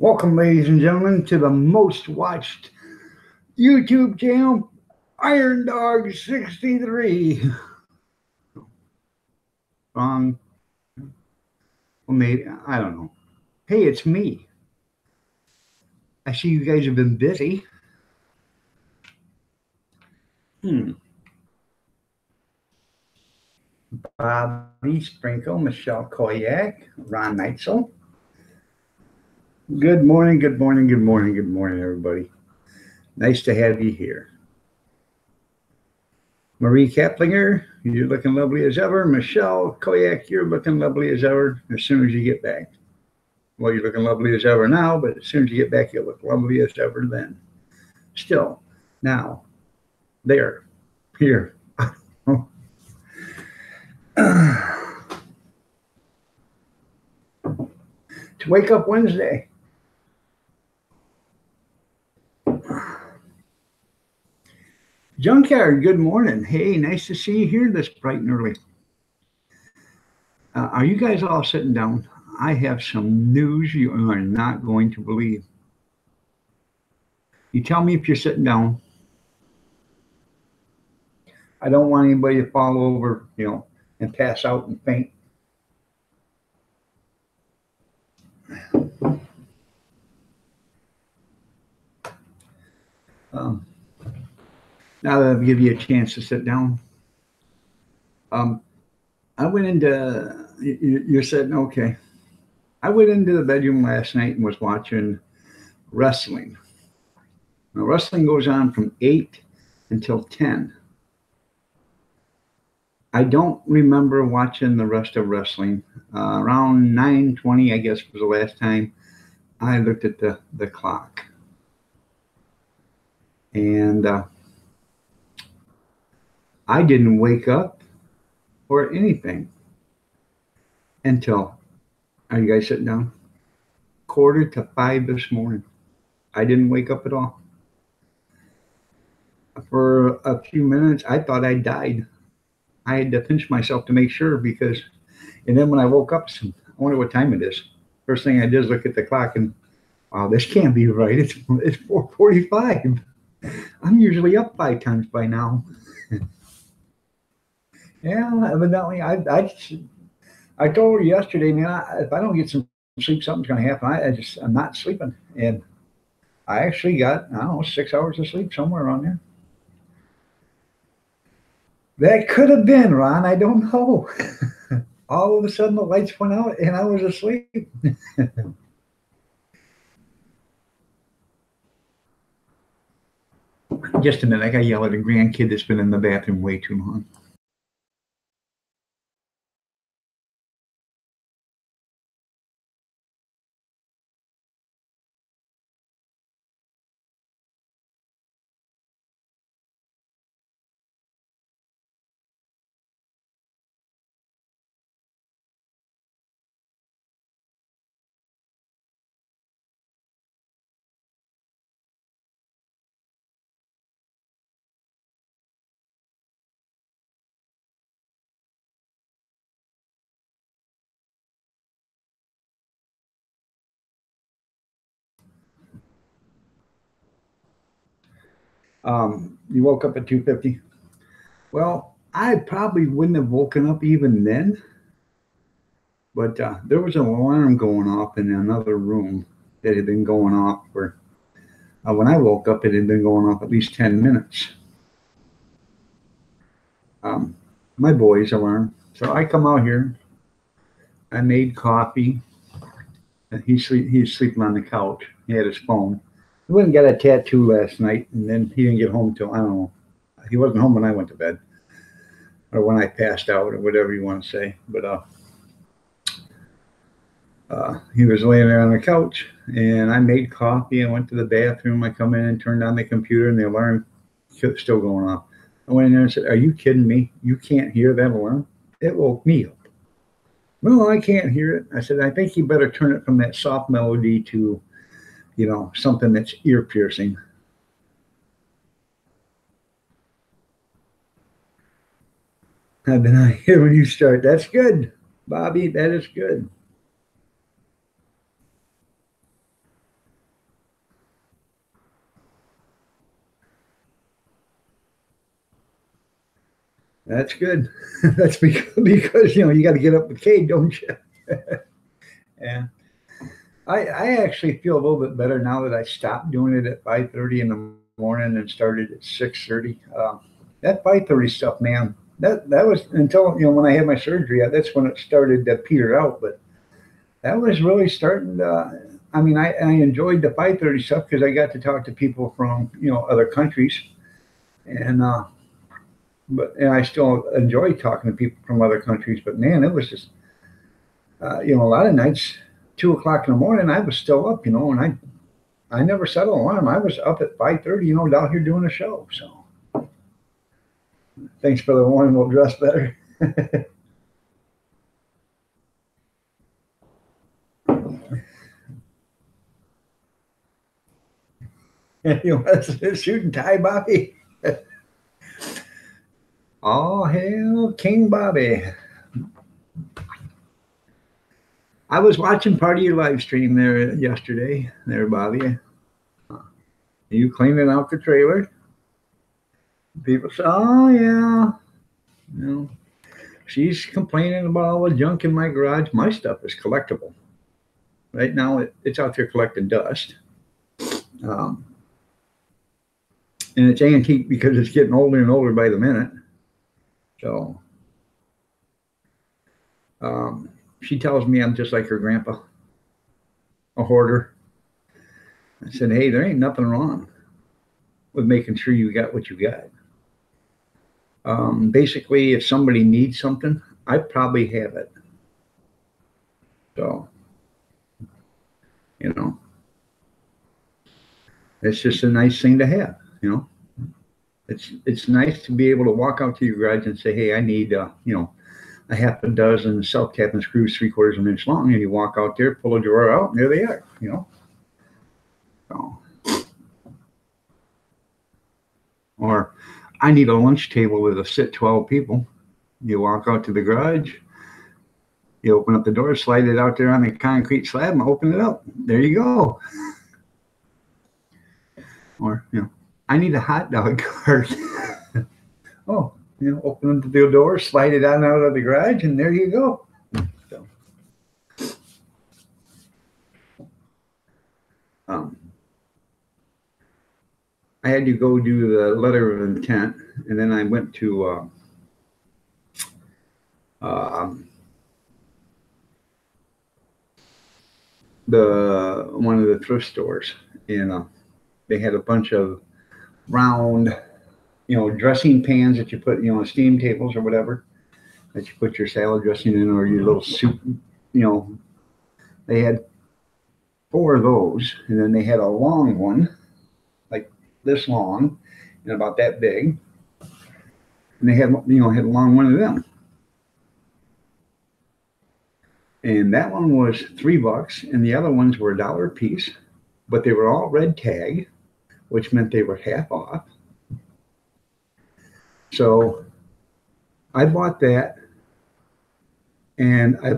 Welcome, ladies and gentlemen, to the most watched YouTube channel, Iron Dog 63. Wrong. Well, maybe, I don't know. Hey, it's me. I see you guys have been busy. Hmm. Bobby Sprinkle, Michelle Koyak, Ron Neitzel. Good morning, good morning, good morning, good morning, everybody. Nice to have you here. Marie Kaplinger, you're looking lovely as ever. Michelle Koyak, you're looking lovely as ever as soon as you get back. Well, you're looking lovely as ever now, but as soon as you get back, you'll look lovely as ever then. Still, now, there, here. To Wake Up Wednesday. Junkyard, good morning. Hey, nice to see you here this bright and early. Are you guys all sitting down? I have some news you are not going to believe. You tell me if you're sitting down. I don't want anybody to fall over, and pass out and faint. Um, now that I'll give you a chance to sit down. I went into, you're sitting, okay. I went into the bedroom last night and was watching wrestling. Now, wrestling goes on from 8 until 10. I don't remember watching the rest of wrestling. Around 9:20, I guess, was the last time I looked at the clock. And I didn't wake up or anything until, are you guys sitting down? 4:45 this morning. I didn't wake up at all. For a few minutes, I thought I died. I had to pinch myself to make sure and then when I woke up, I wonder what time it is. First thing I did is look at the clock and, wow, this can't be right. It's 4:45. I'm usually up 5 times by now. Yeah, evidently, I told her yesterday, man, if I don't get some sleep, something's going to happen. I'm not sleeping, and I actually got, I don't know, 6 hours of sleep somewhere around there. That could have been, Ron. I don't know. All of a sudden, the lights went out, and I was asleep. Just a minute, I got to yell at a grandkid that's been in the bathroom way too long. You woke up at 2:50. Well, I probably wouldn't have woken up even then, but there was an alarm going off in another room that had been going off for, when I woke up, it had been going off at least 10 minutes. My boy's alarm. So I come out here, I made coffee, and he's sleeping on the couch. He had his phone. He went and got a tattoo last night, and then he didn't get home till, I don't know, he wasn't home when I went to bed, or when I passed out, or whatever you want to say. But he was laying there on the couch, and I made coffee. I went to the bathroom. I come in and turned on the computer, and the alarm kept still going off. I went in there and said, "Are you kidding me? You can't hear that alarm?" It woke me up. No, I can't hear it. I said, "I think you better turn it from that soft melody to, something that's ear piercing." And then I hear when you start, "That's good, Bobby. That is good." That's good. That's because you got to get up with Kate, don't you? Yeah. I actually feel a little bit better now that I stopped doing it at 5:30 in the morning and started at 6:30. That 5:30 stuff, man, that was until when I had my surgery. That's when it started to peter out. But that was really starting to. I mean, I enjoyed the 5:30 stuff because I got to talk to people from other countries, and and I still enjoy talking to people from other countries. But man, it was just a lot of nights, 2 o'clock in the morning, I was still up, and I never set an alarm. I was up at 5:30, down here doing a show. So thanks for the warning. We'll dress better. You want to shoot and tie, Bobby? Oh, hell, King Bobby. I was watching part of your live stream there yesterday, there, Bobby. You cleaning out the trailer. People say, oh, yeah. She's complaining about all the junk in my garage. My stuff is collectible. Right now, it's out there collecting dust. And it's antique because it's getting older and older by the minute. So she tells me I'm just like her grandpa, a hoarder. I said, hey, there ain't nothing wrong with making sure you got what you got. Basically, if somebody needs something, I probably have it. So, it's just a nice thing to have, It's nice to be able to walk out to your garage and say, hey, I need, a half a dozen self-tapping screws 3/4 of an inch long. And you walk out there, pull a drawer out, and there they are, So, or I need a lunch table with a sit 12 people. You walk out to the garage, you open up the door, slide it out there on the concrete slab, and open it up. There you go. Or, I need a hot dog cart. Oh, open the door, slide it out of the garage, and there you go. So, I had to go do the letter of intent, and then I went to one of the thrift stores, and they had a bunch of round, dressing pans that you put, steam tables or whatever, that you put your salad dressing in or your little soup. They had 4 of those, and then they had a long one, like this long, and about that big. And they had, had a long one of them. And that one was $3, and the other ones were $1 a piece, but they were all red tag, which meant they were half off. So I bought that, and I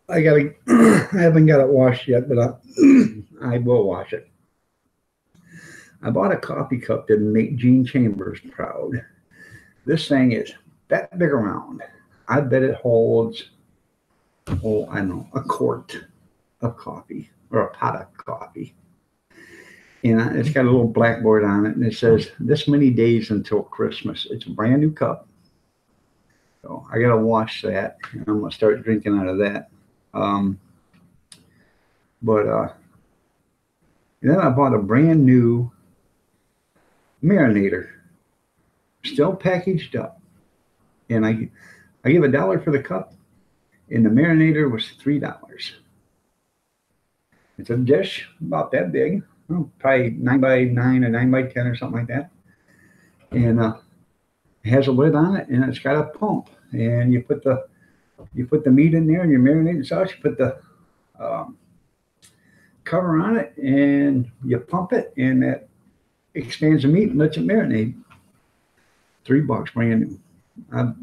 haven't got it washed yet, but I will wash it. I bought a coffee cup that made Gene Chambers proud. This thing is that big around. I bet it holds, I don't know, a quart of coffee or a pot of coffee. And it's got a little blackboard on it, and it says, this many days until Christmas. It's a brand new cup. So I got to wash that, and I'm going to start drinking out of that. Then I bought a brand new marinator, still packaged up. And I give $1 for the cup, and the marinator was $3. It's a dish about that big, probably 9x9 or 9x10 or something like that. And it has a lid on it, and it's got a pump. And you put the meat in there and your marinated sauce. You put the cover on it, and you pump it, and that expands the meat and lets it marinate. $3, brand new.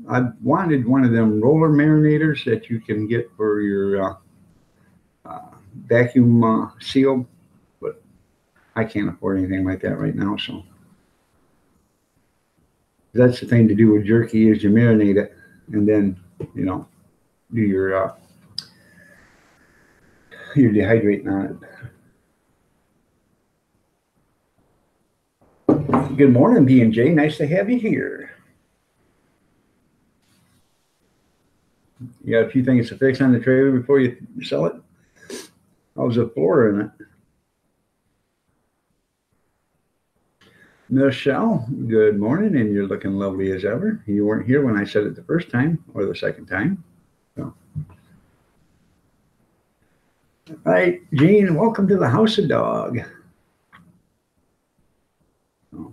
I wanted one of them roller marinators that you can get for your vacuum seal, but I can't afford anything like that right now. So That's the thing to do with jerky is you marinate it and then, do your dehydrating on it. Good morning, B&J. Nice to have you here. You got a few things to fix on the trailer before you sell it? How's the floor in it? Michelle, good morning, and you're looking lovely as ever. You weren't here when I said it the first time or the second time. So. All right, Jean, welcome to the House of Dog. Oh.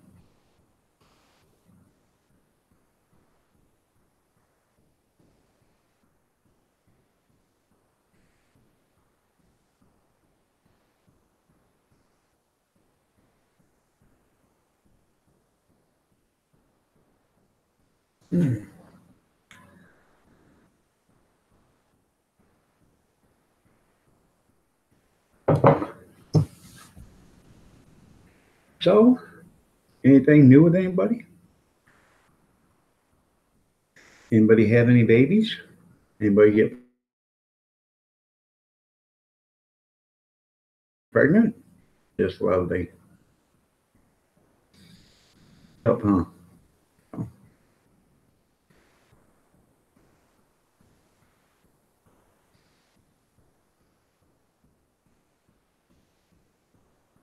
So, anything new with anybody? Anybody have any babies? Anybody get pregnant? Just lovely. Help, huh?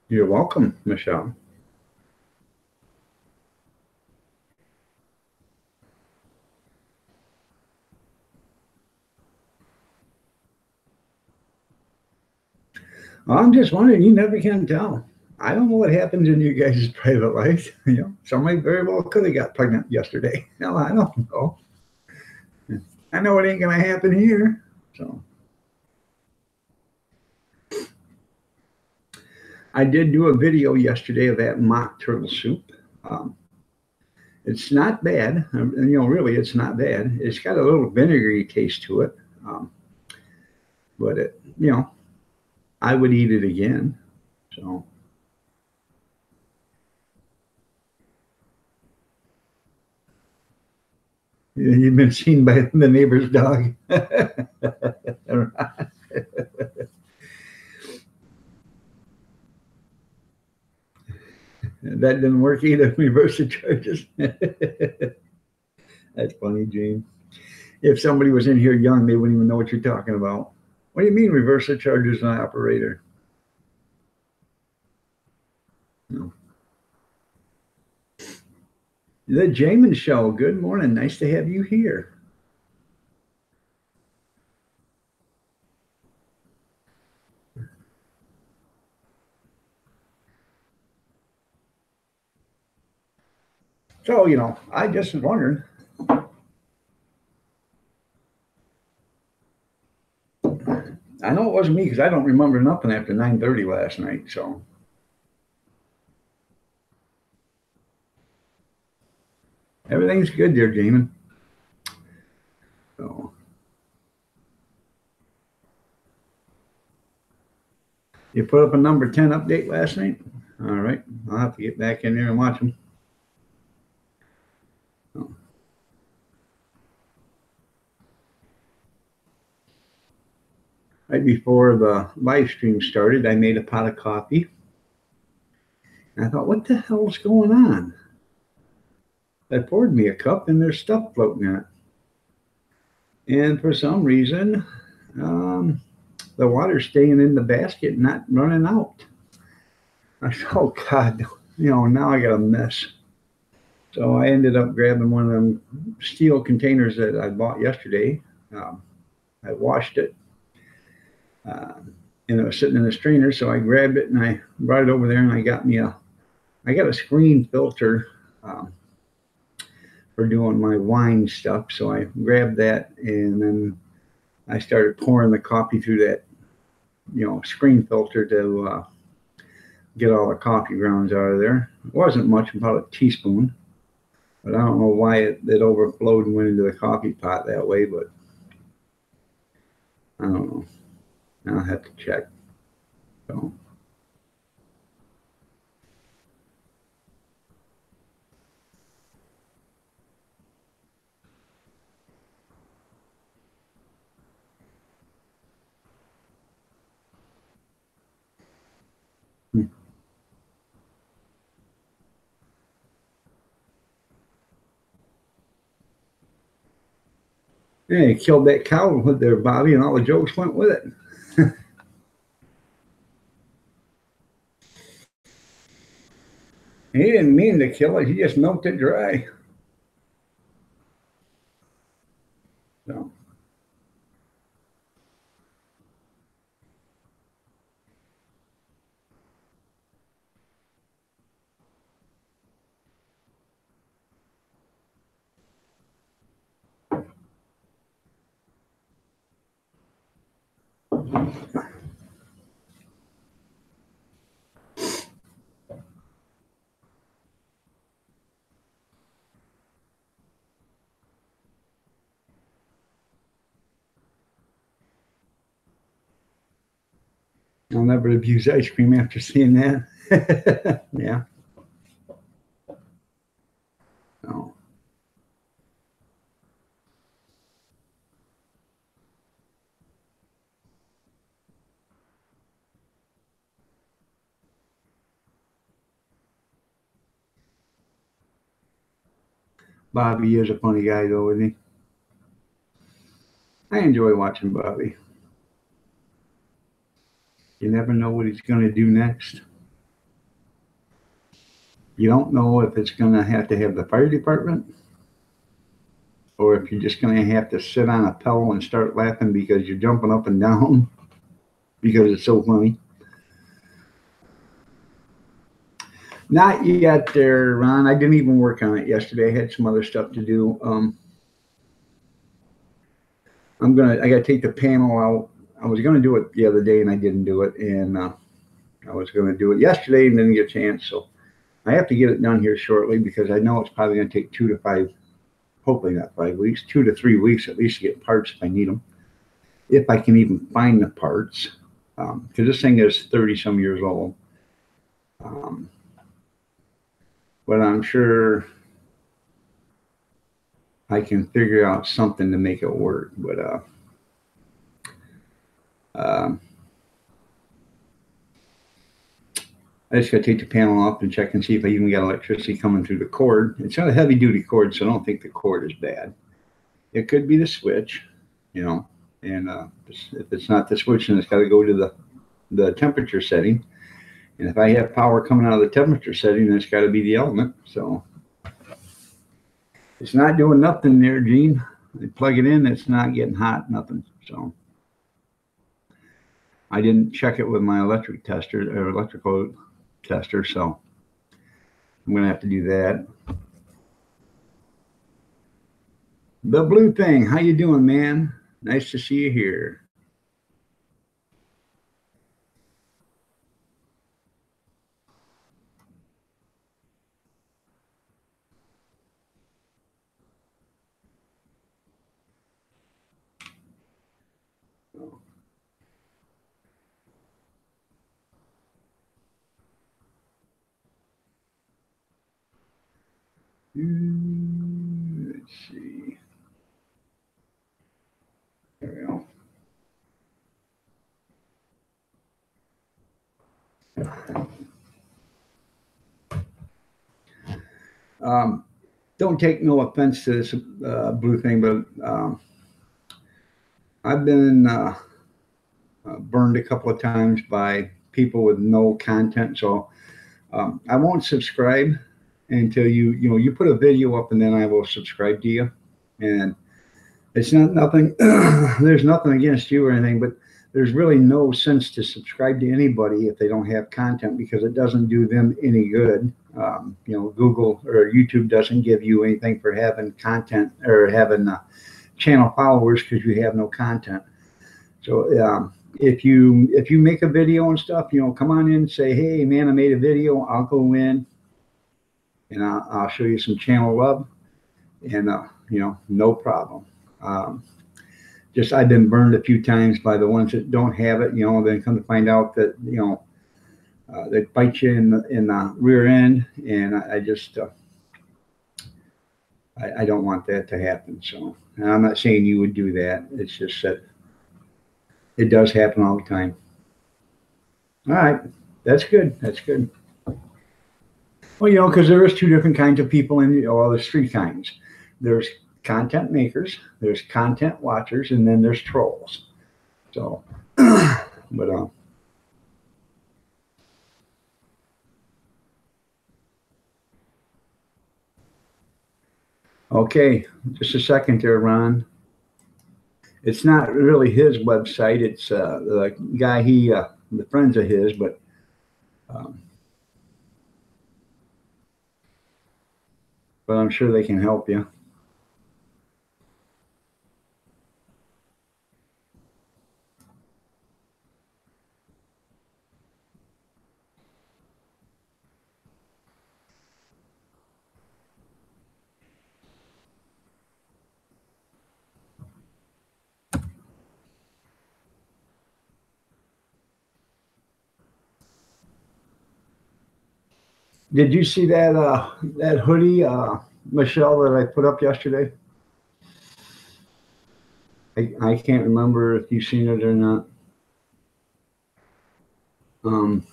You're welcome, Michelle. I'm just wondering, you never can tell. I don't know what happens in you guys' private life. Somebody very well could have got pregnant yesterday. No, I don't know. I know it ain't gonna happen here. So I did do a video yesterday of that mock turtle soup. It's not bad. Really, it's not bad. It's got a little vinegary taste to it, but I would eat it again. So. You've been seen by the neighbor's dog. That didn't work either. Reverse the charges. That's funny, Gene. If somebody was in here young, they wouldn't even know what you're talking about. What do you mean reverse the charges on operator? No. The Jamin Show. Good morning. Nice to have you here. So, I just was wondering. I know it wasn't me because I don't remember nothing after 9:30 last night. So. Everything's good there, Jamin. So. You put up a number 10 update last night? All right. I'll have to get back in there and watch them. Oh. Right before the live stream started, I made a pot of coffee. And I thought, what the hell's going on? I poured me a cup and there's stuff floating in it. And for some reason, the water's staying in the basket, not running out. I thought, oh God, now I got a mess. So I ended up grabbing one of them steel containers that I bought yesterday. I washed it. And it was sitting in a strainer, so I grabbed it and I brought it over there and I got a screen filter for doing my wine stuff. So I grabbed that and then I started pouring the coffee through that, screen filter to get all the coffee grounds out of there. It wasn't much, about a teaspoon, but I don't know why it overflowed and went into the coffee pot that way, but I don't know. I'll have to check. So. Yeah, he killed that cow with there, Bobby, and all the jokes went with it. He didn't mean to kill it. He just milked it dry. So, I'll never abuse ice cream after seeing that. Yeah. No. Bobby is a funny guy, though, isn't he? I enjoy watching Bobby. You never know what he's going to do next. You don't know if it's going to have the fire department or if you're just going to have to sit on a pillow and start laughing because you're jumping up and down because it's so funny. Not yet there, Ron. I didn't even work on it yesterday. I had some other stuff to do. I gotta take the panel out. I was gonna do it the other day and I didn't do it. And I was gonna do it yesterday and didn't get a chance. So I have to get it done here shortly because I know it's probably gonna take 2 to 5, hopefully not 5 weeks, 2 to 3 weeks at least to get parts if I need them. If I can even find the parts. Because this thing is 30 some years old. But I'm sure I can figure out something to make it work. But I just got to take the panel off and check and see if I even got electricity coming through the cord. It's not a heavy duty cord, so I don't think the cord is bad. It could be the switch, and if it's not the switch, then it's got to go to the temperature setting. And if I have power coming out of the temperature setting, then it's got to be the element. So it's not doing nothing there, Gene. I plug it in, it's not getting hot, nothing. So I didn't check it with my electrical tester, so I'm gonna have to do that. The blue thing, how you doing, man? Nice to see you here. Let's see. There we go. Don't take no offense to this blue thing, but I've been burned a couple of times by people with no content. So I won't subscribe until you put a video up, and then I will subscribe to you. And it's not nothing. There's nothing against you or anything, but there's really no sense to subscribe to anybody if they don't have content because it doesn't do them any good. Google or YouTube doesn't give you anything for having content or having channel followers because you have no content. So if you make a video and stuff, come on in and say, hey man, I made a video. I'll go in and I'll show you some channel love, and no problem. I've been burned a few times by the ones that don't have it, then come to find out that they bite you in the rear end, and I just I don't want that to happen. So, and I'm not saying you would do that. It's just that it does happen all the time. All right, that's good. That's good. Well, because there is two different kinds of people, and there's three kinds. There's content makers, there's content watchers, and then there's trolls. So, but okay, just a second there, Ron. It's not really his website. It's the guy the friends of his, um, but I'm sure they can help you. Did you see that hoodie, Michelle, that I put up yesterday? I can't remember if you've seen it or not. Um,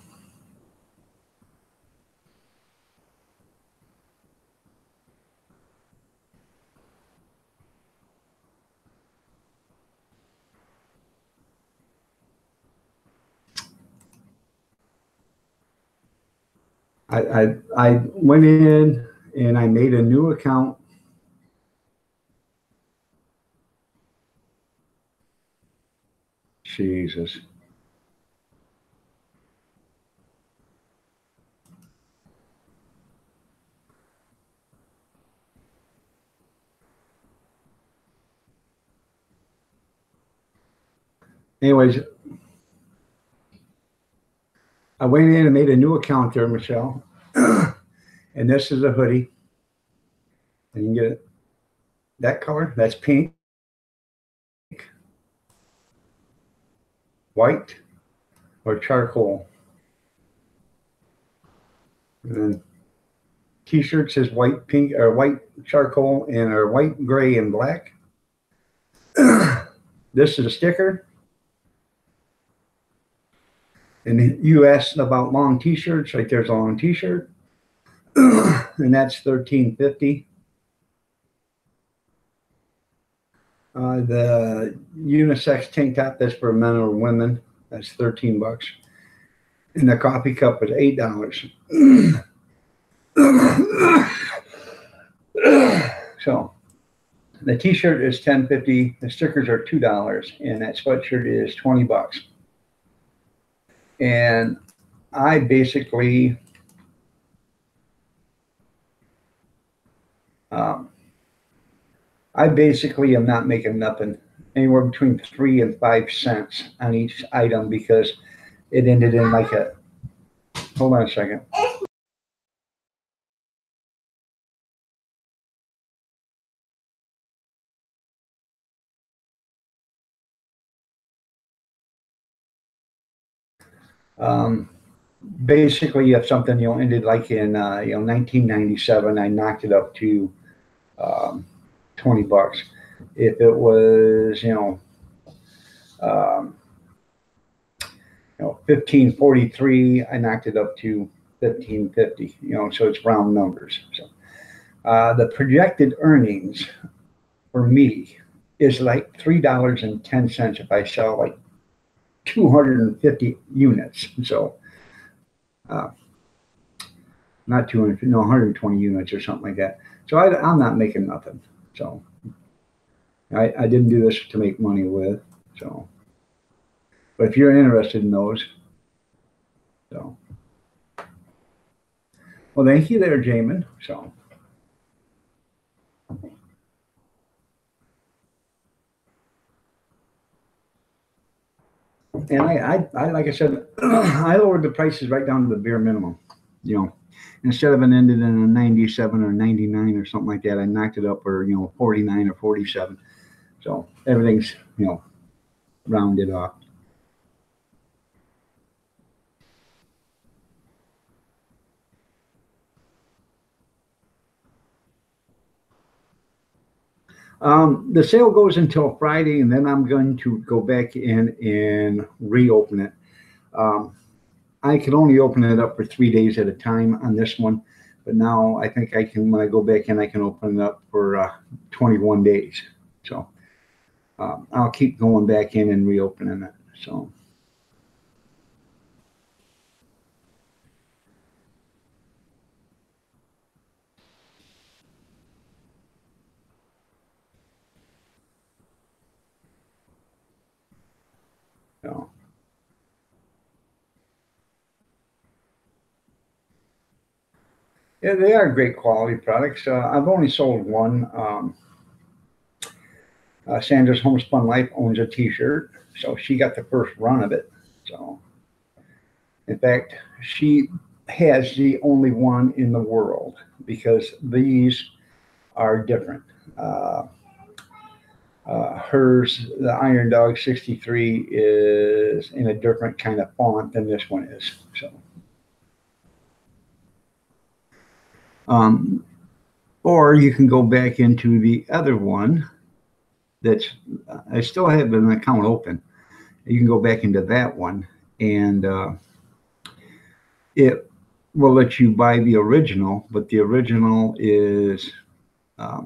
I went in and I made a new account. Jesus. Anyways, I went in and made a new account there, Michelle. And this is a hoodie. And you can get it that color. That's pink, white, or charcoal. And then t-shirts is white, pink, or white charcoal, and or white, gray, and black. This is a sticker. And you asked about long t-shirts. Right there's a long t-shirt. And that's $13.50. The unisex tank top, that's for men or women. That's $13. And the coffee cup is $8. So the t-shirt is $10.50. The stickers are $2, and that sweatshirt is $20. And I basically am not making nothing, anywhere between 3 and 5 cents on each item, because it ended in like a, hold on a second. Basically, if something ended like in 1997, I knocked it up to $20. If it was 1543, I knocked it up to 1550. So it's round numbers. So the projected earnings for me is like $3.10 if I sell like 250 units. So not 200, no, 120 units or something like that. So I'm not making nothing. So I didn't do this to make money with. So, but if you're interested in those, so, well, thank you there, Jamin. So. And I like I said, I lowered the prices right down to the bare minimum. Instead of an ended in a 97 or 99 or something like that, I knocked it up or 49 or 47. So everything's rounded off. The sale goes until Friday, and then I'm going to go back in and reopen it. I could only open it up for 3 days at a time on this one, But now I think I can, when I go back in, I can open it up for 21 days. So I'll keep going back in and reopening it. So. So. Yeah, they are great quality products. I've only sold one. Sandra's Homespun Life owns a T-shirt, so she got the first run of it. So, in fact, she has the only one in the world because these are different. Uh, Hers, the Iron Dog 63, is in a different kind of font than this one is. So, um, or you can go back into the other one. That's I still have an account open. You can go back into that one, and it will let you buy the original. But the original is uh,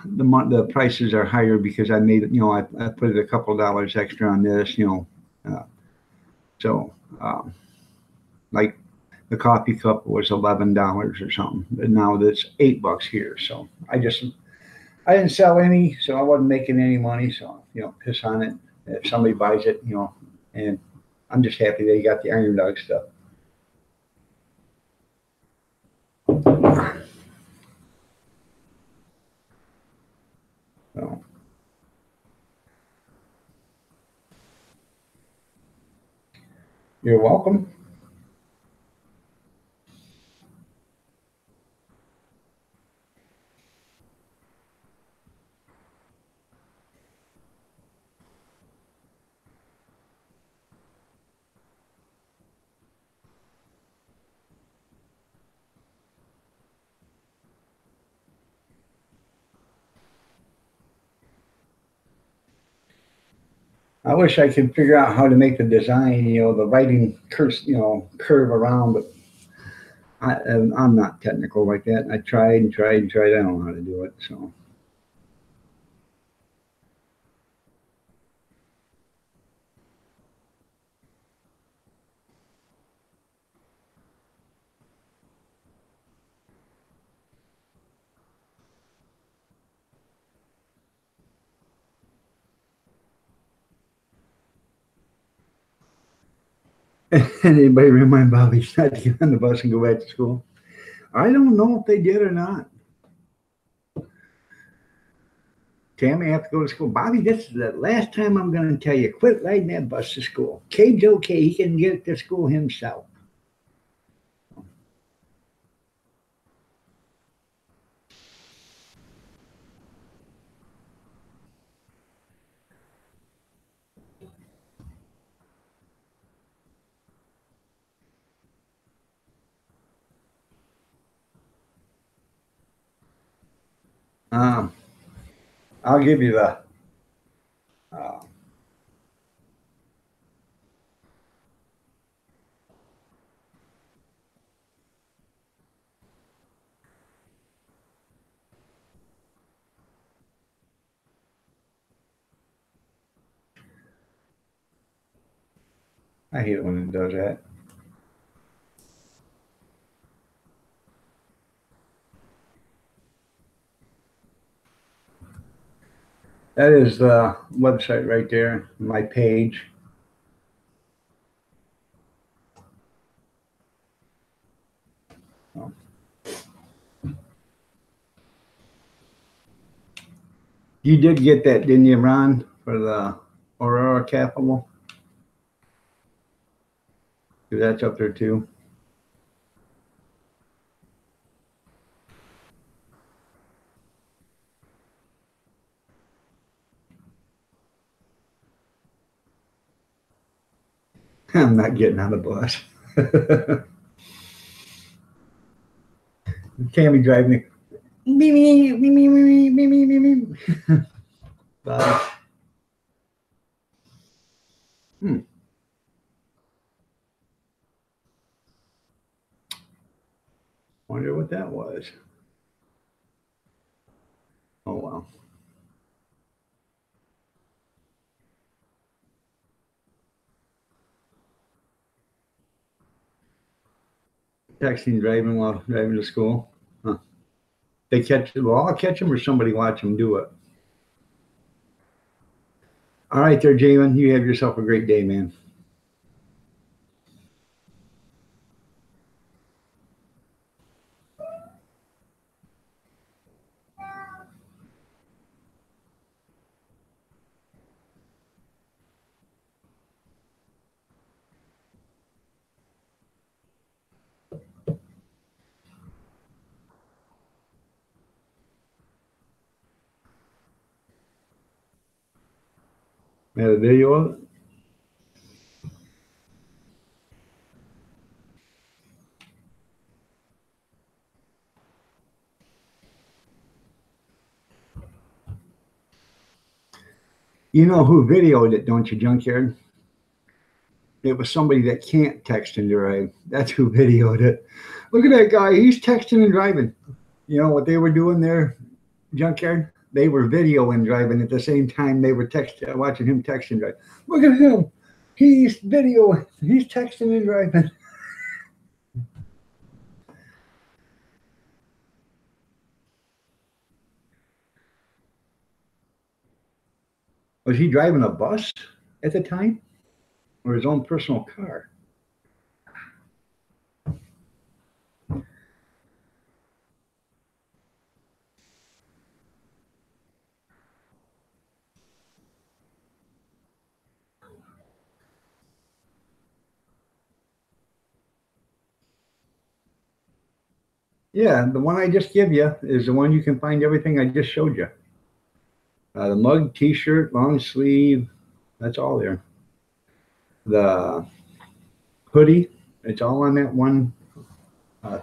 the prices are higher because I made it. I put it a couple of dollars extra on this. So like the coffee cup was $11 or something, and now that's $8 here. So I didn't sell any, so I wasn't making any money. So piss on it. If somebody buys it, and I'm just happy they got the Iron Dog stuff. So you're welcome. I wish I could figure out how to make the design, the writing curve around, but I'm not technical like that. I tried and tried and tried. I don't know how to do it. So. Anybody remind Bobby not to get on the bus and go back to school? I don't know if they did or not. Tammy have to go to school. Bobby, this is the last time I'm going to tell you, quit riding that bus to school. Cade's okay. He can get to school himself. Um, I'll give you the. Uh, I hate it when it does that. That is the website right there, my page. You did get that, didn't you, Ron, for the Aurora Capital? That's up there too. I'm not getting on the bus. Tammy driving me. Me, me, me, me, me, me, me, me, me. Bobby. what that was. Oh, well. Texting, driving while driving to school. Huh. They catch, well, I'll catch them or somebody watch them do it. All right there, Jalen. You have yourself a great day, man. Had a video of it? You know who videoed it, don't you, Junkyard? It was somebody that can't text and drive. That's who videoed it. Look at that guy. He's texting and driving. You know what they were doing there, Junkyard? They were videoing driving at the same time they were watching him text and drive. Look at him. He's videoing. He's texting and driving. Was he driving a bus at the time or his own personal car? Yeah, the one I just give you is the one you can find everything I just showed you. The mug, t-shirt, long sleeve, that's all there. The hoodie, it's all on that one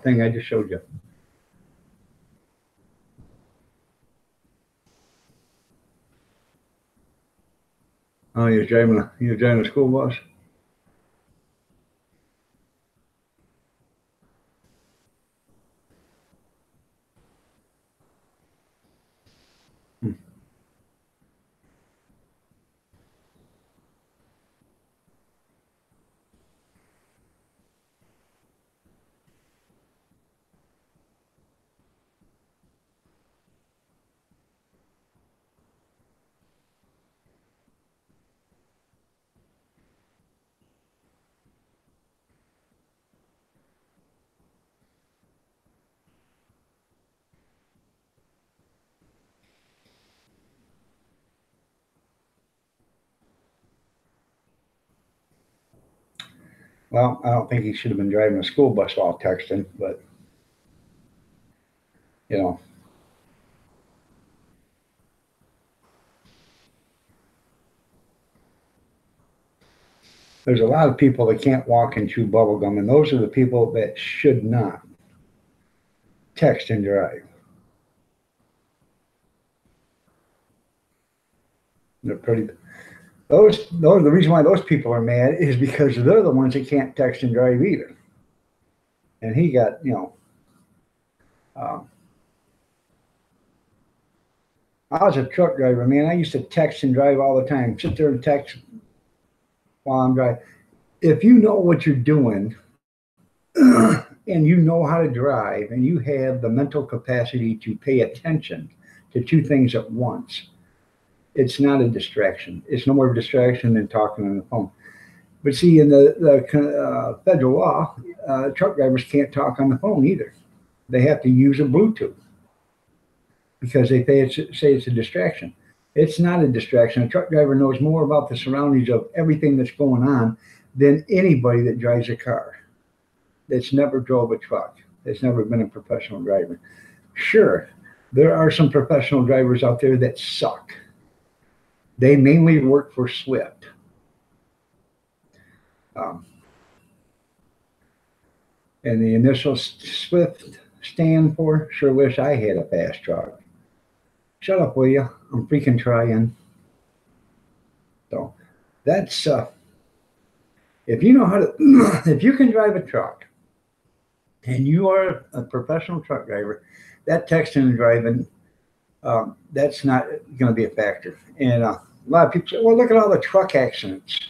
thing I just showed you. Oh, he was driving a school bus. Well, I don't think he should have been driving a school bus while texting, but you know, there's a lot of people that can't walk and chew bubble gum, and those are the people that should not text and drive. They're pretty. Those the reason why those people are mad is because they're the ones that can't text and drive either. And he got, um, I was a truck driver, man. I used to text and drive all the time. Sit there and text while I'm driving. If you know what you're doing and you know how to drive and you have the mental capacity to pay attention to two things at once, it's not a distraction. It's no more of a distraction than talking on the phone. But see, in the federal law, truck drivers can't talk on the phone either. They have to use a Bluetooth because say it's a distraction. It's not a distraction. A truck driver knows more about the surroundings of everything that's going on than anybody that drives a car, that's never drove a truck, that's never been a professional driver. Sure, there are some professional drivers out there that suck. They mainly work for Swift. And the initial Swift stand for, sure wish I had a fast truck. Shut up, will you? I'm freaking trying. So that's, if you know how to, if you can drive a truck and you are a professional truck driver, that texting and driving, that's not going to be a factor. And a lot of people say, well, look at all the truck accidents.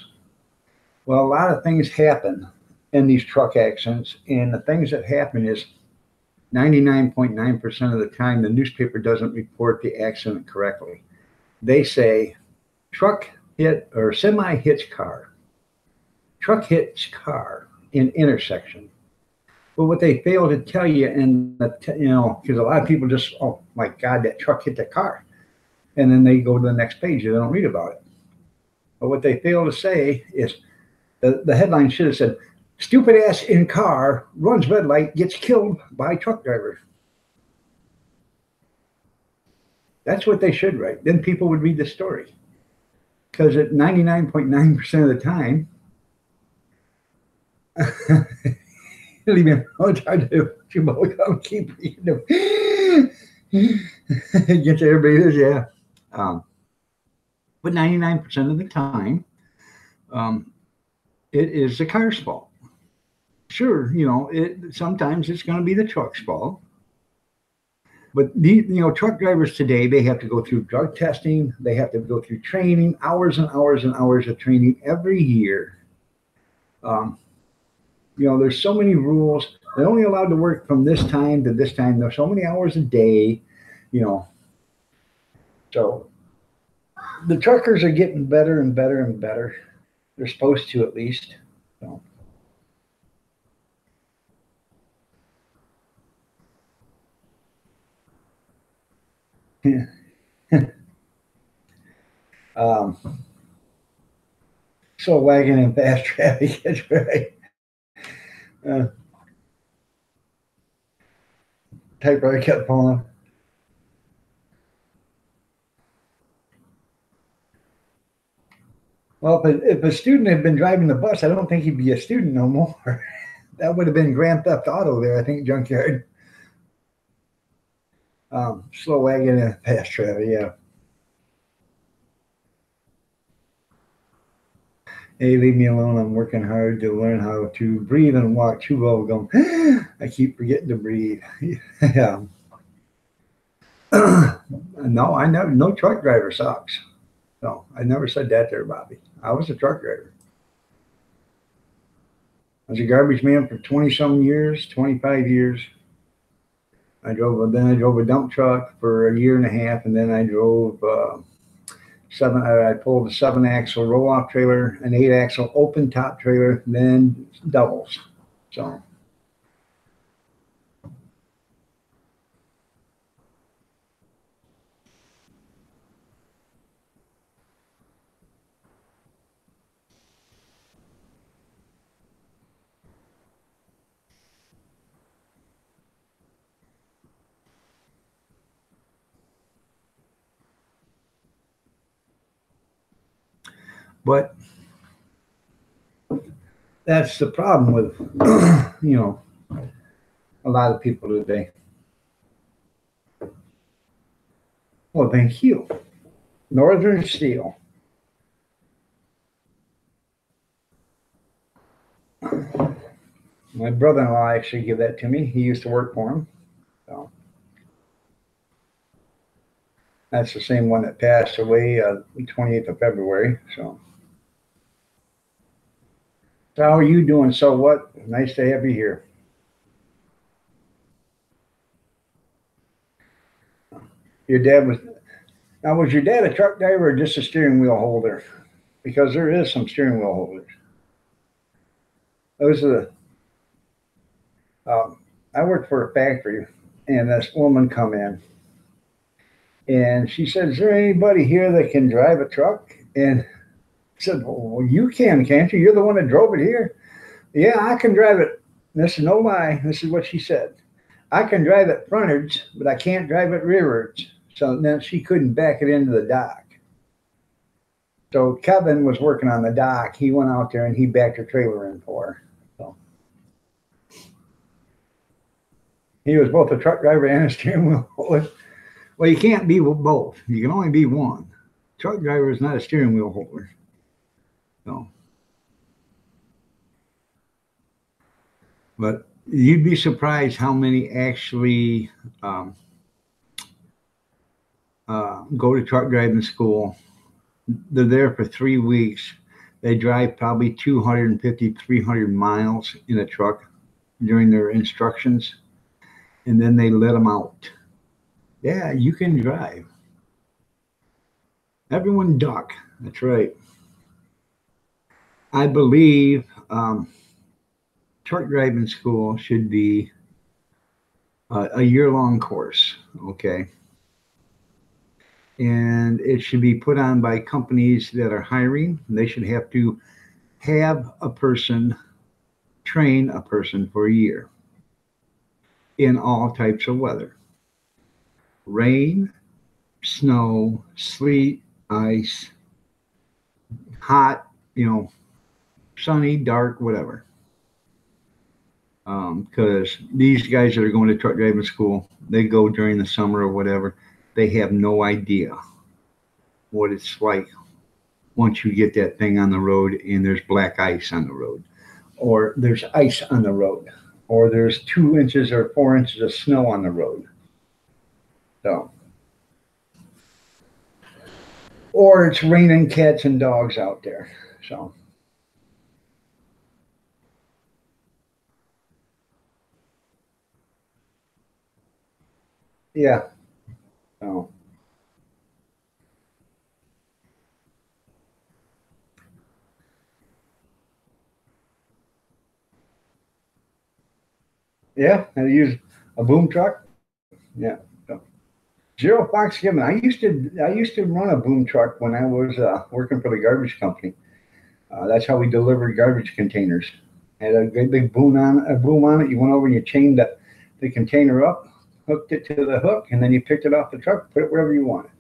Well, a lot of things happen in these truck accidents, and the things that happen is 99.9% of the time, the newspaper doesn't report the accident correctly. They say truck hit or semi hits car, truck hits car in intersection. But what they fail to tell you, and because a lot of people just, oh my God, that truck hit the car, and then they go to the next page and they don't read about it. But what they fail to say is the headline should have said, "Stupid ass in car runs red light, gets killed by truck driver." That's what they should write. Then people would read the story. Because at 99.9% of the time, leave me alone. Try to keep reading them. Get to everybody, yeah. But 99% of the time, it is the car's fault. Sure, sometimes it's going to be the truck's fault. But truck drivers today, they have to go through drug testing. They have to go through training, hours and hours and hours of training every year. There's so many rules. They're only allowed to work from this time to this time. There's so many hours a day, So the truckers are getting better and better and better. They're supposed to, at least. So. Slow wagon and fast traffic. That's right. Typewriter kept falling. Well, if a student had been driving the bus, I don't think he'd be a student no more. That would have been Grand Theft Auto there, I think, junkyard. Slow wagon and fast traffic, yeah. Hey, leave me alone. I'm working hard to learn how to breathe and walk too well. Going, I keep forgetting to breathe. Yeah. No, I never. No truck driver sucks. No, I never said that there, Bobby. I was a truck driver. I was a garbage man for 20-some years, 25 years. I drove a dump truck for a year and a half, and then I drove I pulled a 7-axle roll-off trailer, an 8-axle open top trailer, and then doubles. So. But that's the problem with, a lot of people today. Well, thank you. Northern Steel. My brother-in-law actually gave that to me. He used to work for him. So. That's the same one that passed away the 28th of February. So how are you doing? So what? Nice to have you here. Was your dad a truck driver or just a steering wheel holder? Because there is some steering wheel holders. Those are I worked for a factory, and this woman come in, and she said, "Is there anybody here that can drive a truck?" And I said, "Well, you can, can't you? You're the one that drove it here." "Yeah, I can drive it." This is no lie. This is what she said. "I can drive it frontwards, but I can't drive it rearwards." So then she couldn't back it into the dock. So Kevin was working on the dock. He went out there and he backed her trailer in for her. So he was both a truck driver and a steering wheel holder. Well, you can't be both. You can only be one. Truck driver is not a steering wheel holder. So, but You'd be surprised how many actually um, go to truck driving school. They're there for 3 weeks. They drive probably 250, 300 miles in a truck during their instructions, and then they let them out. Yeah, you can drive. Everyone duck. That's right. I believe truck driving school should be a year-long course. Okay, and it should be put on by companies that are hiring. They should have to have a person train a person for a year in all types of weather: rain, snow, sleet, ice, hot, sunny, dark, whatever. Because these guys that are going to truck driving school, they go during the summer or whatever. They have no idea what it's like once you get that thing on the road and there's black ice on the road, or there's ice on the road, or there's 2 inches or 4 inches of snow on the road. So, or it's raining cats and dogs out there. So, yeah. So, yeah. And use a boom truck. Yeah. So, Zero Fox Given. I used to run a boom truck when I was working for the garbage company. That's how we delivered garbage containers. Had a great big boom on it. You went over and you chained the container up, hooked it to the hook, and then you picked it off the truck, put it wherever you wanted.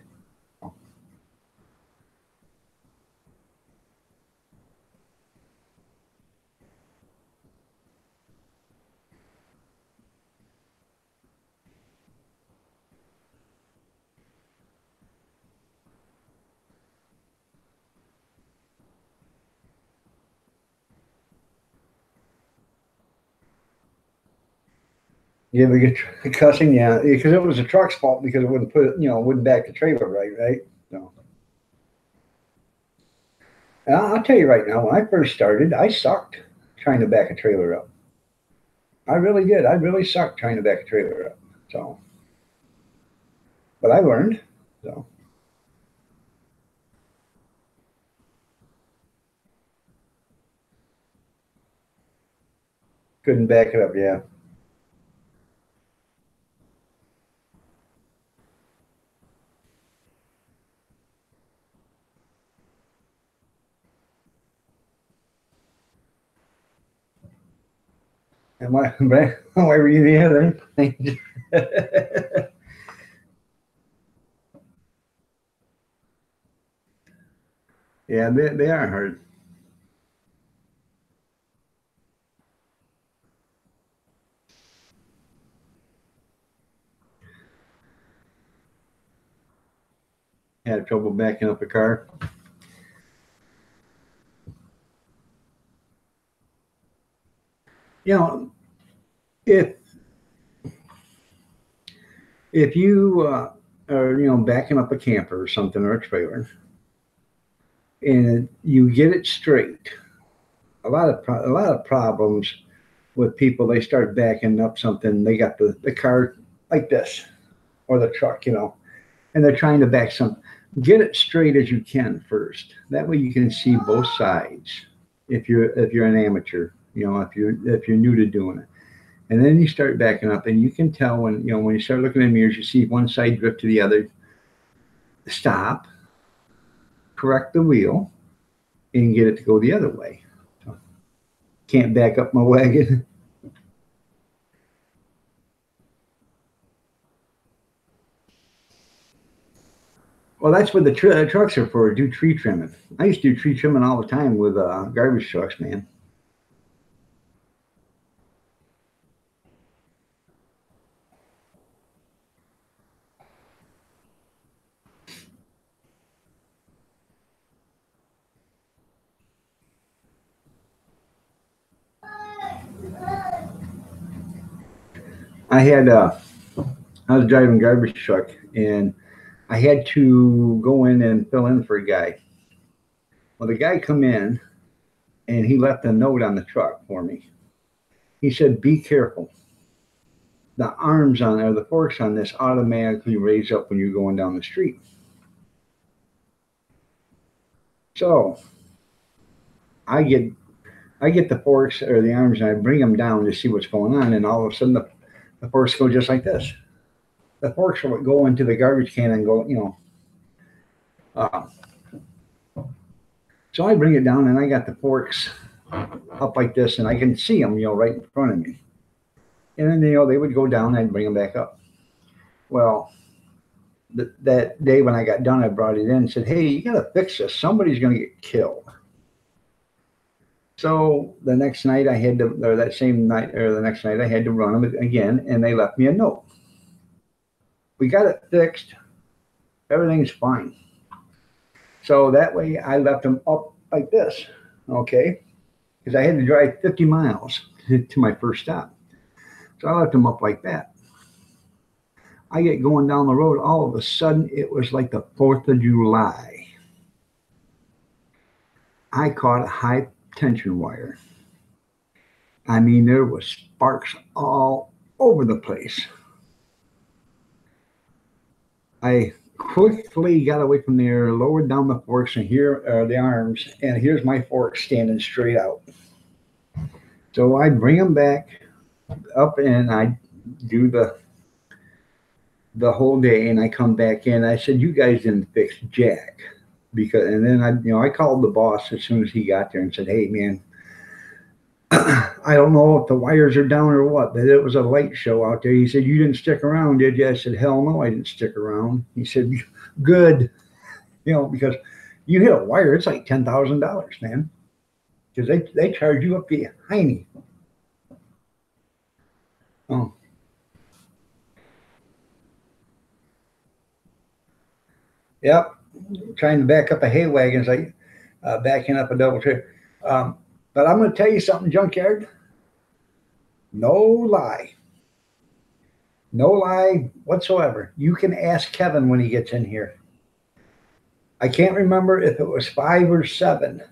You ever get cussing? Yeah, because it was the truck's fault because it wouldn't put it, wouldn't back the trailer right, right? So, and I'll tell you right now, when I first started, I sucked trying to back a trailer up. I really did. I really sucked trying to back a trailer up. So, but I learned. So, couldn't back it up. Yeah. And why were you the other? Yeah, they are hard. Had trouble backing up a car. You know, if if you are backing up a camper or something or a trailer, and you get it straight, a lot of problems with people. They start backing up something. They got the car like this or the truck, and they're trying to back some. Get it straight as you can first. That way you can see both sides. If you're an amateur, if you're new to doing it, and then you start backing up, and you can tell when you start looking in the mirrors, you see one side drift to the other. Stop, correct the wheel, and get it to go the other way. So, can't back up my wagon. Well, that's what the trucks are for. Do tree trimming. I used to do tree trimming all the time with garbage trucks, man. I had I was driving garbage truck, and I had to go in and fill in for a guy. Well, the guy come in, and he left a note on the truck for me. He said, "Be careful. The arms on or the forks on this automatically raise up when you're going down the street." So I get the forks or the arms, and I bring them down to see what's going on, and all of a sudden the forks go just like this. The forks will go into the garbage can and go, Uh, so I bring it down, and I got the forks up like this, and I can see them, right in front of me. And then, they would go down, and I'd bring them back up. Well, that day when I got done, I brought it in and said, "Hey, you got to fix this. Somebody's going to get killed." So the next night I had to, or that same night, or the next night I had to run them again, and they left me a note. "We got it fixed. Everything's fine." So that way I left them up like this, okay? Because I had to drive 50 miles to my first stop. So I left them up like that. I get going down the road, all of a sudden it was like the 4th of July. I caught a high tension wire. I mean, there was sparks all over the place. I quickly got away from there, lowered down the forks, and here are the arms, and here's my fork standing straight out. So I bring them back up, and I do the whole day, and I come back in. I said, "You guys didn't fix jack." And then I called the boss as soon as he got there and said, "Hey, man, I don't know if the wires are down or what, but it was a light show out there." He said, "You didn't stick around, did you?" I said, "Hell no, I didn't stick around." He said, "Good." Because you hit a wire, it's like $10,000, man. Because they charge you up the hiney. Oh. Yep. Trying to back up a hay wagon is like backing up a double trip. But I'm going to tell you something, Junkyard. No lie. No lie whatsoever. You can ask Kevin when he gets in here. I can't remember if it was 5 or 7,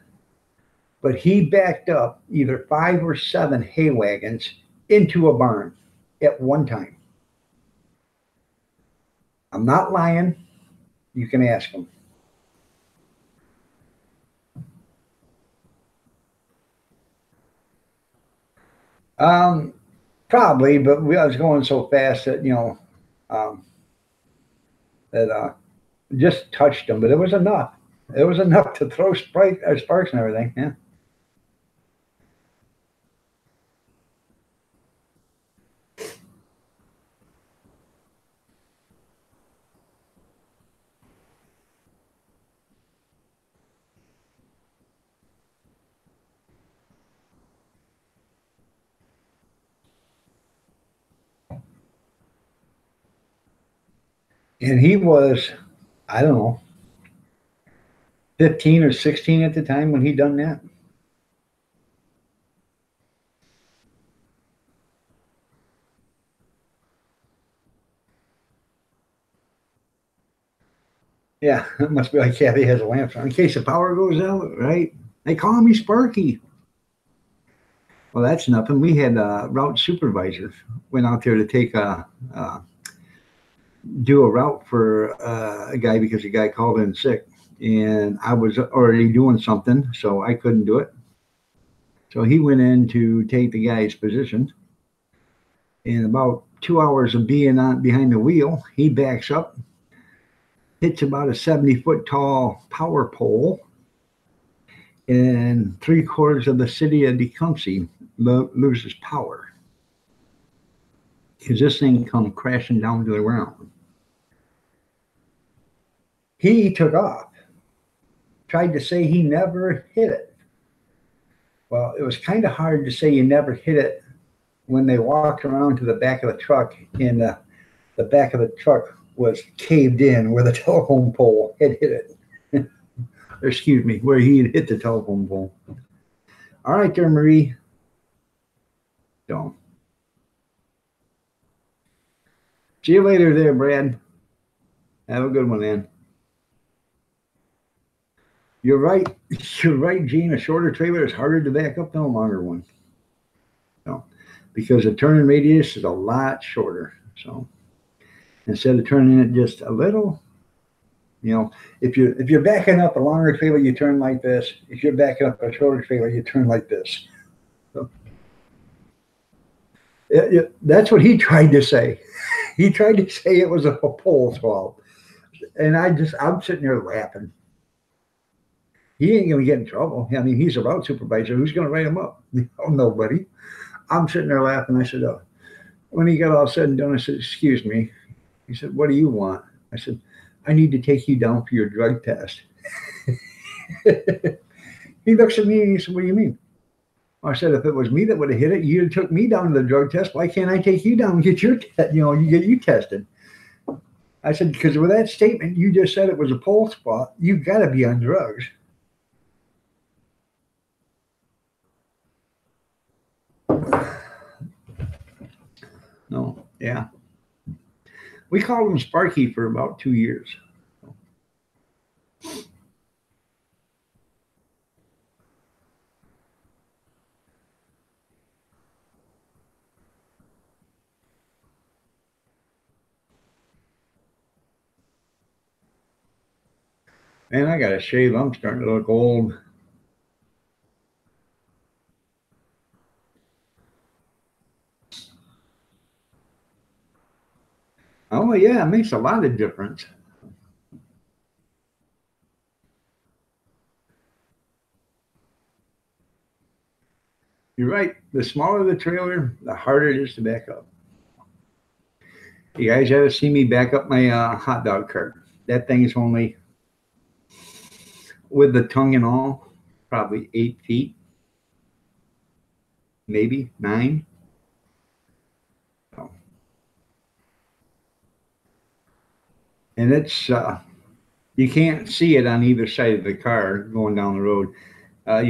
but he backed up either 5 or 7 hay wagons into a barn at one time. I'm not lying. You can ask him. Probably, but I was going so fast that just touched them, but it was enough. It was enough to throw sparks and everything. Yeah. And he was, I don't know, 15 or 16 at the time when he done that. Yeah, it must be like Kathy has a lamp on in case the power goes out, right? They call me Sparky. Well, that's nothing. We had a route supervisor went out there to take do a route for a guy because the guy called in sick, and I was already doing something, so I couldn't do it. So he went in to take the guy's position. In about 2 hours of being on behind the wheel, he backs up, hits about a 70-foot tall power pole, and 3/4 of the city of Tecumseh loses power because this thing come crashing down to the ground. He took off, tried to say he never hit it. Well, it was kind of hard to say you never hit it when they walked around to the back of the truck, and the back of the truck was caved in where the telephone pole had hit it. Or excuse me, where he had hit the telephone pole. All right there, Marie. So See you later there, Brad. Have a good one, man. You're right. You're right, Gene. A shorter trailer is harder to back up than a longer one. So, because the turning radius is a lot shorter. So instead of turning it just a little, if you're backing up a longer trailer, you turn like this. If you're backing up a shorter trailer, you turn like this. So, that's what he tried to say. He tried to say it was a pole's fault, and I'm sitting there laughing. He ain't gonna get in trouble. I mean, he's a route supervisor. Who's gonna write him up? Nobody. I'm sitting there laughing. I said, "Oh." When he got all said and done, I said, "Excuse me." He said, "What do you want?" I said, "I need to take you down for your drug test." He looks at me and he said, "What do you mean?" I said, "If it was me that would have hit it, you'd have took me down to the drug test. Why can't I take you down and get you get you tested?" I said, "Because with that statement, you just said it was a pole spot. You got to be on drugs." No, yeah. We called him Sparky for about 2 years. Man, I got to shave. I'm starting to look old. Oh, yeah, it makes a lot of difference. You're right. The smaller the trailer, the harder it is to back up. You guys ever see me back up my hot dog cart? That thing is only, with the tongue and all, probably 8 feet, maybe 9. And you can't see it on either side of the car going down the road. I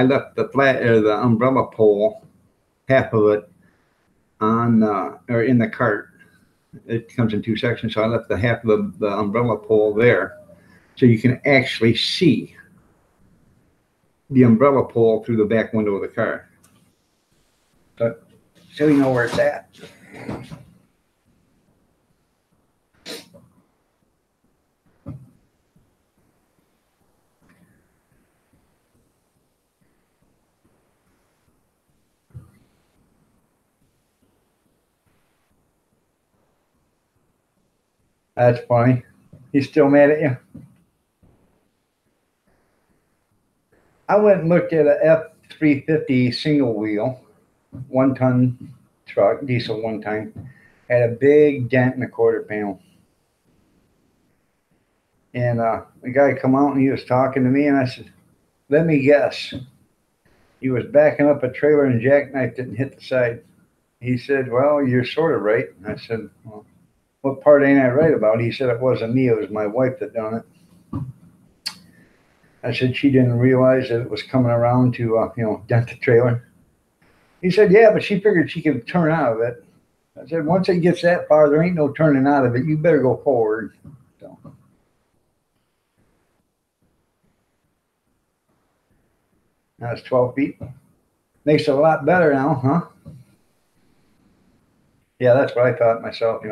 left the flat or the umbrella pole, half of it on or in the cart. It comes in 2 sections, so I left the half of the umbrella pole there, so you can actually see the umbrella pole through the back window of the car. So you know where it's at. That's funny. He's still mad at you? I went and looked at a F350 single wheel, 1-ton truck, diesel one ton, had a big dent in the quarter panel. And the guy come out and he was talking to me, and I said, "Let me guess." He was backing up a trailer and jackknifed it and hit the side. He said, "Well, you're sort of right." I said, "Well, what part ain't I right about?" He said, "It wasn't me, it was my wife that done it." I said, "She didn't realize that it was coming around to, dent the trailer." He said, "Yeah, but she figured she could turn out of it." I said, "Once it gets that far, there ain't no turning out of it. You better go forward." So, now it's 12 feet. Makes it a lot better now, huh? Yeah, that's what I thought myself,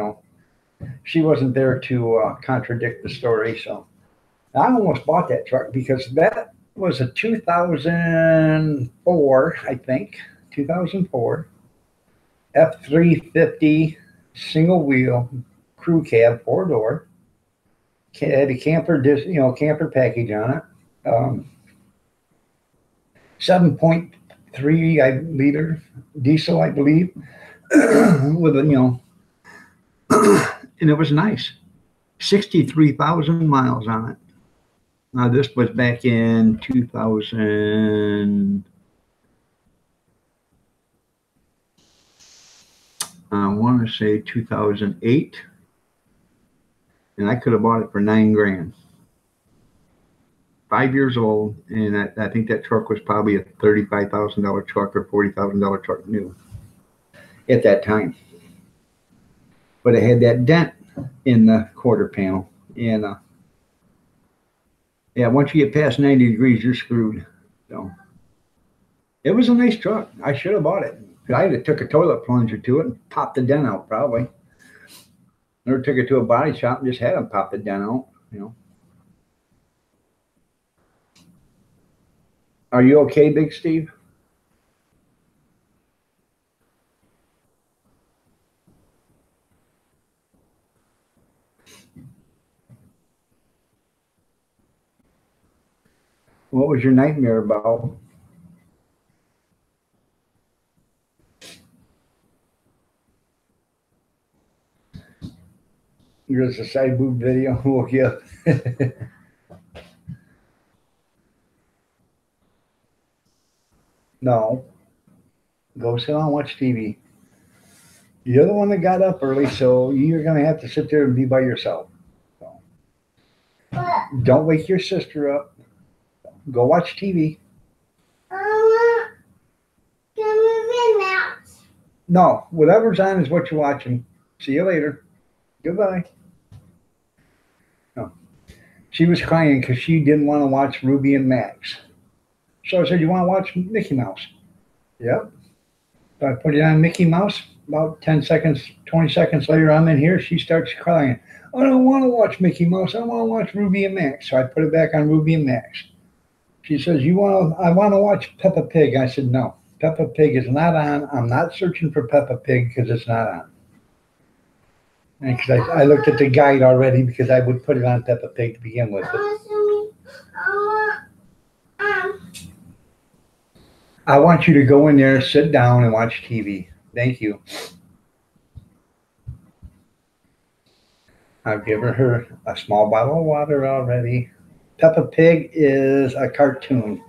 She wasn't there to contradict the story, so I almost bought that truck because that was a 2004, I think, 2004 F350 single wheel crew cab, 4-door. Had a camper package on it. 7.3 liter diesel, I believe, with and it was nice. 63,000 miles on it. Now this was back in 2000. I want to say 2008, and I could have bought it for $9,000. 5 years old, and I think that truck was probably a $35,000 truck or $40,000 truck new at that time. but it had that dent in the quarter panel. And yeah, once you get past 90 degrees, you're screwed. So it was a nice truck. I should have bought it. I would have took a toilet plunger to it and popped the dent out probably. Or took it to a body shop and just had them pop the dent out. You know. Are you okay, Big Steve? What was your nightmare about? There's a side boob video. Woke you up. No. Go sit down and watch TV. You're the one that got up early, so you're going to have to sit there and be by yourself. So, don't wake your sister up. Go watch TV. No, whatever's on is what you're watching. See you later. Goodbye. No. She was crying because she didn't want to watch Ruby and Max. So I said, "You want to watch Mickey Mouse?" Yep. So I put it on Mickey Mouse. About 10 seconds, 20 seconds later, I'm in here. She starts crying. I don't want to watch Mickey Mouse. I want to watch Ruby and Max. So I put it back on Ruby and Max. She says, I want to watch Peppa Pig. I said, no, Peppa Pig is not on. I'm not searching for Peppa Pig because it's not on. And because I looked at the guide already because I would put it on Peppa Pig to begin with. I want you to go in there, sit down, and watch TV. Thank you. I've given her a small bottle of water already. Peppa Pig is a cartoon.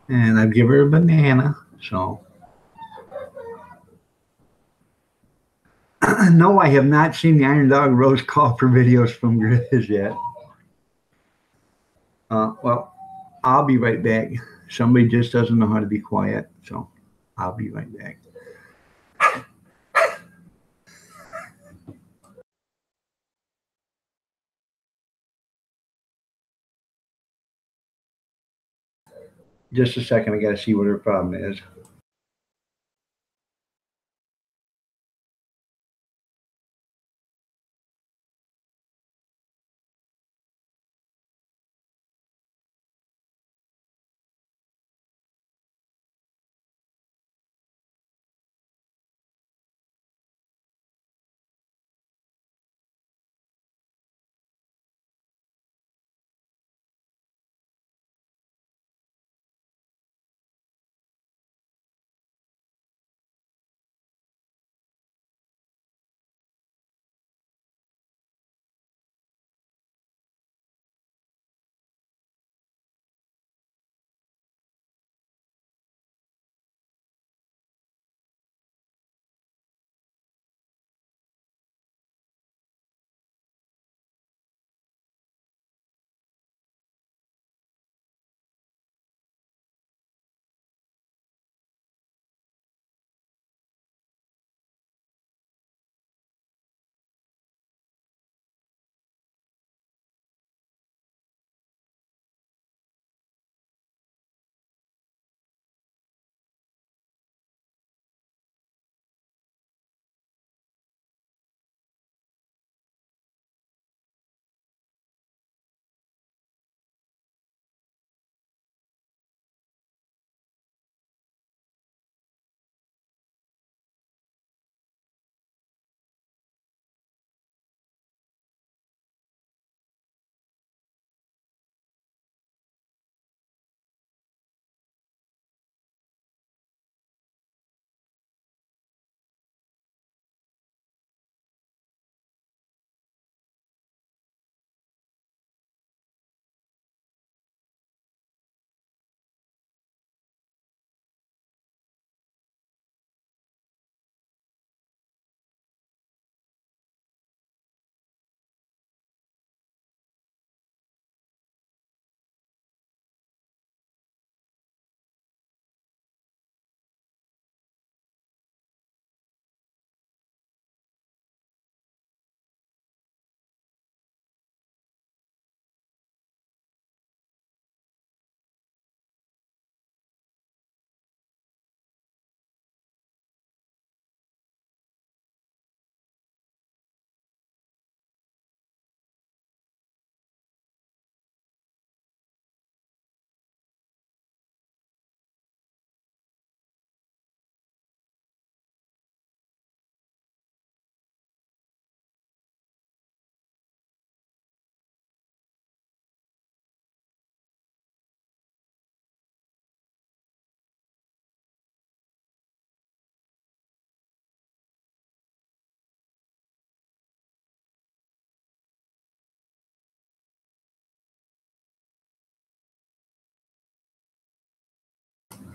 And I've given her a banana, so. No, I have not seen the Iron Dog Rose call for videos from Grizz yet. Well, I'll be right back. Somebody just doesn't know how to be quiet, so I'll be right back. Just a second, I got to see what her problem is.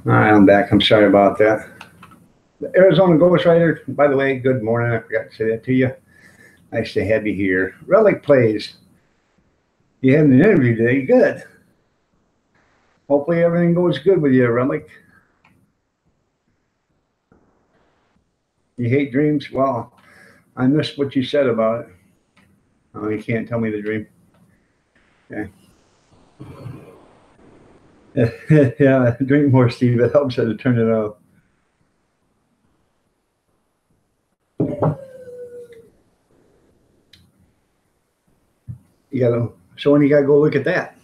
All right, I'm back. I'm sorry about that. The Arizona Ghost Rider, by the way, good morning. I forgot to say that to you. Nice to have you here. Relic Plays. You had an interview today. Good. Hopefully everything goes good with you, Relic. You hate dreams? Well, I missed what you said about it. Oh, you can't tell me the dream. Okay. Yeah, drink more, Steve. It helps you to turn it off. You gotta. So when you gotta go look at that.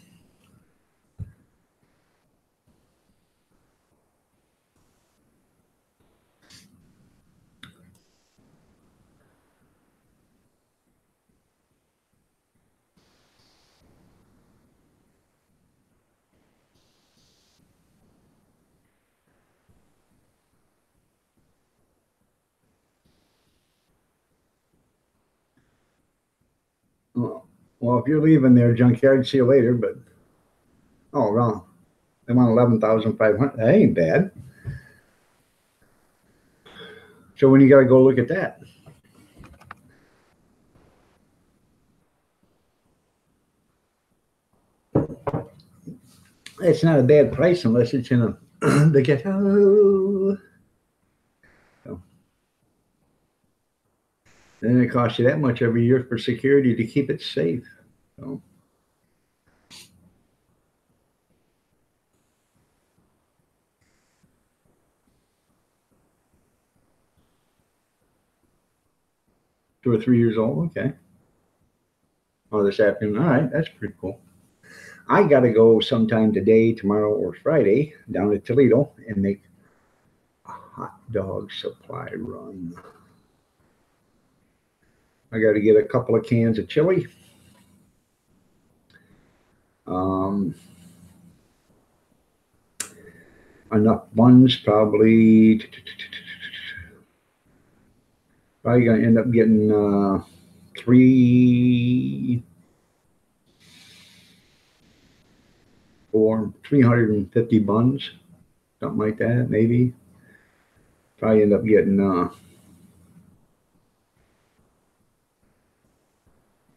Well, if you're leaving there, junkyard, see you later. But oh, wrong. I'm on 11,500. That ain't bad. So when you gotta go look at that. It's not a bad price unless it's in the ghetto. So, then it costs you that much every year for security to keep it safe. So. Two or 3 years old. Okay. Oh, this afternoon. All right, that's pretty cool. I got to go sometime today, tomorrow, or Friday down to Toledo and make a hot dog supply run. I got to get a couple of cans of chili. Enough buns, probably gonna end up getting 350 buns, something like that, maybe. Probably end up getting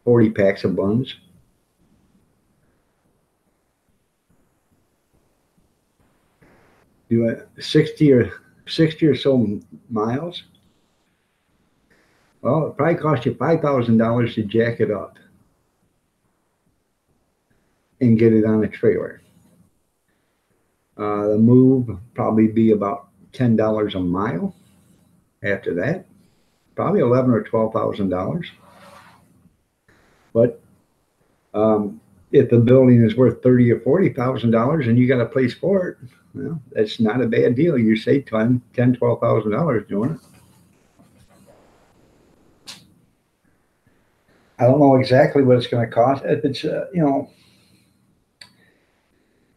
40 packs of buns. Do 60 or so miles. Well, it probably cost you $5,000 to jack it up and get it on a trailer. The move probably be about $10 a mile. After that, probably $11,000 or $12,000. But if the building is worth $30,000 or $40,000 and you got a place for it, well, that's not a bad deal. You save $10,000, $12,000 doing it. I don't know exactly what it's going to cost. If it's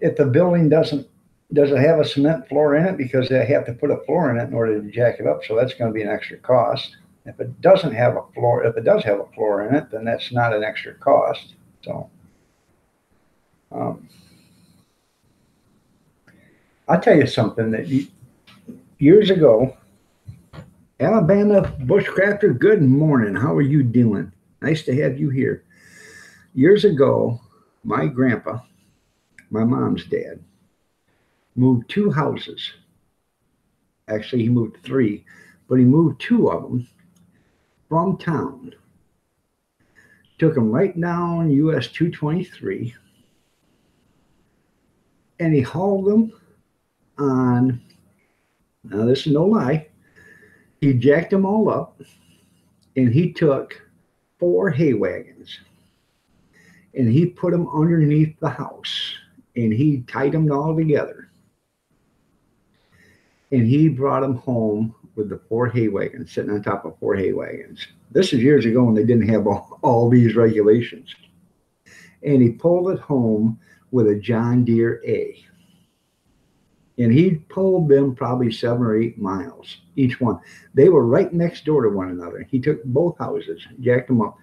if the building doesn't have a cement floor in it, because they have to put a floor in it in order to jack it up, so that's going to be an extra cost. If it doesn't have a floor, if it does have a floor in it, then that's not an extra cost. So I'll tell you something that years ago, Alabama Bushcrafter, good morning. How are you doing? Nice to have you here. Years ago, my grandpa, my mom's dad, moved 2 houses. Actually, he moved 3, but he moved 2 of them from town. Took them right down US 223, and he hauled them on, now this is no lie, he jacked them all up, and he took 4 hay wagons, and he put them underneath the house, and he tied them all together, and he brought them home with the 4 hay wagons, sitting on top of 4 hay wagons. This is years ago when they didn't have all these regulations. And he pulled it home with a John Deere A. And he pulled them probably 7 or 8 miles, each one. They were right next door to one another. He took both houses, jacked them up.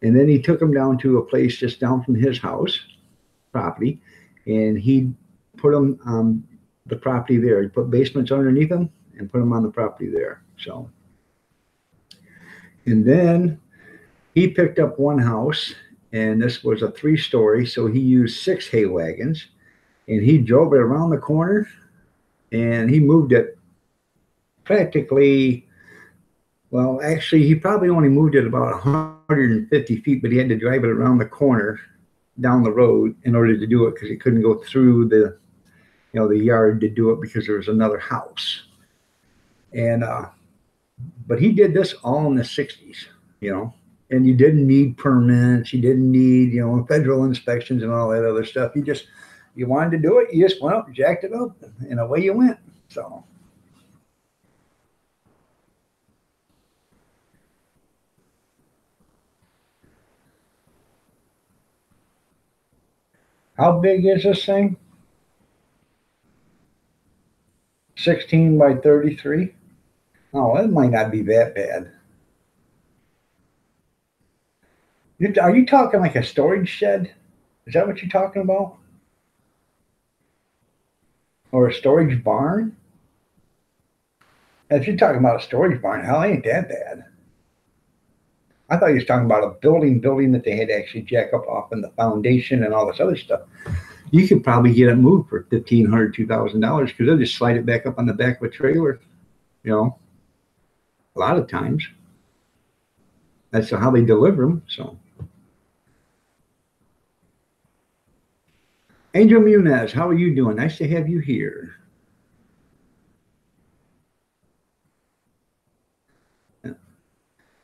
And then he took them down to a place just down from his house, property, and he put them on the property there. He put basements underneath them and put them on the property there. So, and then he picked up one house, and this was a 3-story. So he used 6 hay wagons, and he drove it around the corner, and he moved it practically. Well, actually, he probably only moved it about 150 feet, but he had to drive it around the corner down the road in order to do it because he couldn't go through the, the yard to do it because there was another house. And but he did this all in the 60s, and you didn't need permits, you didn't need, federal inspections and all that other stuff. You wanted to do it, you just went up, jacked it up, and away you went. So. How big is this thing? 16 by 33? Oh, it might not be that bad. Are you talking like a storage shed? Is that what you're talking about? Or a storage barn? If you're talking about a storage barn, hell, ain't that bad. I thought you was talking about a building that they had to actually jack up off in the foundation and all this other stuff. You could probably get it moved for $1,500, $2,000 because they'll just slide it back up on the back of a trailer, a lot of times. That's how they deliver them. So, Angel Munez, how are you doing? Nice to have you here.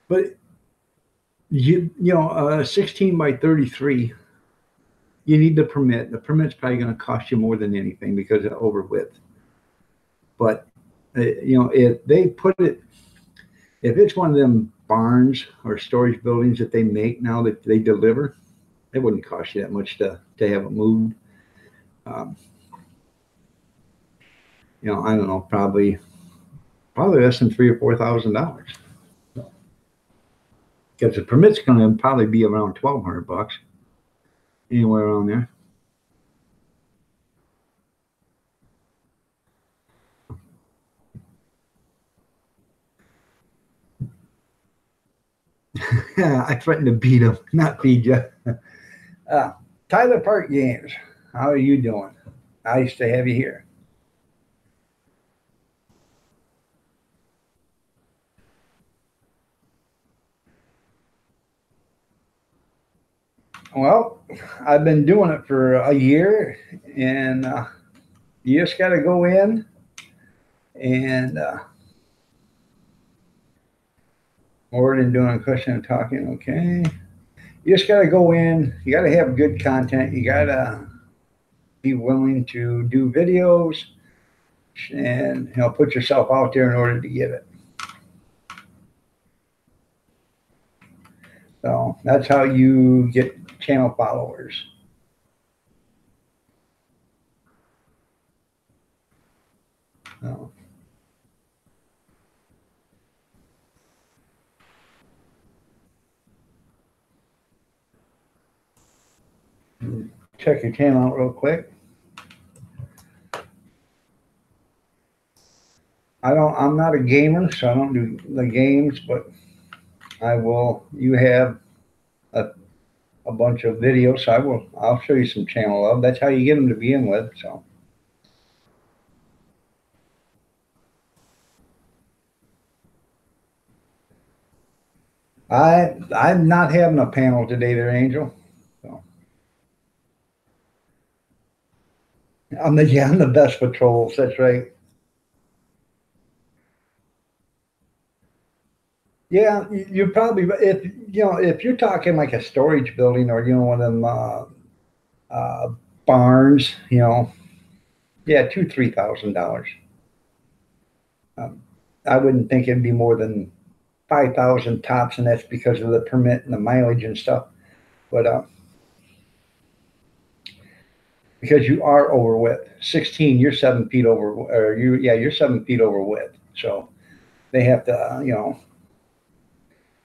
But 16 by 33, you need the permit. The permit's probably going to cost you more than anything because of over width. But if they put it, if it's one of them barns or storage buildings that they make now that they deliver, it wouldn't cost you that much to have it moved. I don't know, probably less than $3,000 or $4,000. Because the permit's going to probably be around $1,200, anywhere around there. I threatened to beat him, not feed you. Tyler Park Games, how are you doing? Nice to have you here. Well, I've been doing it for a year, and you just got to go in and more than doing a question and talking. Okay, you just got to go in. You got to have good content. You got to be willing to do videos and put yourself out there in order to get it. So that's how you get channel followers. So. Check your channel out real quick. I'm not a gamer, so I don't do the games, but you have a bunch of videos, so I'll show you some channel love. That's how you get them to begin with. So I'm not having a panel today there, Angel. So I'm the best patrols, that's right. Yeah, you probably, if you're talking like a storage building or one of them barns, yeah, $2,000-$3,000. I wouldn't think it'd be more than 5,000 tops, and that's because of the permit and the mileage and stuff. But because you are over width, 16, you're 7 feet over, or you're 7 feet over width. So they have to,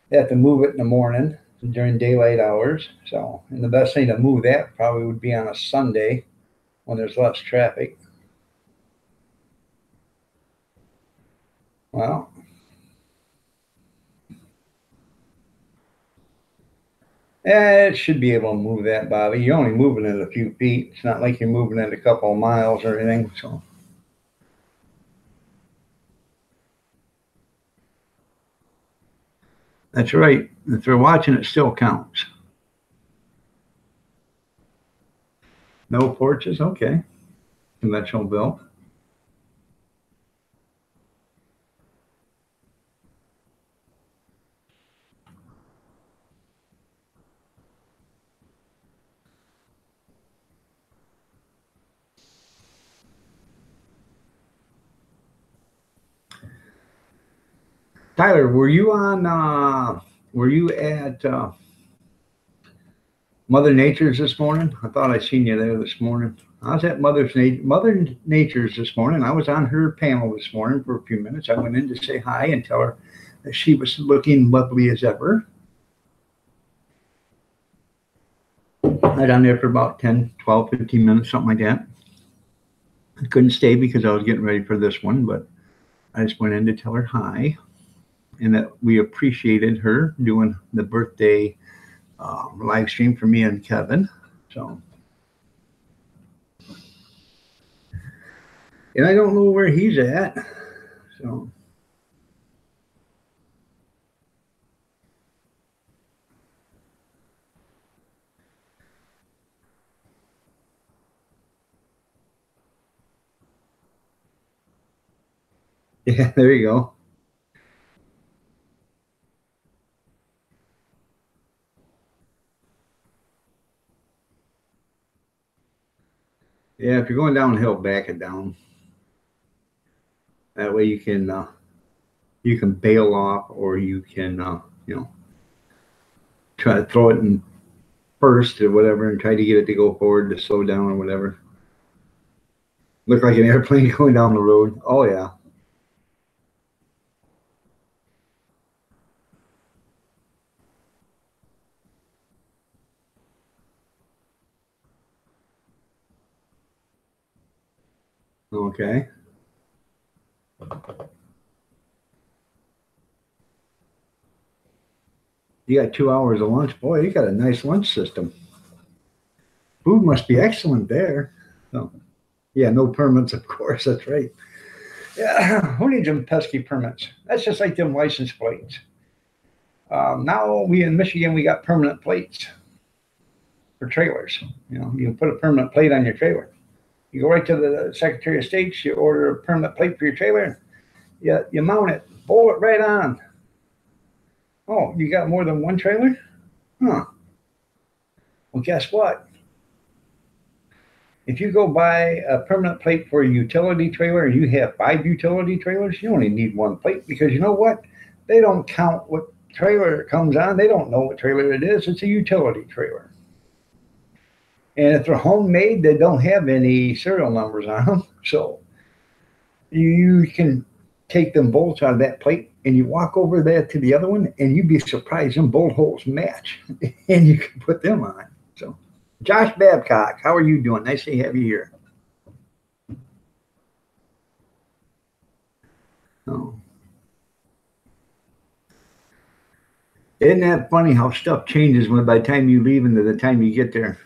they have to move it in the morning during daylight hours. So, and the best thing to move that probably would be on a Sunday when there's less traffic. Well, it should be able to move that, Bobby. You're only moving it a few feet. It's not like you're moving it a couple of miles or anything. So that's right. If they're watching, it still counts. No porches, okay. Conventional built. Tyler, were you on? Were you at Mother Nature's this morning? I thought I seen you there this morning. I was at Mother Nature's this morning. I was on her panel this morning for a few minutes. I went in to say hi and tell her that she was looking lovely as ever. I was on there for about 10, 12, 15 minutes, something like that. I couldn't stay because I was getting ready for this one, but I just went in to tell her hi and that we appreciated her doing the birthday live stream for me and Kevin. So, and I don't know where he's at. So, yeah, there you go. Yeah, if you're going downhill, back it down. That way you can bail off, or you can try to throw it in first or whatever, and try to get it to go forward to slow down or whatever. Look like an airplane going down the road. Oh yeah. Okay. You got 2 hours of lunch. Boy, you got a nice lunch system. Food must be excellent there. So, yeah, no permits, of course. That's right. Yeah, who needs them pesky permits? That's just like them license plates. Now we in Michigan, we got permanent plates for trailers. You can put a permanent plate on your trailer. You go right to the Secretary of State, you order a permanent plate for your trailer, you mount it, bolt it right on. Oh, you got more than one trailer? Huh. Well, guess what? If you go buy a permanent plate for a utility trailer and you have 5 utility trailers, you only need one plate because you know what? They don't count what trailer it comes on. They don't know what trailer it is. It's a utility trailer. And if they're homemade, they don't have any serial numbers on them. So you can take them bolts out of that plate and you walk over there to the other one and you'd be surprised them bolt holes match and you can put them on. So Josh Babcock, how are you doing? Nice to have you here. Oh. Isn't that funny how stuff changes when by the time you leave and to the time you get there?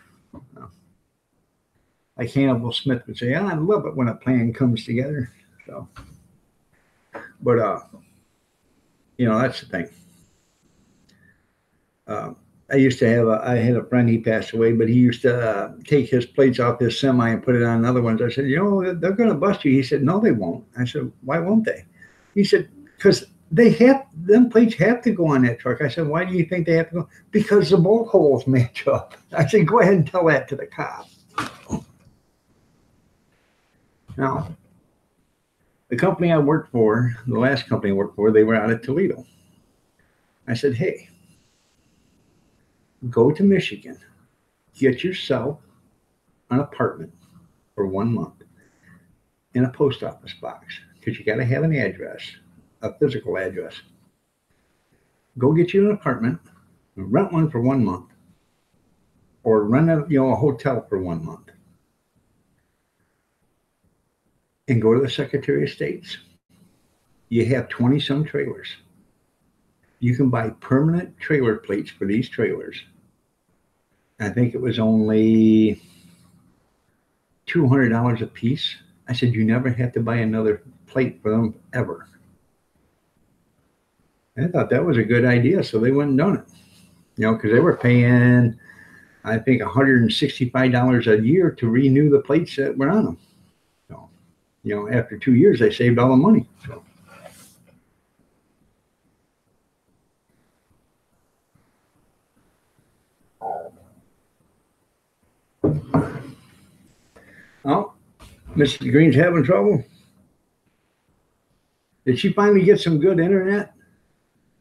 Like Hannibal Smith would say, I love it when a plan comes together. So, but that's the thing. I used to I had a friend, he passed away, but he used to take his plates off his semi and put it on other ones. I said, they're going to bust you. He said, no, they won't. I said, why won't they? He said, because them plates have to go on that truck. I said, why do you think they have to go? Because the bolt holes match up. I said, go ahead and tell that to the cop. Now, the company I worked for, the last company I worked for, they were out of Toledo. I said, hey, go to Michigan, get yourself an apartment for 1 month in a post office box because you got to have an address, a physical address. Go get you an apartment, rent one for 1 month, or rent a hotel for 1 month, and go to the Secretary of State's You have 20 some trailers. You can buy permanent trailer plates for these trailers. I think it was only $200 a piece. I said, you never have to buy another plate for them ever. I thought that was a good idea, so they went and done it. Because they were paying, I think, $165 a year to renew the plates that were on them. So, after 2 years, they saved all the money. So. Oh, Mrs. Green's having trouble. Did she finally get some good internet?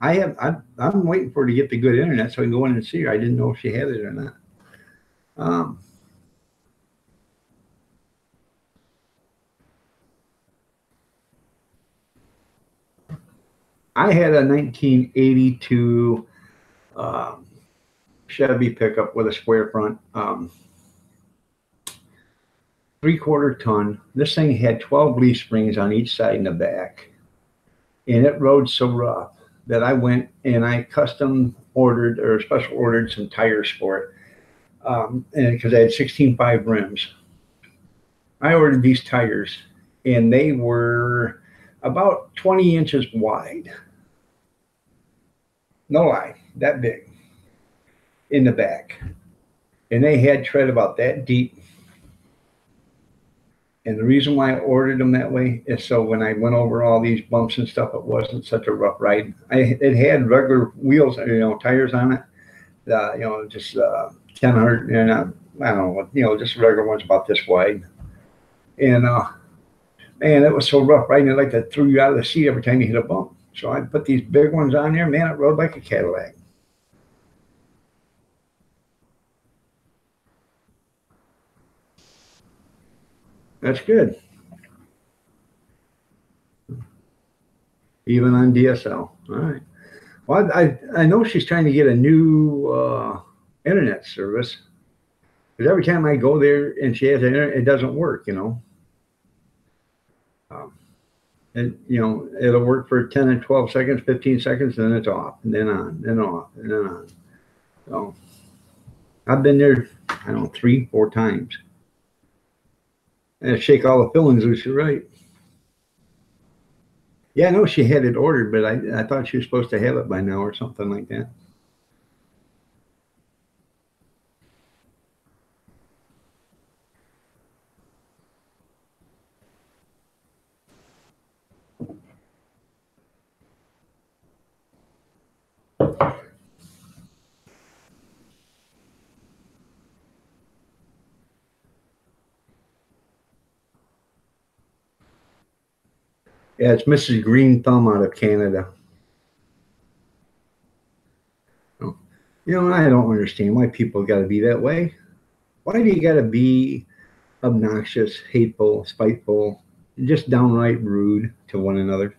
I'm waiting for her to get the good internet so I can go in and see her. I didn't know if she had it or not. I had a 1982 Chevy pickup with a square front, 3/4 ton. This thing had 12 leaf springs on each side and the back, and it rode so rough that I went and I custom ordered or special ordered some tires for it, and because I had 16.5 rims. I ordered these tires, and they were about 20 inches wide. No lie, that big in the back. And they had tread about that deep. And the reason why I ordered them that way is so when I went over all these bumps and stuff, it wasn't such a rough ride. It had regular wheels, tires on it, just 1000, and I don't know, just regular ones about this wide. And man, it was so rough riding. It like to threw you out of the seat every time you hit a bump. So I put these big ones on there. Man, it rode like a Cadillac. That's good. Even on DSL. All right. Well, I know she's trying to get a new internet service because every time I go there and she has internet, it doesn't work. Um, and it'll work for 10 and 12 seconds, 15 seconds, and then it's off, and then on, then off, and then on. So I've been there, I don't know, 3, 4 times. And shake all the fillings loose, you're right. Yeah, I know she had it ordered, but I thought she was supposed to have it by now or something like that. Yeah, it's Mrs. Green Thumb out of Canada. Oh, I don't understand why people got to be that way. Why do you got to be obnoxious, hateful, spiteful, just downright rude to one another?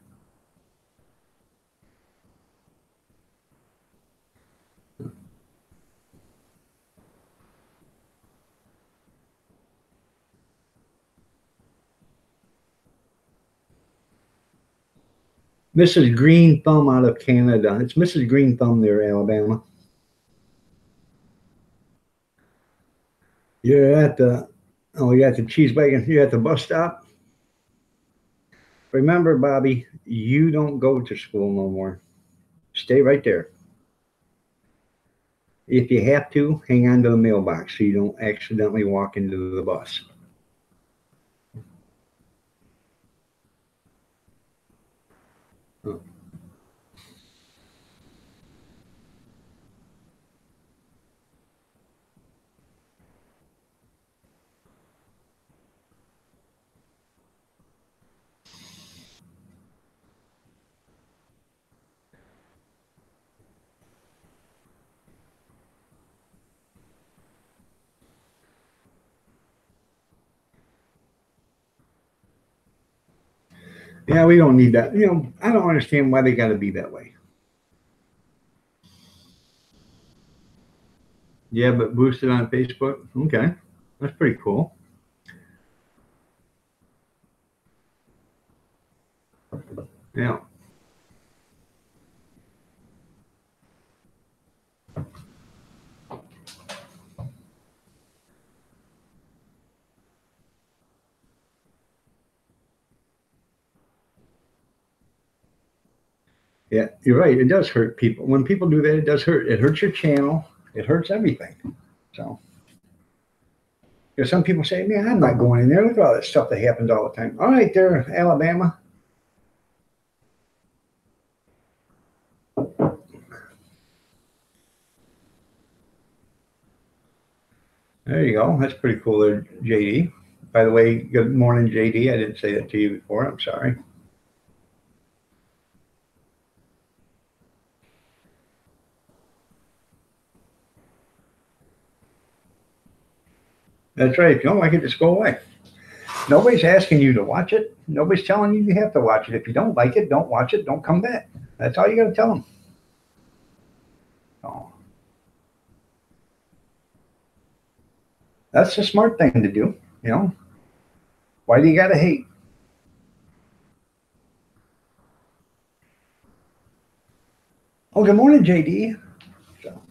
Mrs. Green Thumb out of Canada. It's Mrs. Green Thumb there, Alabama. You're at the you're at the cheese wagon. You're at the bus stop. Remember, Bobby, you don't go to school no more. Stay right there. If you have to, hang on to the mailbox so you don't accidentally walk into the bus. Yeah, we don't need that. I don't understand why they got to be that way. Yeah, but boosted on Facebook. Okay, that's pretty cool. Yeah. Yeah, you're right. It does hurt people. When people do that, it does hurt. It hurts your channel. It hurts everything. So, some people say, man, I'm not going in there. Look at all that stuff that happens all the time. All right, there, Alabama. There you go. That's pretty cool there, JD. By the way, good morning, JD. I didn't say that to you before. I'm sorry. That's right. If you don't like it, just go away. Nobody's asking you to watch it. Nobody's telling you you have to watch it. If you don't like it, don't watch it. Don't come back. That's all you got to tell them. Oh. That's the smart thing to do. Why do you got to hate? Oh, good morning, JD. So,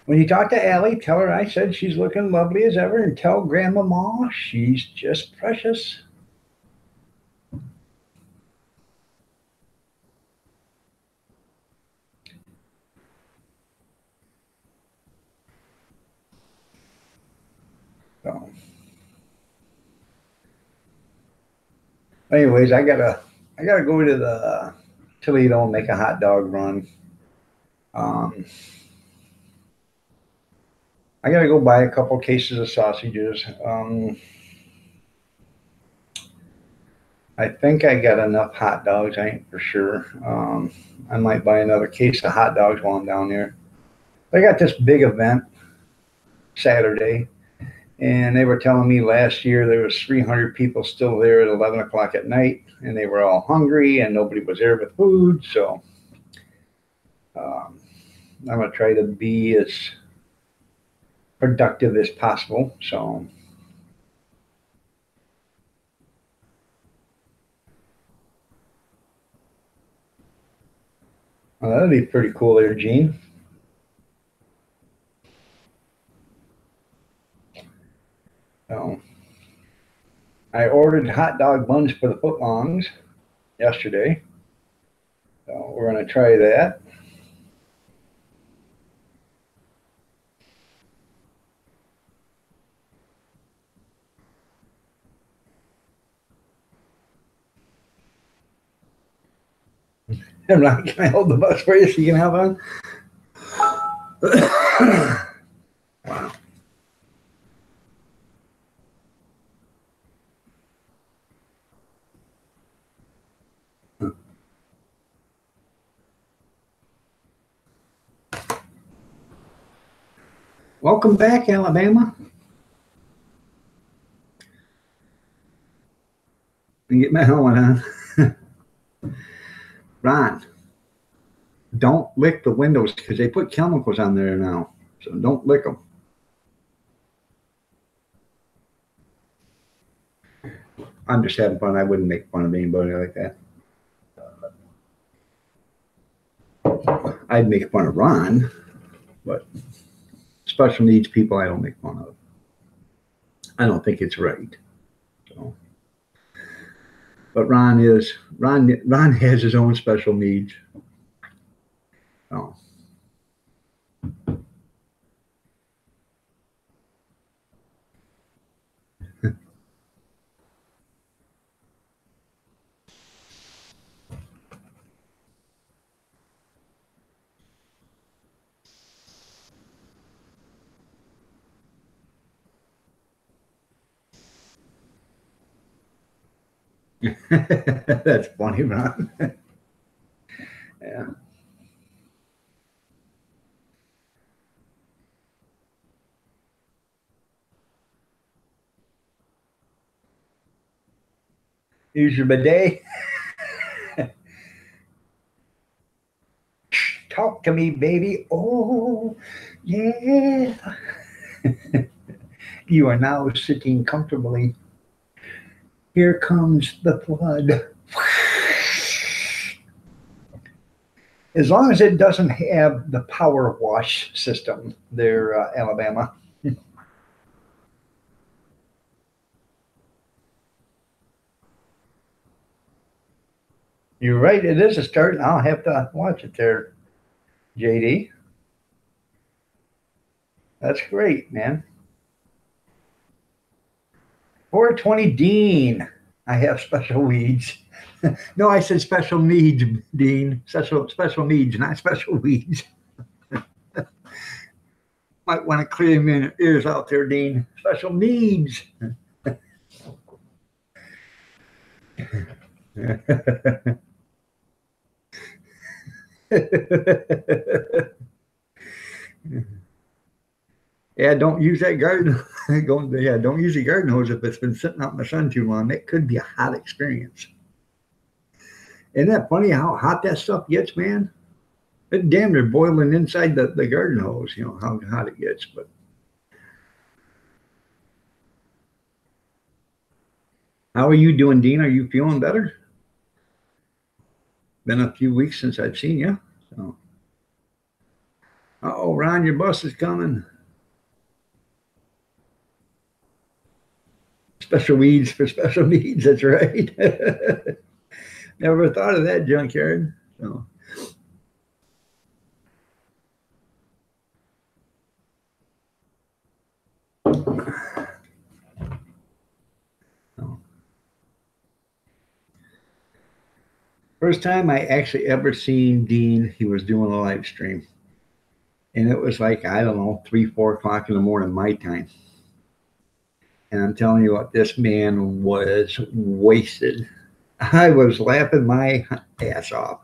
when you talk to Allie, tell her I said she's looking lovely as ever, and tell Grandmama she's just precious. So, anyways, I gotta go to the Toledo and make a hot dog run. I gotta go buy a couple cases of sausages. I think I got enough hot dogs. I ain't for sure. I might buy another case of hot dogs while I'm down there. They got this big event Saturday, and they were telling me last year there was 300 people still there at 11 o'clock at night, and they were all hungry, and nobody was there with food. So I'm gonna try to be as productive as possible. So. Well, that'd be pretty cool there, Gene. So, I ordered hot dog buns for the footlongs yesterday. So we're going to try that. I'm not going to hold the bus for you so you can have one. Wow. Welcome back, Alabama. And get my helmet on. Ron, don't lick the windows because they put chemicals on there now. So don't lick them. I'm just having fun. I wouldn't make fun of anybody like that. I'd make fun of Ron, but special needs people I don't make fun of. I don't think it's right. So, but Ron has his own special needs. Oh. That's funny, Ron. Yeah. Use your bidet. Talk to me, baby. Oh, yeah. You are now sitting comfortably. Here comes the flood. As long as it doesn't have the power wash system there, Alabama. You're right. It is a start. I'll have to watch it there, JD. That's great, man. 420 Dean. I have special weeds. No, I said special needs, Dean. Special needs, not special weeds. Might want to clear your ears out there, Dean. Special needs. Yeah, don't use that garden. Yeah, don't use the garden hose if it's been sitting out in the sun too long. It could be a hot experience. Isn't that funny how hot that stuff gets, man? It damn near boiling inside the garden hose, you know, how hot it gets. But how are you doing, Dean? Are you feeling better? Been a few weeks since I've seen you. So, oh, Ron, your bus is coming. Special weeds for special needs. That's right. Never thought of that, junkyard. So. First time I actually ever seen Dean, he was doing a live stream. And it was like, I don't know, 3, 4 o'clock in the morning, my time. And I'm telling you what, this man was wasted. I was laughing my ass off.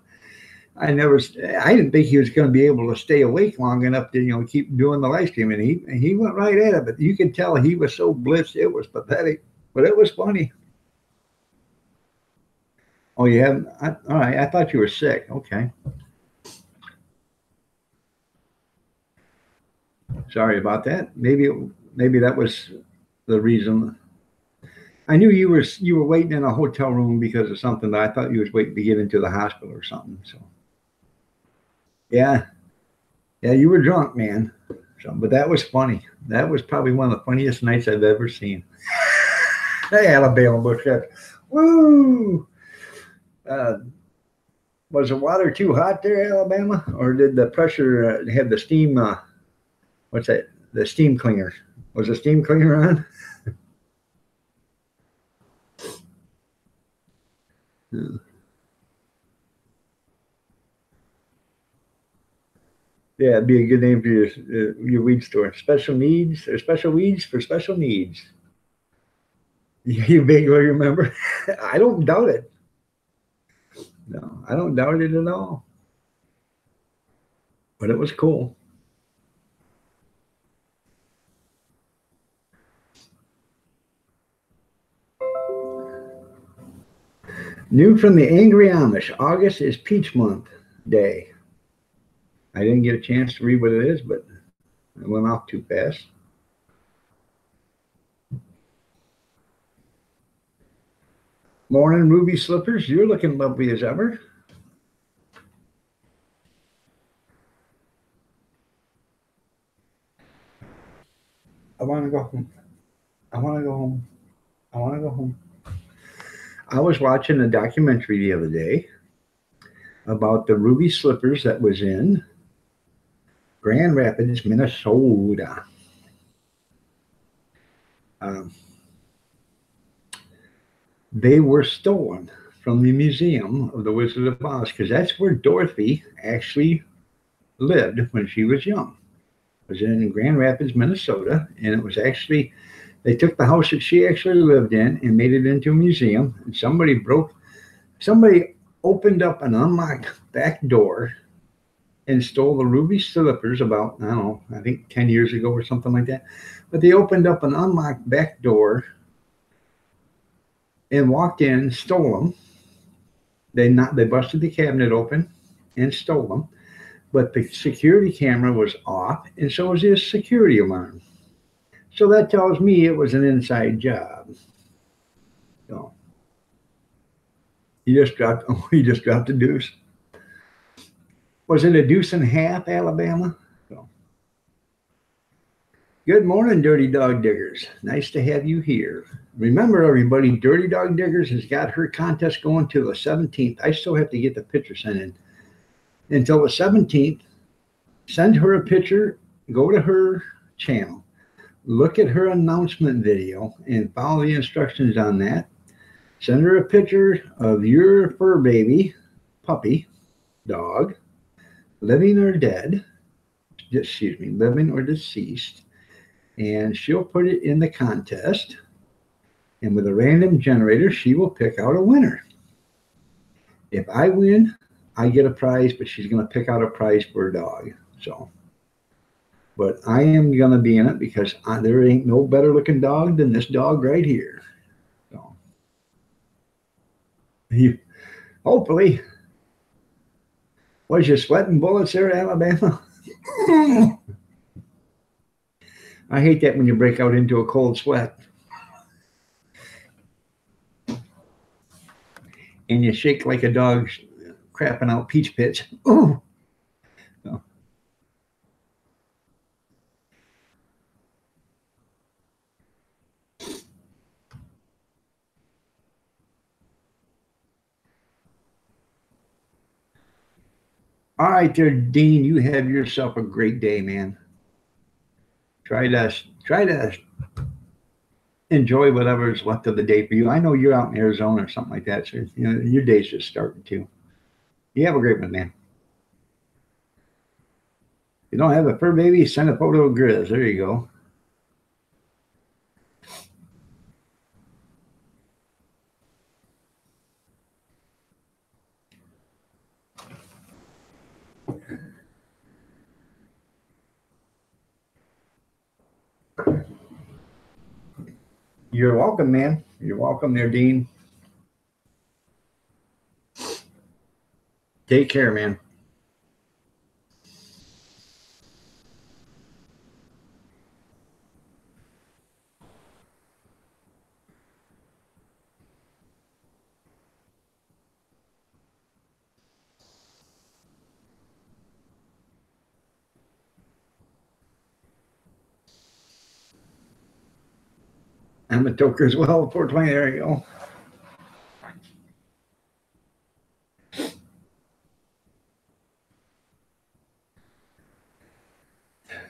I didn't think he was going to be able to stay awake long enough to, you know, keep doing the live stream. And he went right at it, but you could tell he was so blitzed. It was pathetic, but it was funny. Oh, you haven't? All right. I thought you were sick. Okay. Sorry about that. Maybe that was the reason. I knew you were waiting in a hotel room because of something, but I thought you was waiting to get into the hospital or something. So yeah, you were drunk, man. So, but that was funny. That was probably one of the funniest nights I've ever seen. Hey, Alabama Bush. Woo! Was the water too hot there, Alabama, or did the pressure have the steam? What's that? The steam cleaner. Was the steam cleaner on? Yeah, it'd be a good name for your weed store. Special needs or special weeds for special needs. You vaguely remember? I don't doubt it. No, I don't doubt it at all. But it was cool. New from the Angry Amish. August is Peach Month Day. I didn't get a chance to read what it is, but it went off too fast. Morning, Ruby Slippers. You're looking lovely as ever. I want to go home. I want to go home. I want to go home. I was watching a documentary the other day about the Ruby Slippers that was in Grand Rapids, Minnesota. They were stolen from the Museum of the Wizard of Oz because that's where Dorothy actually lived when she was young. It was in Grand Rapids, Minnesota, and it was actually, they took the house that she actually lived in and made it into a museum. And somebody opened up an unlocked back door and stole the Ruby Slippers about, I don't know, I think 10 years ago or something like that. But they opened up an unlocked back door and walked in, stole them. They busted the cabinet open and stole them. But the security camera was off, and so was his security alarm. So that tells me it was an inside job. So he just dropped the deuce. Was it a deuce and a half, Alabama? So, good morning, Dirty Dog Diggers. Nice to have you here. Remember, everybody, Dirty Dog Diggers has got her contest going till the 17th. I still have to get the picture sent in. Until the 17th, send her a picture, go to her channel, look at her announcement video, and follow the instructions on that. Send her a picture of your fur baby, puppy, dog, living or dead, living or deceased, and she'll put it in the contest. And with a random generator, she will pick out a winner. If I win, I get a prize, but she's going to pick out a prize for a dog. So, but I am going to be in it because there ain't no better looking dog than this dog right here. So, hopefully, was you sweating bullets there, Alabama? I hate that when you break out into a cold sweat. And you shake like a dog crapping out peach pits. Ooh. So. All right there, Dean, you have yourself a great day, man. Try to enjoy whatever's left of the day for you. I know you're out in Arizona or something like that, so you know your day's just starting too. You have a great one, man. If you don't have a fur baby, send a photo of Grizz. There you go. You're welcome, man. You're welcome there, Dean. Take care, man. I'm a toker as well. 420. There you go.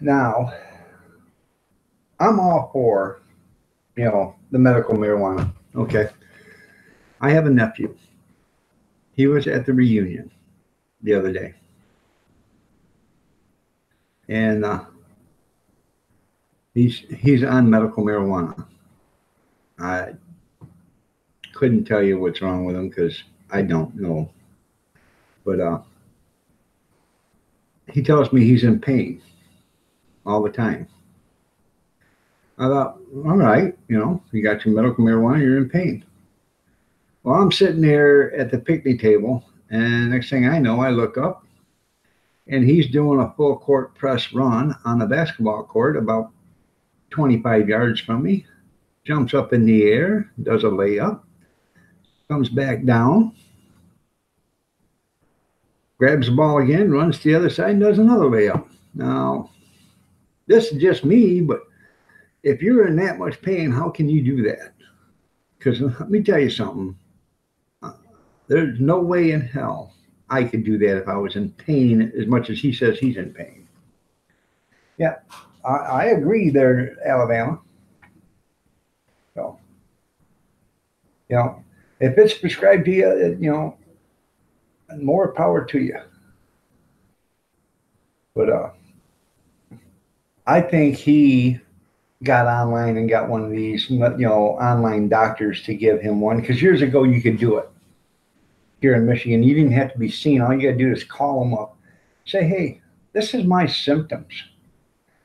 Now, I'm all for, the medical marijuana. Okay. I have a nephew. He was at the reunion the other day. And he's on medical marijuana. I couldn't tell you what's wrong with him because I don't know. But he tells me he's in pain all the time. I thought, all right, you got your medical marijuana, you're in pain. Well, I'm sitting there at the picnic table, and next thing I know, I look up, and he's doing a full court press run on the basketball court about 25 yards from me, jumps up in the air, does a layup, comes back down, grabs the ball again, runs to the other side, and does another layup. Now, this is just me, but if you're in that much pain, how can you do that? Because let me tell you something. There's no way in hell I could do that if I was in pain as much as he says he's in pain. Yeah, I agree there, Alabama. So, if it's prescribed to you, more power to you. But I think he got online and got one of these, online doctors to give him one. Because years ago, you could do it here in Michigan. You didn't have to be seen. All you got to do is call them up. Say, hey, this is my symptoms.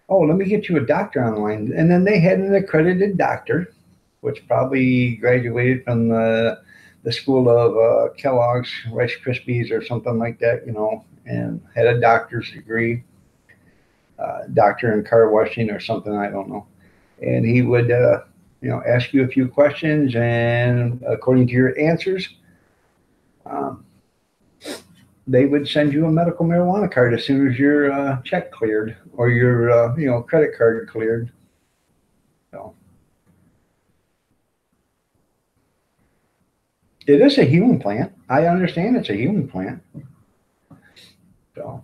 Oh, let me get you a doctor online. And then they had an accredited doctor, which probably graduated from the school of Kellogg's, Rice Krispies or something like that, and had a doctor's degree, doctor in car washing or something, I don't know. And he would, ask you a few questions, and according to your answers, they would send you a medical marijuana card as soon as your check cleared or your credit card cleared. So it is a healing plant. I understand it's a healing plant. So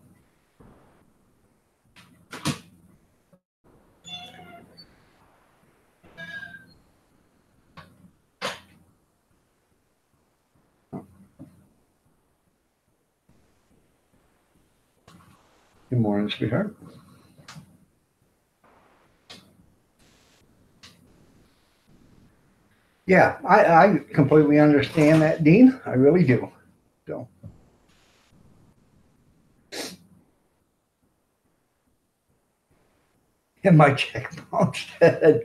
good morning, sweetheart. Yeah, I completely understand that, Dean. I really do. So. And my check bounced,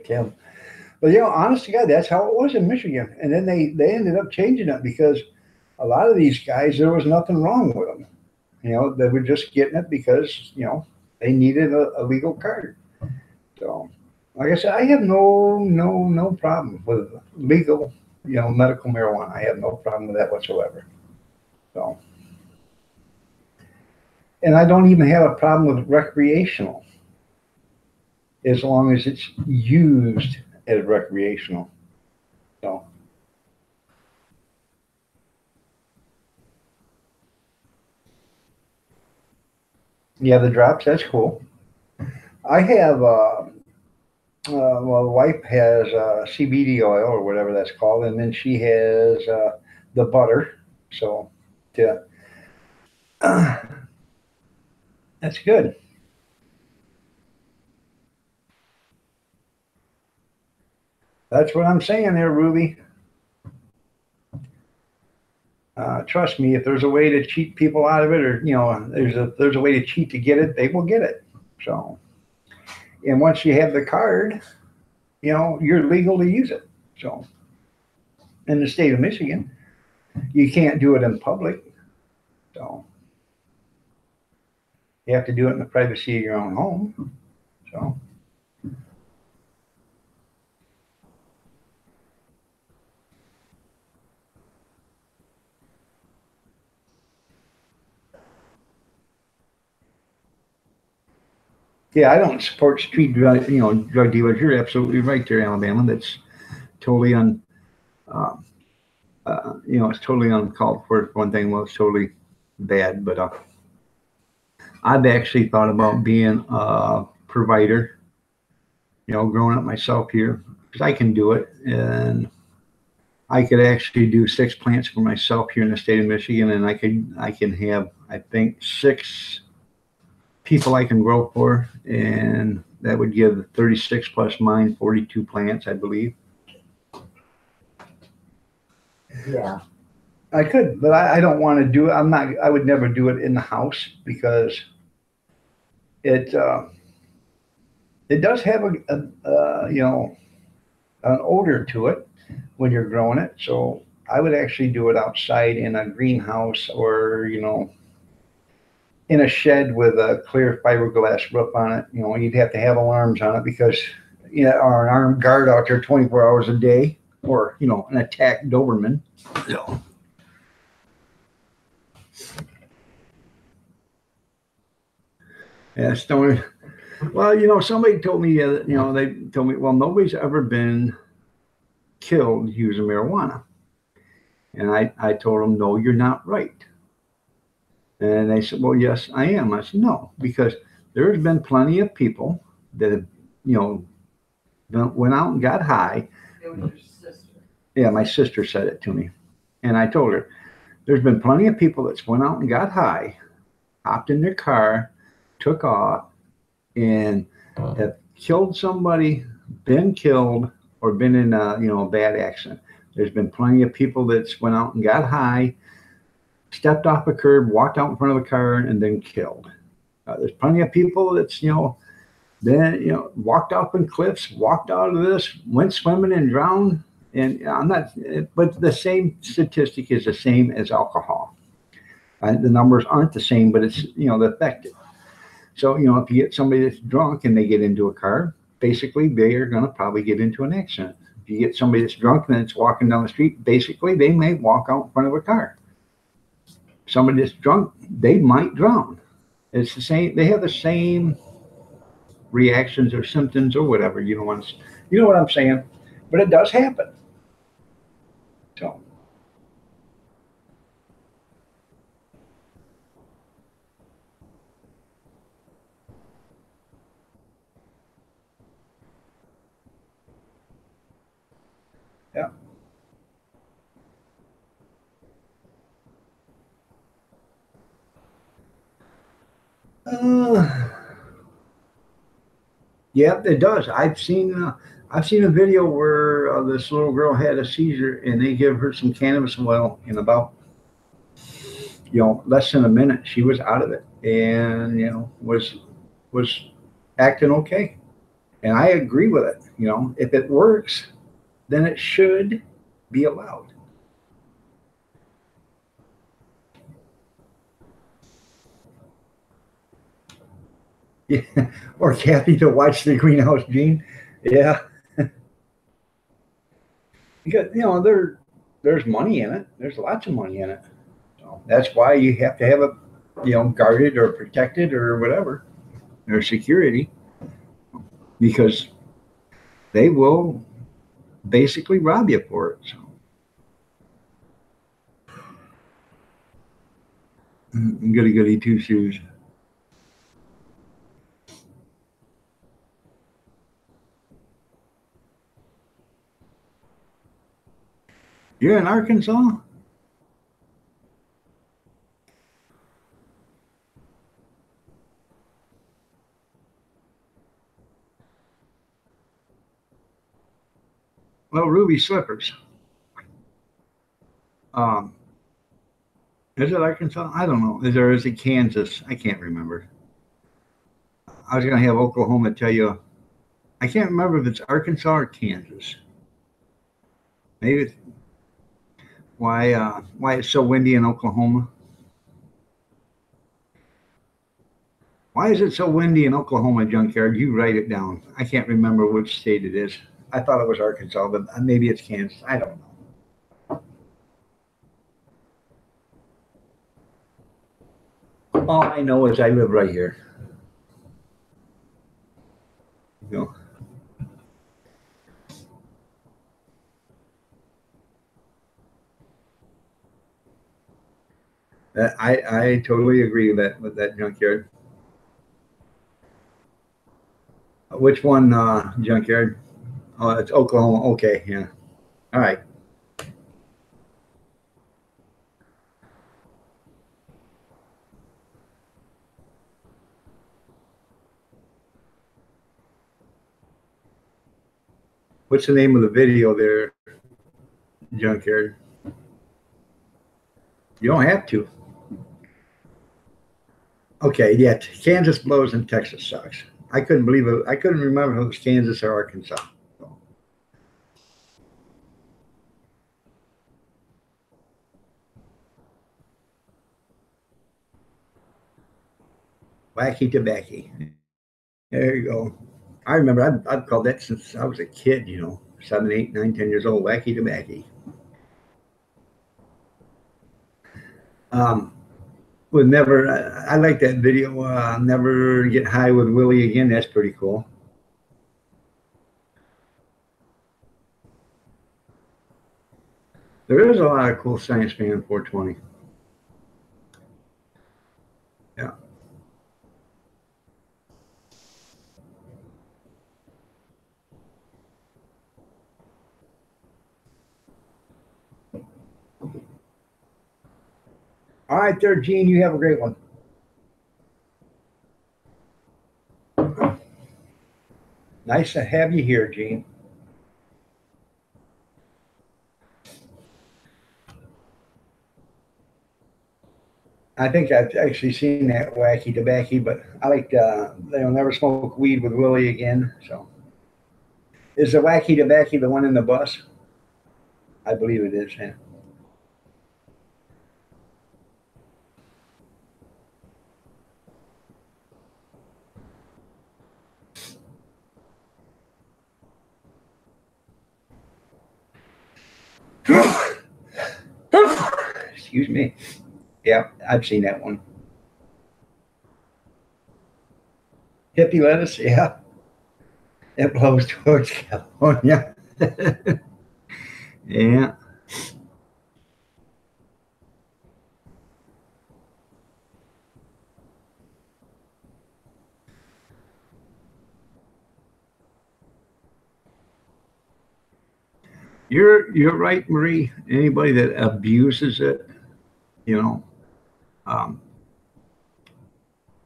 Tim. But honest to God, that's how it was in Michigan. And then they ended up changing it because a lot of these guys, there was nothing wrong with them. They were just getting it because they needed a legal card. So, like I said, I have no problem with legal medical marijuana. I have no problem with that whatsoever. So, and I don't even have a problem with recreational, as long as it's used as recreational. So. Yeah, the drops, that's cool. I have, well, the wife has CBD oil or whatever that's called, and then she has the butter. So, yeah, that's good. That's what I'm saying there, Ruby. Trust me, if there's a way to cheat people out of it, or there's a way to cheat to get it, they will get it. So, and once you have the card, you're legal to use it. So, in the state of Michigan, you can't do it in public. So, you have to do it in the privacy of your own home. So, yeah, I don't support street drug, drug dealers. You're absolutely right there, Alabama. That's totally uh, it's totally uncalled for. One thing, well, it's totally bad. But I've actually thought about being a provider. Growing up myself here because I can do it, and I could actually do 6 plants for myself here in the state of Michigan, and I can have, I think, 6 people I can grow for, and that would give 36 plus mine 42 plants, I believe. Yeah. I could, but I don't want to do it. I would never do it in the house because it it does have an odor to it when you're growing it. So I would actually do it outside in a greenhouse or in a shed with a clear fiberglass roof on it. You'd have to have alarms on it because or an armed guard out there 24 hours a day, or an attack Doberman. So. Yeah, Stone. Well, somebody told me, they told me, well, nobody's ever been killed using marijuana. And I told them, no, you're not right. And they said, well, yes, I am. I said, no, because there's been plenty of people that have, went out and got high. It was your sister. Yeah, my sister said it to me. And I told her, there's been plenty of people that's went out and got high, hopped in their car, took off, and have killed somebody, been killed, or been in a bad accident. There's been plenty of people that's went out and got high, stepped off a curb, walked out in front of a car, and then killed. There's plenty of people that's then walked off in cliffs, walked out of this, went swimming and drowned. And I'm not, but the same statistic is the same as alcohol. The numbers aren't the same, but it's the effect. So, if you get somebody that's drunk and they get into a car, basically they are going to probably get into an accident. If you get somebody that's drunk and it's walking down the street, basically they may walk out in front of a car. somebody that's drunk, they might drown. It's the same. They have the same reactions or symptoms or whatever. You know what I'm saying? But it does happen. So yeah. Uh, yeah, it does. I've seen a video where this little girl had a seizure and they give her some cannabis oil in about less than a minute. She was out of it and was acting okay. And I agree with it. If it works, then it should be allowed. Yeah. Or Kathy to watch the greenhouse gene. Yeah. Because there's money in it. There's lots of money in it. So that's why you have to have it, guarded or protected or whatever, or security, because they will basically rob you for it. So goody goody two shoes. You're in Arkansas? Well, Ruby Slippers. Um, is it Arkansas? I don't know. Is it Kansas? I can't remember. I was gonna have Oklahoma tell you. I can't remember if it's Arkansas or Kansas. Maybe it's why it's so windy in Oklahoma. Why is it so windy in Oklahoma, Junkyard? You write it down. I can't remember which state it is. I thought it was Arkansas, but maybe it's Kansas. I don't know. All I know is I live right here. You know. I totally agree with that Junkyard. Which one, Junkyard? Oh, it's Oklahoma. Okay, yeah. All right. What's the name of the video there, Junkyard? You don't have to. Okay, yeah. Kansas blows and Texas sucks. I couldn't believe it. I couldn't remember if it was Kansas or Arkansas. Wacky tobacco. There you go. I remember I've called that since I was a kid, 7, 8, 9, 10 years old, wacky tobacco. Um, with never, I like that video, Never Get High with Willie Again. That's pretty cool. There is a lot of cool science fan 420. Yeah. All right, there, Gene. You have a great one. Nice to have you here, Gene. I think I've actually seen that wacky tobacco, but I like they'll never smoke weed with Willie again. So, is the wacky tobacco the one in the bus? I believe it is. Yeah. Excuse me. Yeah, I've seen that one. Hippie lettuce, yeah. It blows towards California. Yeah. You're right, Marie. Anybody that abuses it, you know, um,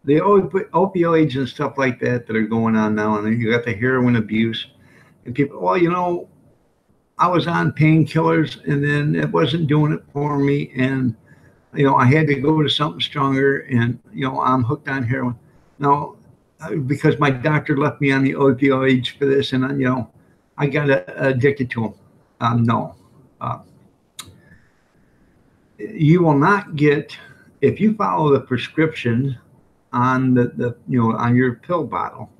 the opioids and stuff like that that are going on now, and then you got the heroin abuse, and people, well, I was on painkillers, and then it wasn't doing it for me, and I had to go to something stronger, and I'm hooked on heroin now because my doctor left me on the opioids for this, and I got addicted to them. No, uh, you will not get if you follow the prescription on on your pill bottle.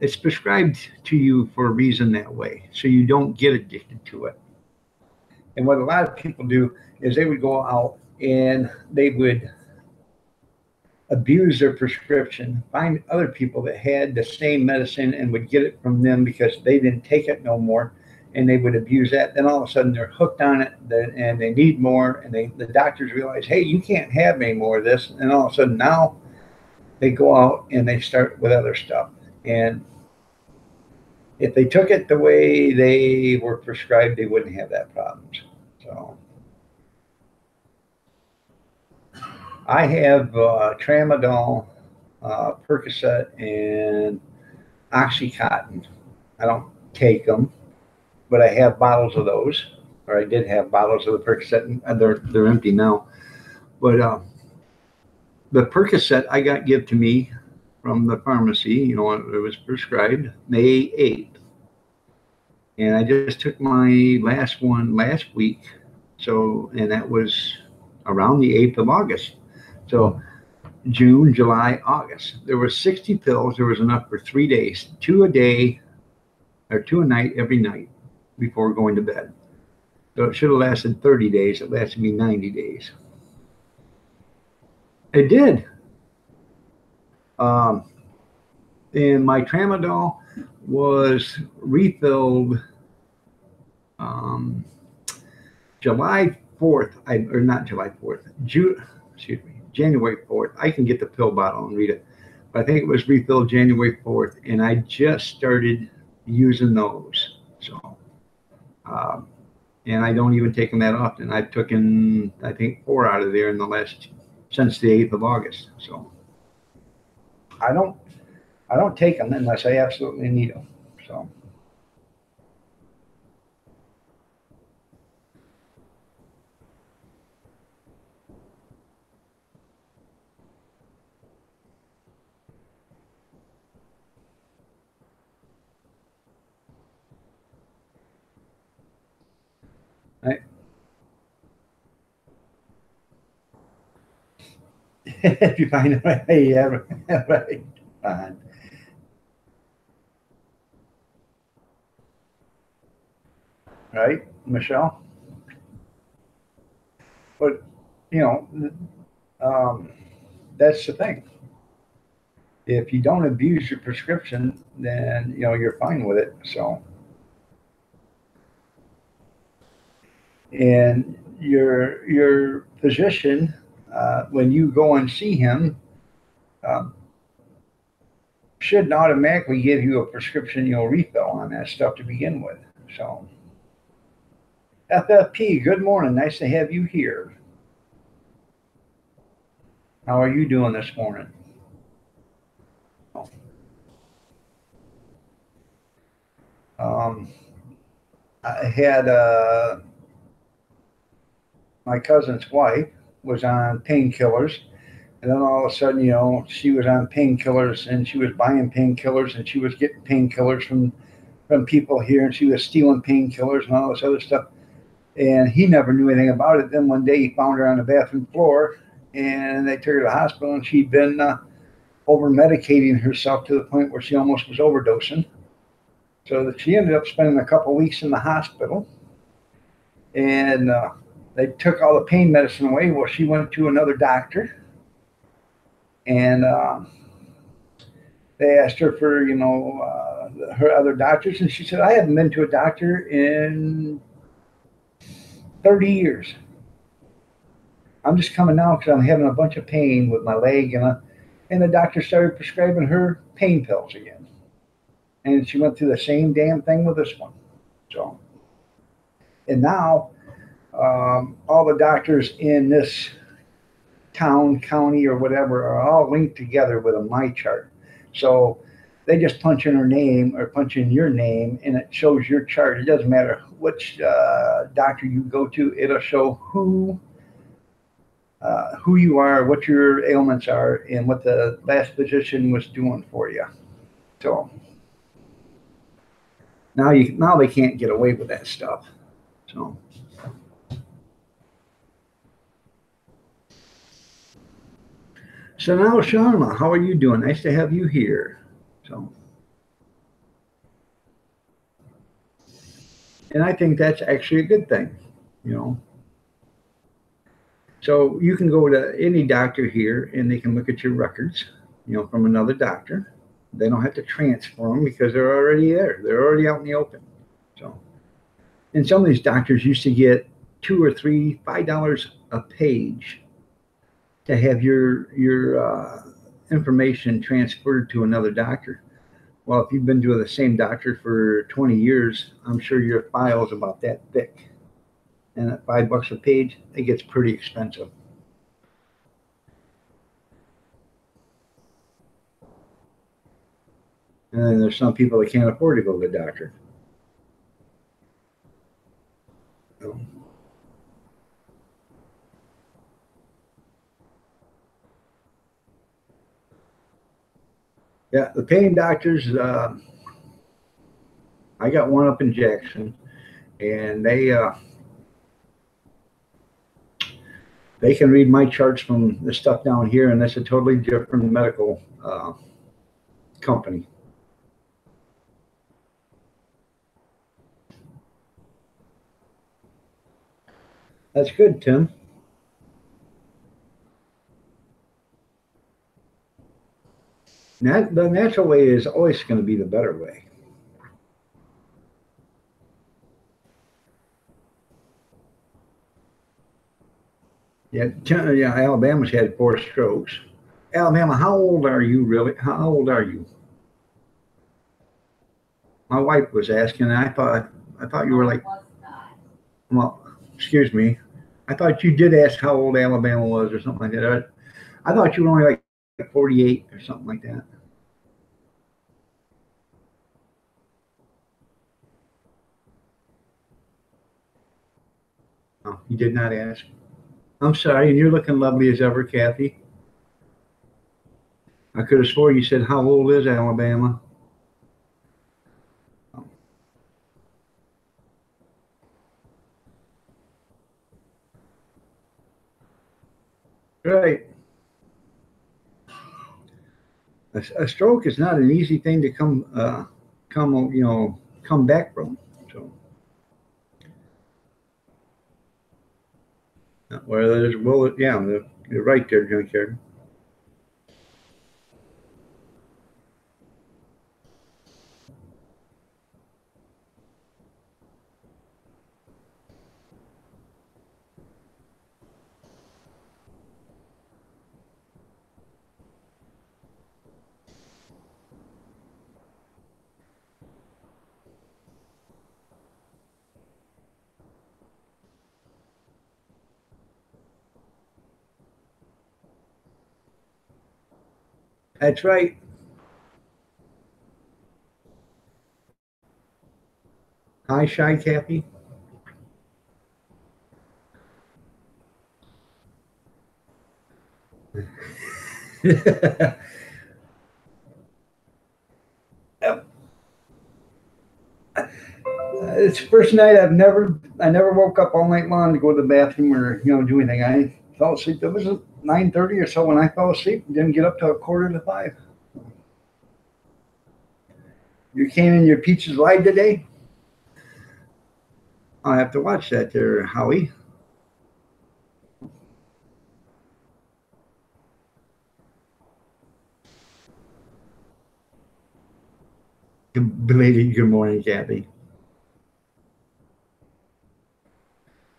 It's prescribed to you for a reason that way, so you don't get addicted to it. And what a lot of people do is they would go out and they would abuse their prescription, find other people that had the same medicine and would get it from them because they didn't take it no more, and they would abuse that. Then all of a sudden they're hooked on it, and they need more, and the doctors realize, hey, you can't have any more of this, and all of a sudden now they go out and they start with other stuff. And if they took it the way they were prescribed, they wouldn't have that problems. So I have tramadol, Percocet, and OxyContin. I don't take them, but I have bottles of those, or I did have bottles of the Percocet, and they're empty now. But the Percocet I got give to me from the pharmacy. It was prescribed May 8th, and I just took my last one last week. So, and that was around the 8th of August. So June, July, August. There were 60 pills. There was enough for 3 days, 2 a day or 2 a night every night before going to bed. So it should have lasted 30 days. It lasted me 90 days. It did. And my tramadol was refilled July 4th, or not July 4th, January 4th. I can get the pill bottle and read it. But I think it was refilled January 4th, and I just started using those. So, and I don't even take them that often. I've taken, I think, 4 out of there since the 8th of August. So I don't take them unless I absolutely need them. So. Right. If you find it right, yeah, right. Fine. Right, Michelle? But, you know, that's the thing. If you don't abuse your prescription, then, you're fine with it. So, and your physician, when you go and see him, um, shouldn't automatically give you a prescription, refill on that stuff to begin with. So, FFP, good morning. Nice to have you here. How are you doing this morning? I had my cousin's wife was on painkillers, and then all of a sudden, she was on painkillers, and she was buying painkillers, and she was getting painkillers from people here, and she was stealing painkillers and all this other stuff. And he never knew anything about it. Then one day he found her on the bathroom floor, and they took her to the hospital, and she'd been over medicating herself to the point where she almost was overdosing. So that she ended up spending a couple weeks in the hospital, and they took all the pain medicine away. Well, she went to another doctor, and they asked her for, her other doctors, and she said, I haven't been to a doctor in 30 years. I'm just coming now because I'm having a bunch of pain with my leg, and the doctor started prescribing her pain pills again. And she went through the same damn thing with this one. So, and now all the doctors in this town, county, or whatever are all linked together with a MyChart. So they just punch in her name or punch in your name, and it shows your chart. It doesn't matter which doctor you go to; it'll show who you are, what your ailments are, and what the last physician was doing for you. So now they can't get away with that stuff. So. So now, Sharma, how are you doing? Nice to have you here. So, and I think that's actually a good thing, you know. So you can go to any doctor here, and they can look at your records, from another doctor. They don't have to transfer them because they're already there. They're already out in the open. So, and some of these doctors used to get $2 or $3, $5 a page to have your information transferred to another doctor. Well, if you've been to the same doctor for 20 years, I'm sure your file is about that thick. And at $5 a page, it gets pretty expensive. And then there's some people that can't afford to go to the doctor. So. Yeah, the pain doctors, I got one up in Jackson, and they can read my charts from the stuff down here, and that's a totally different medical company. That's good, Tim. The natural way is always going to be the better way. Yeah, Alabama's had 4 strokes. Alabama, how old are you really? How old are you? My wife was asking, and I thought you were like, well, excuse me. I thought you did ask how old Alabama was or something like that. I thought you were only like 48 or something like that. Oh, you did not ask. I'm sorry, and you're looking lovely as ever, Kathy. I could have swore you said, how old is Alabama? Right. A stroke is not an easy thing to come back from. So, you're right there, Junkyard. That's right. Hi, Shy Kathy. Yep. It's the first night I never woke up all night long to go to the bathroom or do anything. I fell asleep. It was 9:30 or so when I fell asleep. Didn't get up till 4:45. You came in your Peaches Live today? I'll have to watch that there, Howie. Belated good morning, Kathy.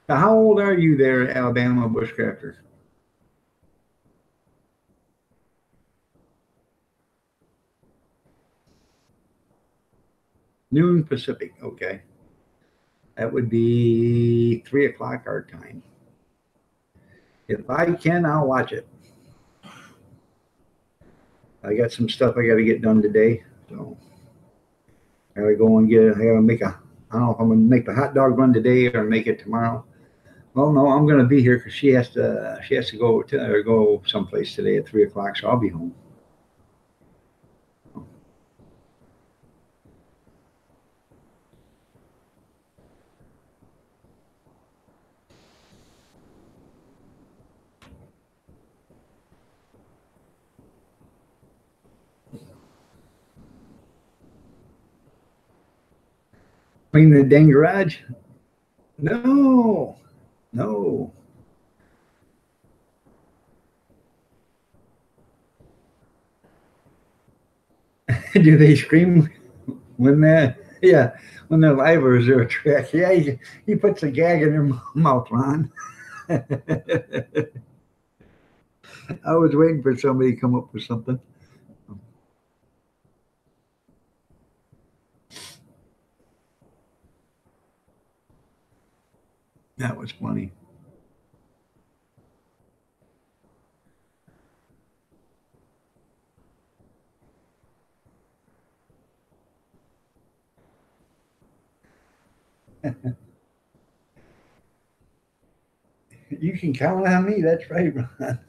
Now, how old are you there, Alabama bushcrafter? Noon Pacific, okay. That would be 3 o'clock our time. If I can, I'll watch it. I got some stuff I got to get done today, so I gotta go and get it. I gotta make a. I don't know if I'm gonna make the hot dog run today or make it tomorrow. Well, no, I'm gonna be here because she has to. She has to go to or go someplace today at 3 o'clock, so I'll be home. Clean the dang garage? No, no. Do they scream when they're yeah when they're live or is there a track? Yeah, he puts a gag in their mouth, Ron. I was waiting for somebody to come up with something. That was funny. You can count on me. That's right, Ron.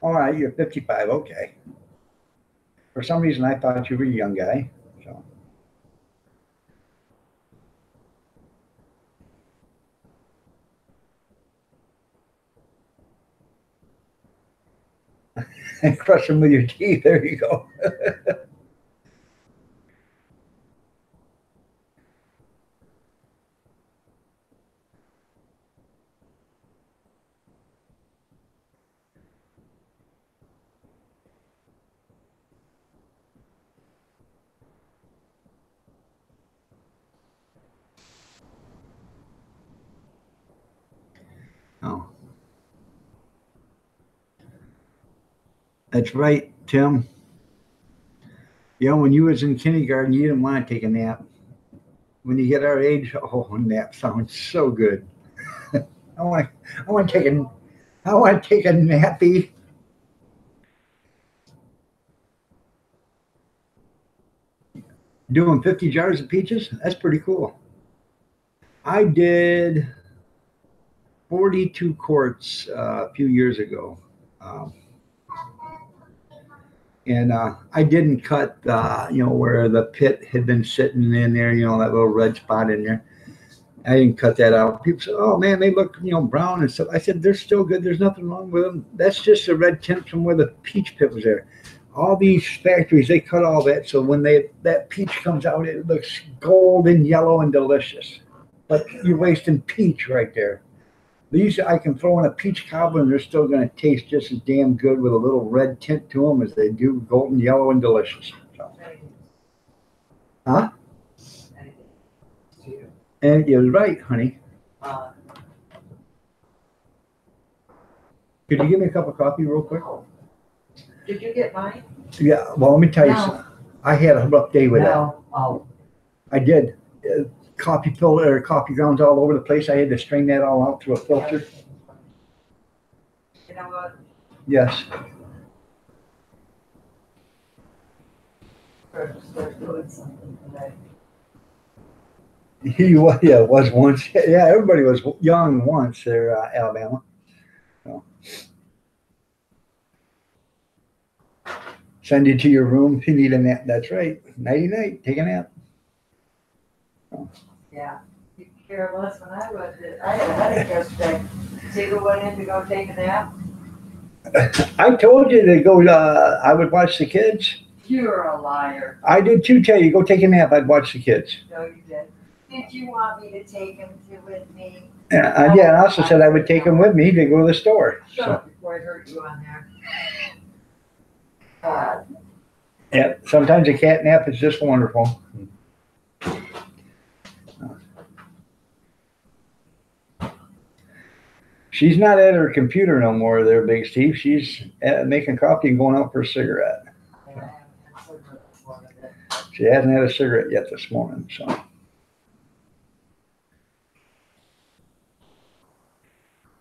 All right, you're 55. Okay. For some reason, I thought you were a young guy. So. Crush them with your teeth. There you go. Oh, that's right, Tim. You know, when you was in kindergarten, you didn't want to take a nap. When you get our age, oh, nap sounds so good. I want, I want to take a, I want to take a nappy. Doing 50 jars of peaches? That's pretty cool. I did 42 quarts a few years ago. Um, and I didn't cut, where the pit had been sitting in there, that little red spot in there. I didn't cut that out. People said, "Oh man, they look, brown and stuff." I said, "They're still good. There's nothing wrong with them. That's just a red tint from where the peach pit was there." All these factories, they cut all that, so when that peach comes out, it looks golden yellow and delicious. But you're wasting peach right there. These I can throw in a peach cobbler, and they're still going to taste just as damn good with a little red tint to them as they do golden yellow and delicious. So. Huh? And you're right, honey. Could you give me a cup of coffee real quick? Did you get mine? Yeah, well, let me tell you No. something. I had a rough day with that. No. Oh, I did. Coffee filter or coffee grounds all over the place. I had to strain that all out through a filter. you know what? Yes. Start doing something today. Yeah, it was once. Yeah, everybody was young once there, Alabama. So. Send you to your room if you need a nap. That's right. Nighty night. Take a nap. So. Yeah. You could care less when I was. I had a headache yesterday. See who went in to go take a nap? I told you to go. I would watch the kids. You're a liar. I did too. Tell you go take a nap. I'd watch the kids. No, you did. Did you want me to take him with me? Yeah, I also said I would take them with me to go to the store. Shut So. up before I hurt you on there. Yeah, sometimes a cat nap is just wonderful. She's not at her computer no more there, Big Steve. She's making coffee and going out for a cigarette. She hasn't had a cigarette yet this morning, so.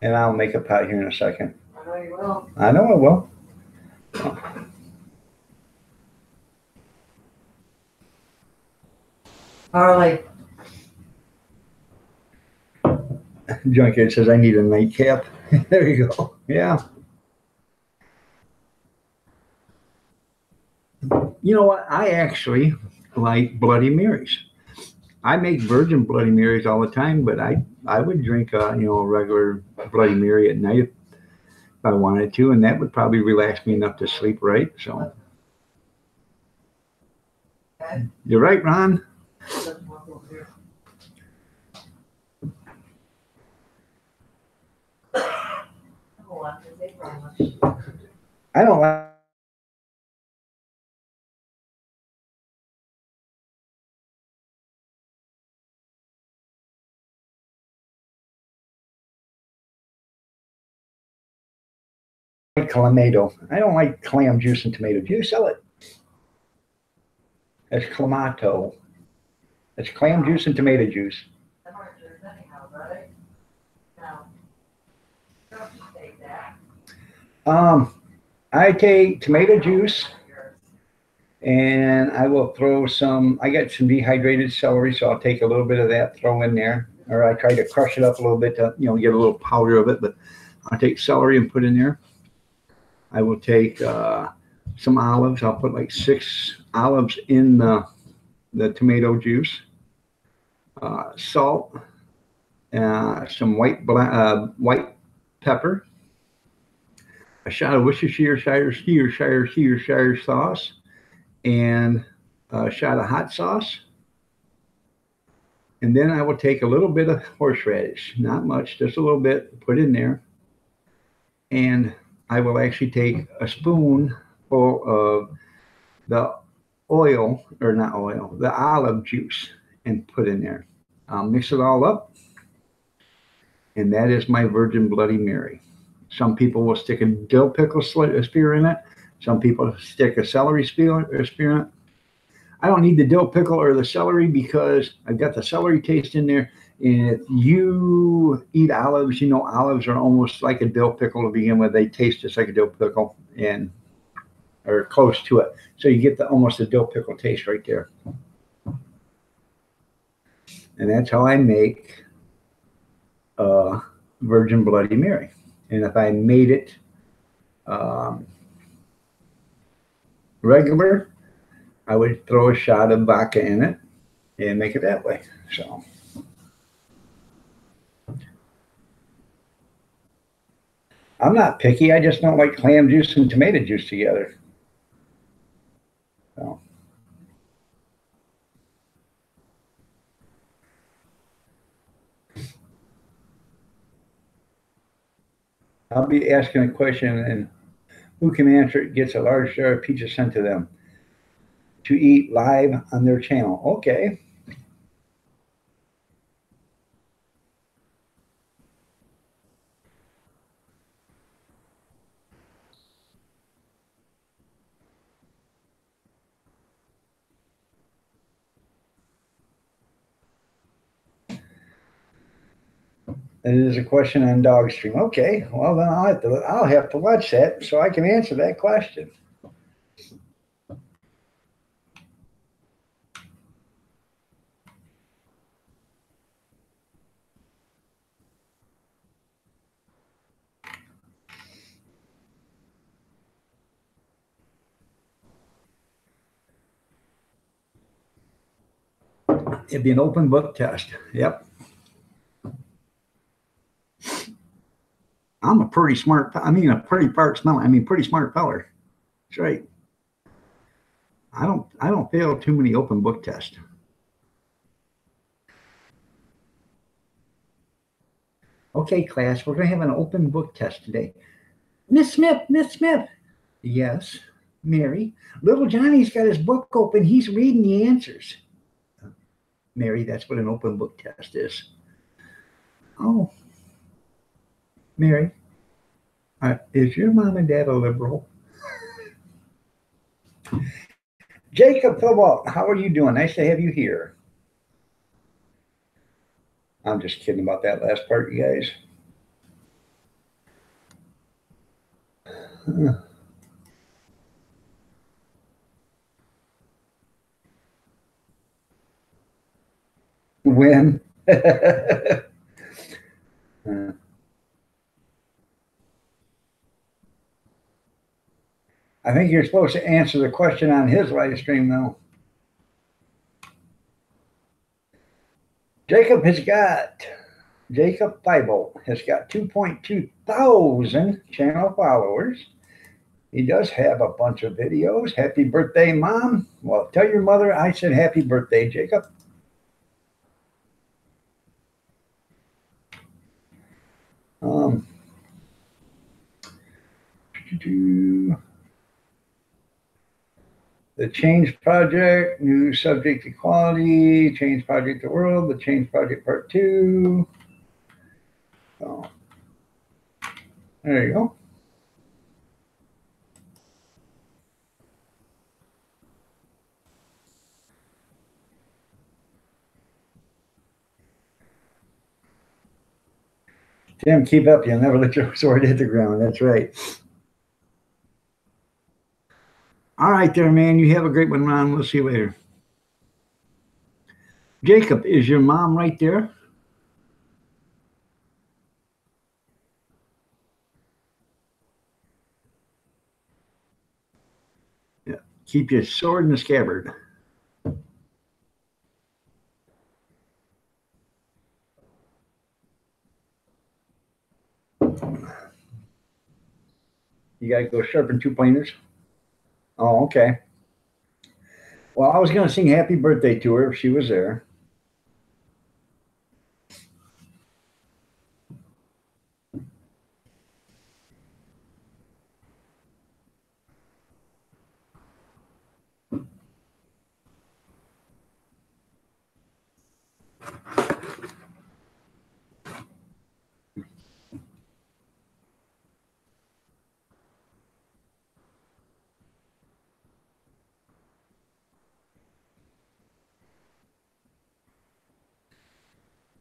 And I'll make a pot here in a second. I know you will. I know I will. Harley, Junkyard says I need a nightcap. There you go. Yeah. You know what? I actually like Bloody Marys. I make virgin Bloody Marys all the time, but I would drink a regular Bloody Mary at night if I wanted to, and that would probably relax me enough to sleep right. So you're right, Ron. I don't like clamato. I don't like clam juice and tomato. Do you sell it? It's clamato. It's clam juice and tomato juice. I take tomato juice and I will throw some, I got some dehydrated celery, so I'll take a little bit of that, throw in there, or I try to crush it up a little bit to, get a little powder of it, but I'll take celery and put in there. I will take some olives. I'll put like 6 olives in the tomato juice, salt, some white pepper, a shot of Worcestershire sauce, and a shot of hot sauce. And then I will take a little bit of horseradish, not much, just a little bit, put in there. And I will actually take a spoonful of the the olive juice and put in there. I'll mix it all up. And that is my virgin Bloody Mary. Some people will stick a dill pickle spear in it. Some people stick a celery spear in it. I don't need the dill pickle or the celery because I've got the celery taste in there. And if you eat olives, olives are almost like a dill pickle to begin with. They taste just like a dill pickle or close to it. So you get almost a dill pickle taste right there. And that's how I make virgin Bloody Mary. And if I made it regular, I would throw a shot of vodka in it and make it that way. So I'm not picky. I just don't like clam juice and tomato juice together. So. I'll be asking a question, and who can answer it gets a large jar of pizza sent to them to eat live on their channel. Okay. It is a question on Dogstream. Okay, well then I'll have to watch that so I can answer that question. It'd be an open book test. Yep. I'm a pretty smart, pretty smart feller. That's right. I don't fail too many open book tests. Okay, class, we're gonna have an open book test today. Miss Smith. Yes. Mary. Little Johnny's got his book open. He's reading the answers. Mary, that's what an open book test is. Oh, Mary, is your mom and dad a liberal? Jacob Philbalt, how are you doing? Nice to have you here. I'm just kidding about that last part, you guys. When? I think you're supposed to answer the question on his live stream, though. Jacob Thibault has got 2.2 thousand channel followers. He does have a bunch of videos. Happy birthday, Mom. Well, tell your mother I said happy birthday, Jacob. The Change Project, new subject equality, Change Project the World, the Change Project Part 2. So, there you go. Tim, keep up. You'll never let your sword hit the ground. That's right. All right there, man. You have a great one, Ron. We'll see you later. Jacob, is your mom right there? Yeah. Keep your sword in the scabbard. You got to go sharpen two pointers. Oh, okay. Well, I was going to sing happy birthday to her if she was there.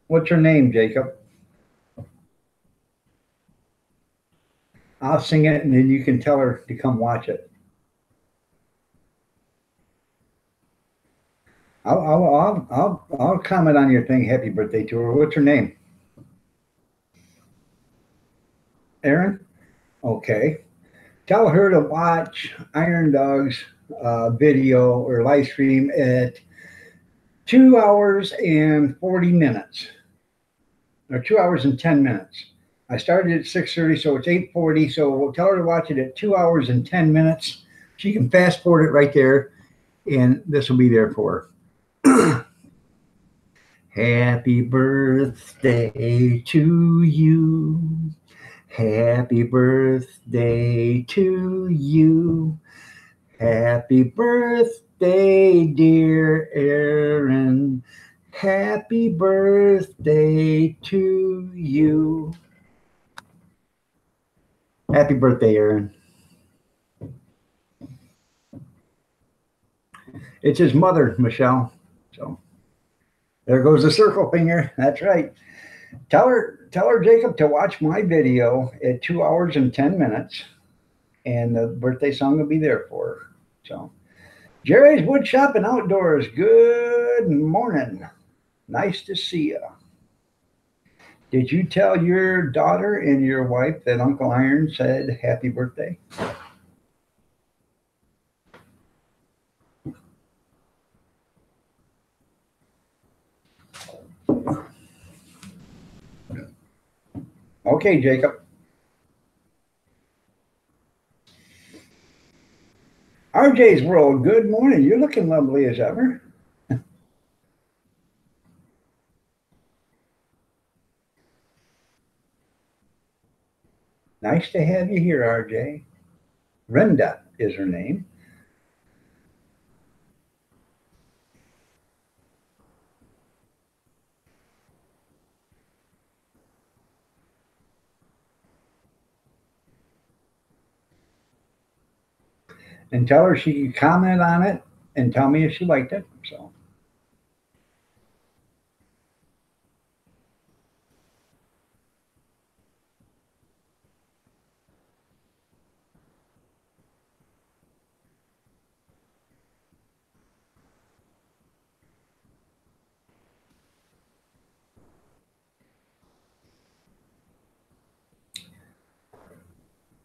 What's your name, Jacob? I'll sing it, and then you can tell her to come watch it. I'll comment on your thing. Happy birthday to her. What's her name? Aaron? Okay. Tell her to watch Iron Dog's video or live stream at 2 hours and 40 minutes, or 2 hours and 10 minutes. I started at 6:30, so it's 8:40. So we'll tell her to watch it at 2 hours and 10 minutes. She can fast forward it right there, and this will be there for her. Happy birthday to you. Happy birthday to you. Happy birthday, dear Aaron. Happy birthday to you. Happy birthday, Aaron. It's his mother, Michelle. So there goes the circle finger. That's right. Tell her, Jacob, to watch my video at 2 hours and 10 minutes, and the birthday song will be there for her. So, Jerry's Wood Shop and Outdoors. Good morning. Nice to see you. Did you tell your daughter and your wife that Uncle Iron said happy birthday? Okay, Jacob. RJ's World, good morning. You're looking lovely as ever. Nice to have you here, RJ. Brenda is her name. and tell her she could comment on it and tell me if she liked it. So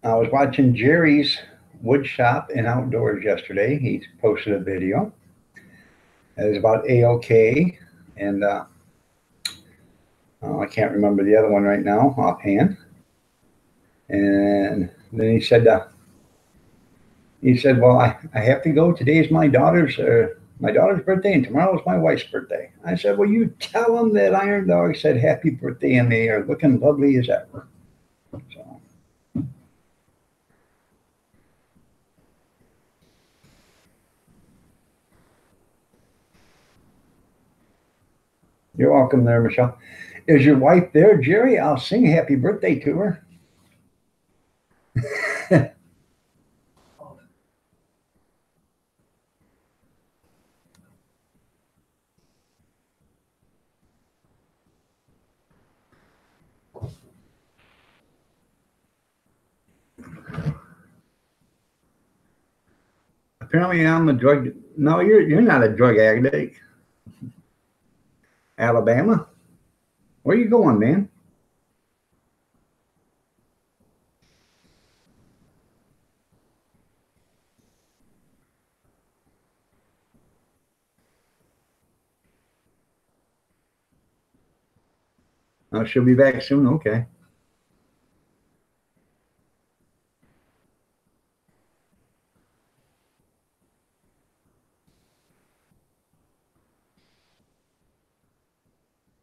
I was watching Jerry's wood shop and outdoors yesterday. He posted a video. It was about AOK, and I can't remember the other one right now offhand. And then he said, "Well, I have to go. Today's my daughter's birthday, and tomorrow's my wife's birthday." I said, "Well, you tell them that Iron Dog said happy birthday, and they are looking lovely as ever." So you're welcome there, Michelle. Is your wife there, Jerry? I'll sing happy birthday to her. Apparently, I'm a drug. No, you're not a drug addict. Alabama, where you going, man? Oh, she'll be back soon. Okay.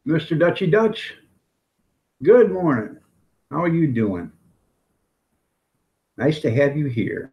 Mr. Dutchy Dutch, good morning. How are you doing? Nice to have you here.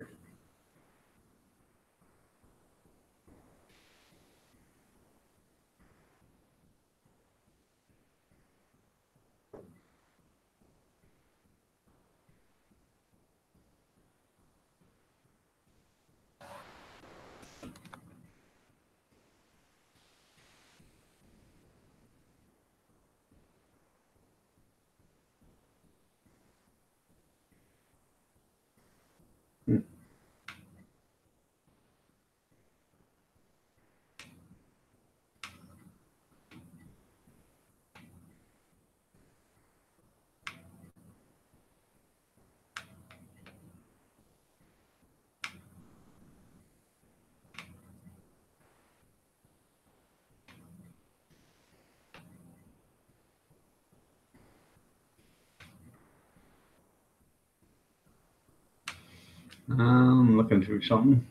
I'm looking through something.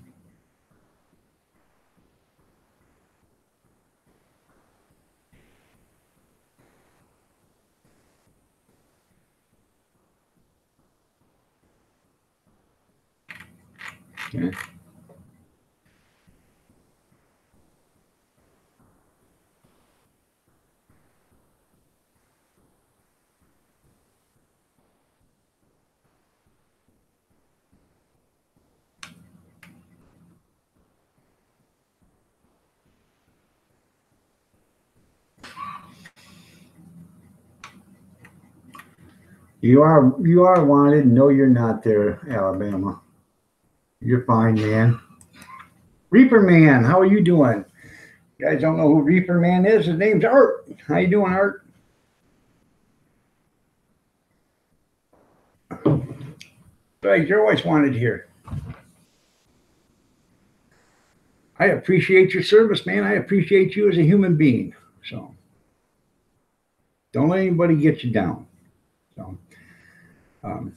Okay. You are wanted. No, you're not there, Alabama. You're fine, man. Reaper Man, how are you doing? You guys don't know who Reaper Man is? His name's Art. How you doing, Art? Right, you're always wanted here. I appreciate your service, man. I appreciate you as a human being. So don't let anybody get you down. So um,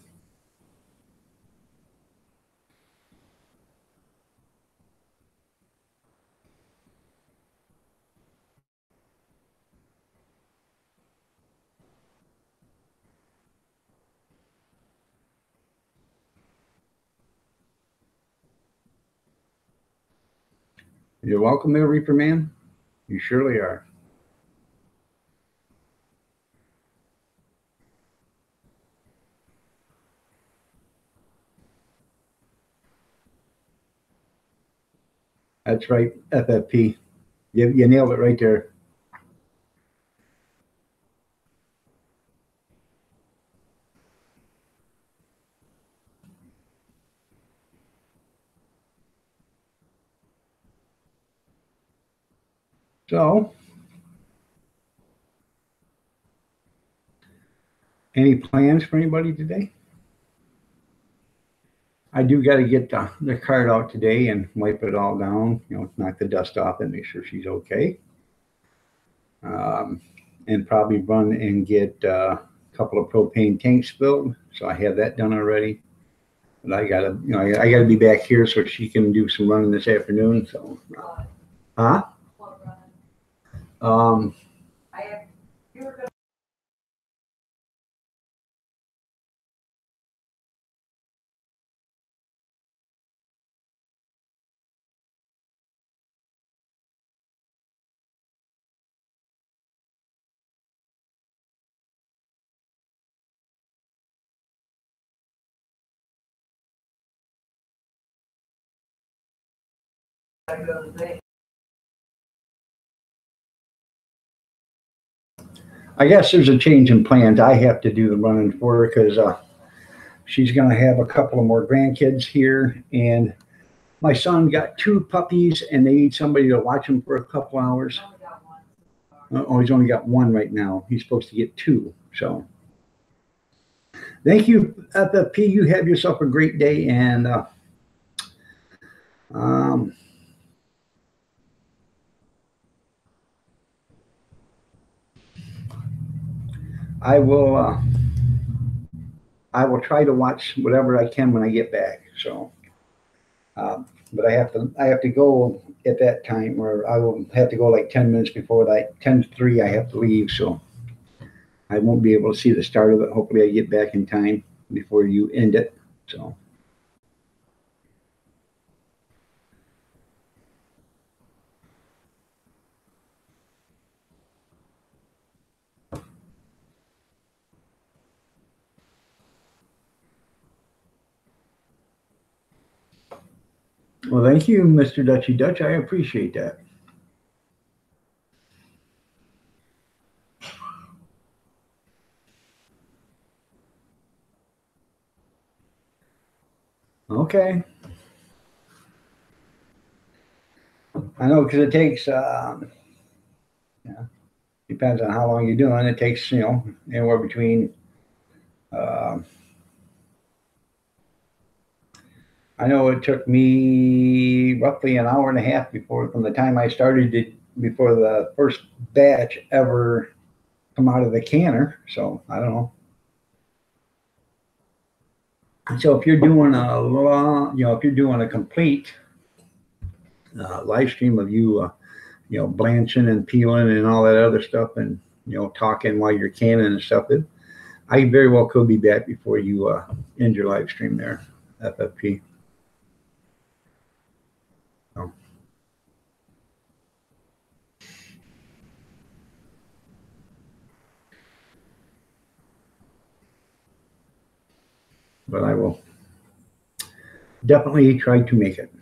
you're welcome there, Reaper Man. You surely are. That's right, FFP. You nailed it right there. So, any plans for anybody today? I do got to get the card out today and wipe it all down, knock the dust off and make sure she's okay. And probably run and get a couple of propane tanks filled. So I have that done already. But I gotta, I gotta be back here so she can do some running this afternoon. So, huh? Um, I guess there's a change in plans. I have to do the running for her because she's going to have a couple of more grandkids here. And my son got two puppies and they need somebody to watch them for a couple hours. Oh, he's only got one right now. He's supposed to get two. So thank you, FFP. You have yourself a great day. And I will try to watch whatever I can when I get back. So, but I have to go at that time, or I will have to go like 10 minutes before that. 10:03, I have to leave, so I won't be able to see the start of it. Hopefully, I get back in time before you end it. So. Well, thank you, Mr. Dutchy Dutch. I appreciate that. Okay. I know because it takes, depends on how long you're doing. It takes, anywhere between, I know it took me roughly an hour and a half from the time I started before the first batch ever come out of the canner. So I don't know. So if you're doing a long, if you're doing a complete live stream of you, blanching and peeling and all that other stuff, and talking while you're canning and stuff, I very well could be back before you end your live stream there, FFP. So. But I will definitely try to make it.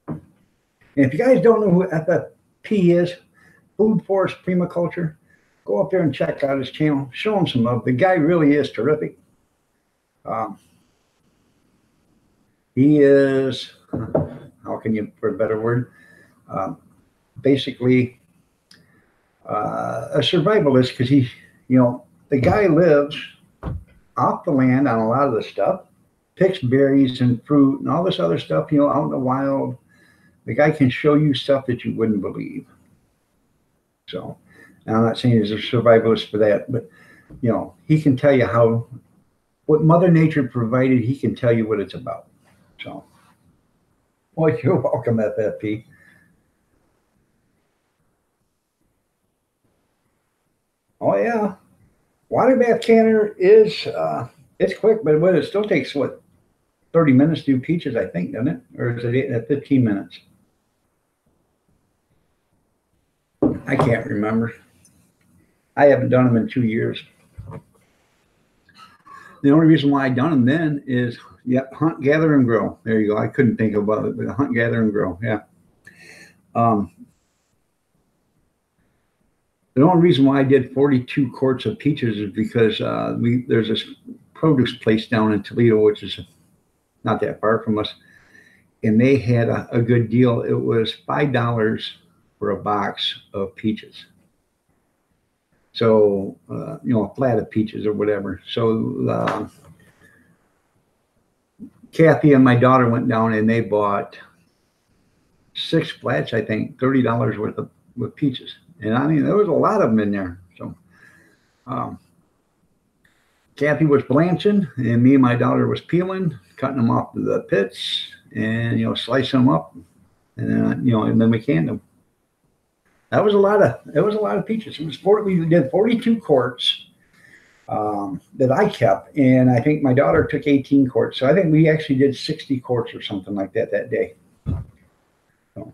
And if you guys don't know who FFP is, Food Forest Permaculture, go up there and check out his channel. Show him some love. The guy really is terrific. He is, how can you, for a better word, basically a survivalist because he, the guy lives off the land on a lot of the stuff, picks berries and fruit and all this other stuff, out in the wild. The guy can show you stuff that you wouldn't believe. So, and I'm not saying he's a survivalist for that, but he can tell you what Mother Nature provided. He can tell you what it's about. So, well, you're welcome, FFP. Oh yeah, water bath canner is it's quick, but it still takes 30 minutes to do peaches, I think, doesn't it? Or is it 15 minutes? I can't remember. I haven't done them in 2 years. The only reason why I done them then is, yep, hunt, gather, and grow. There you go. I couldn't think about it, but hunt, gather, and grow. Yeah. The only reason why I did 42 quarts of peaches is because there's this produce place down in Toledo, which is not that far from us, and they had a good deal. It was $5 for a box of peaches. So a flat of peaches or whatever. So Kathy and my daughter went down and they bought 6 flats, I think, $30 worth of with peaches. And I mean, there was a lot of them in there. So Kathy was blanching, and me and my daughter was peeling, cutting them off the pits, and slicing them up, and then we canned them. That was a lot of peaches. We did 42 quarts that I kept, and I think my daughter took 18 quarts. So I think we actually did 60 quarts or something like that day. So.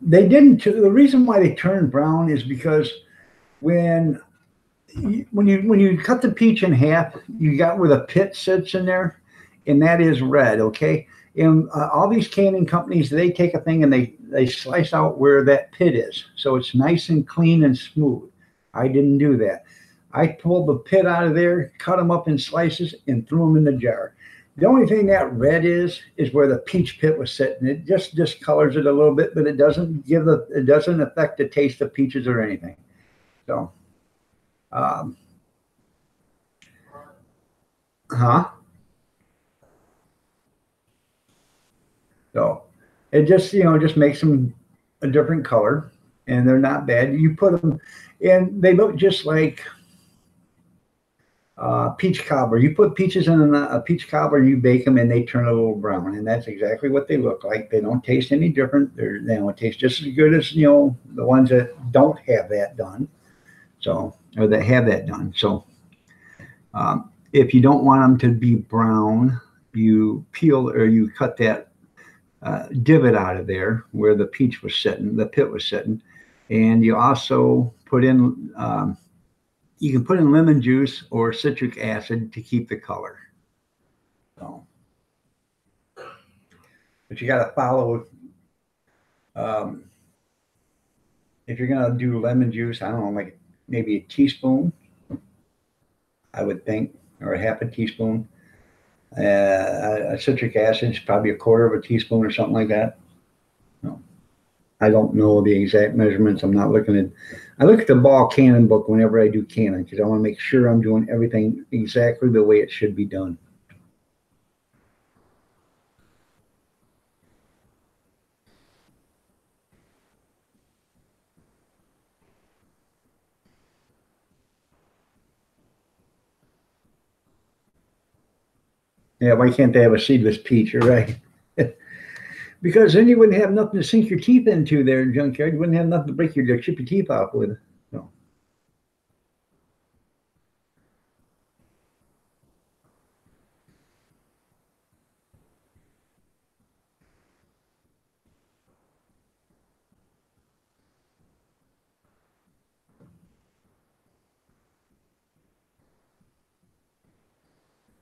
They didn't. The reason why they turned brown is because when you cut the peach in half, you got where the pit sits in there, and that is red. Okay, and all these canning companies, they take a thing and they slice out where that pit is, so it's nice and clean and smooth. I didn't do that. I pulled the pit out of there, cut them up in slices, and threw them in the jar. The only thing that red is where the peach pit was sitting. It just discolors it a little bit, but it doesn't affect the taste of peaches or anything. So, huh? So it just makes them a different color, and they're not bad. You put them, and they look just like peach cobbler. You put peaches in a peach cobbler and you bake them, and they turn a little brown, and that's exactly what they look like. They don't taste any different. They taste just as good as the ones that don't have that done. So, or that have that done. So, if you don't want them to be brown, you peel or you cut that divot out of there where the peach was sitting, the pit was sitting, and you also put in. You can put in lemon juice or citric acid to keep the color. So, but you got to follow. If you're gonna do lemon juice, I don't know, like maybe a teaspoon, I would think, or a half a teaspoon. Citric acid is probably a quarter of a teaspoon or something like that. No, I don't know the exact measurements. I'm not looking at. I look at the Ball Cannon book whenever I do cannon because I want to make sure I'm doing everything exactly the way it should be done. Yeah, why can't they have a seedless peach? You're right. Because then you wouldn't have nothing to sink your teeth into there, junkyard. You wouldn't have nothing to break your chip your teeth off with. No.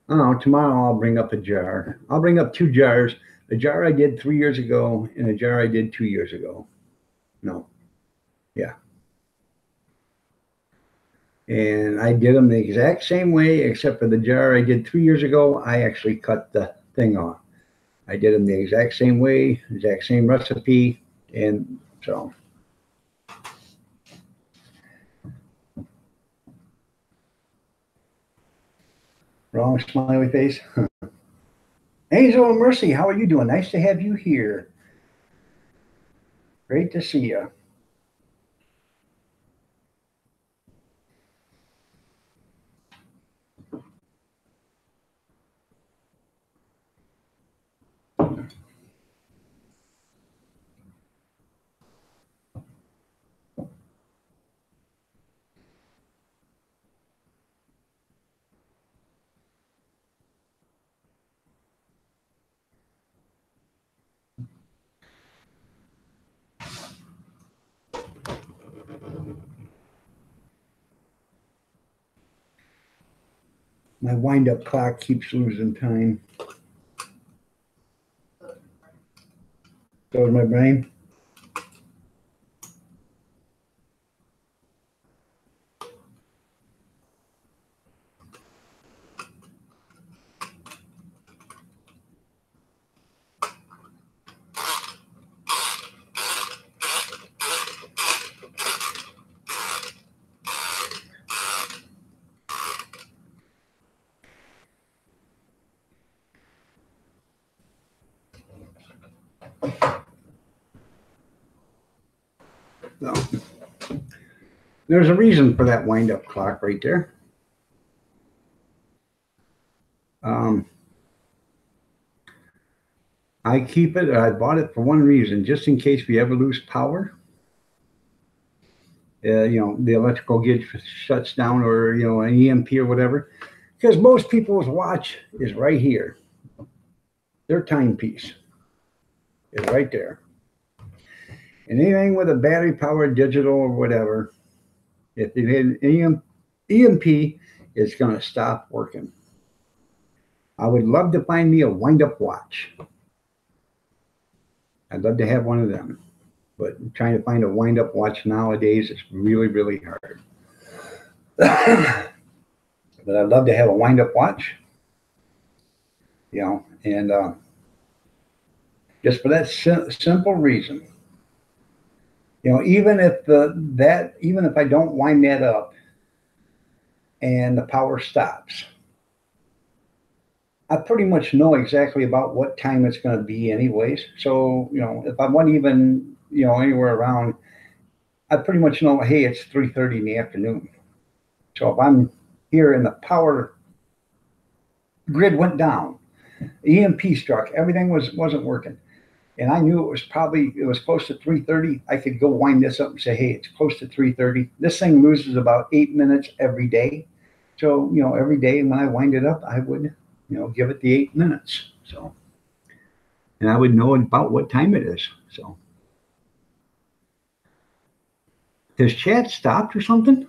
Oh, tomorrow I'll bring up a jar. I'll bring up 2 jars. A jar I did 3 years ago and a jar I did 2 years ago. No. Yeah. And I did them the exact same way, except for the jar I did 3 years ago. I actually cut the thing off. I did them the exact same way, exact same recipe, and so. Wrong smiley face. Angel and Mercy, how are you doing? Nice to have you here. Great to see you. My wind-up clock keeps losing time. So is my brain. So, there's a reason for that wind-up clock right there. I keep it. I bought it for one reason, just in case we ever lose power. The electrical gauge shuts down, or an EMP or whatever. Because most people's watch is right here. Their timepiece is right there. And anything with a battery powered digital or whatever, if it hit an EMP, it's going to stop working. I would love to find me a wind-up watch. I'd love to have one of them. But trying to find a wind-up watch nowadays is really, really hard. But I'd love to have a wind-up watch. And just for that simple reason. Even if I don't wind that up and the power stops, I pretty much know exactly about what time it's going to be anyways. So, if I wasn't even, anywhere around, I pretty much know, hey, it's 3:30 in the afternoon. So if I'm here and the power grid went down, EMP struck, everything wasn't working. And I knew it was close to 3:30. I could go wind this up and say, hey, it's close to 3:30. This thing loses about 8 minutes every day. So, every day when I wind it up, I would, give it the 8 minutes. So, and I would know about what time it is. So, has chat stopped or something?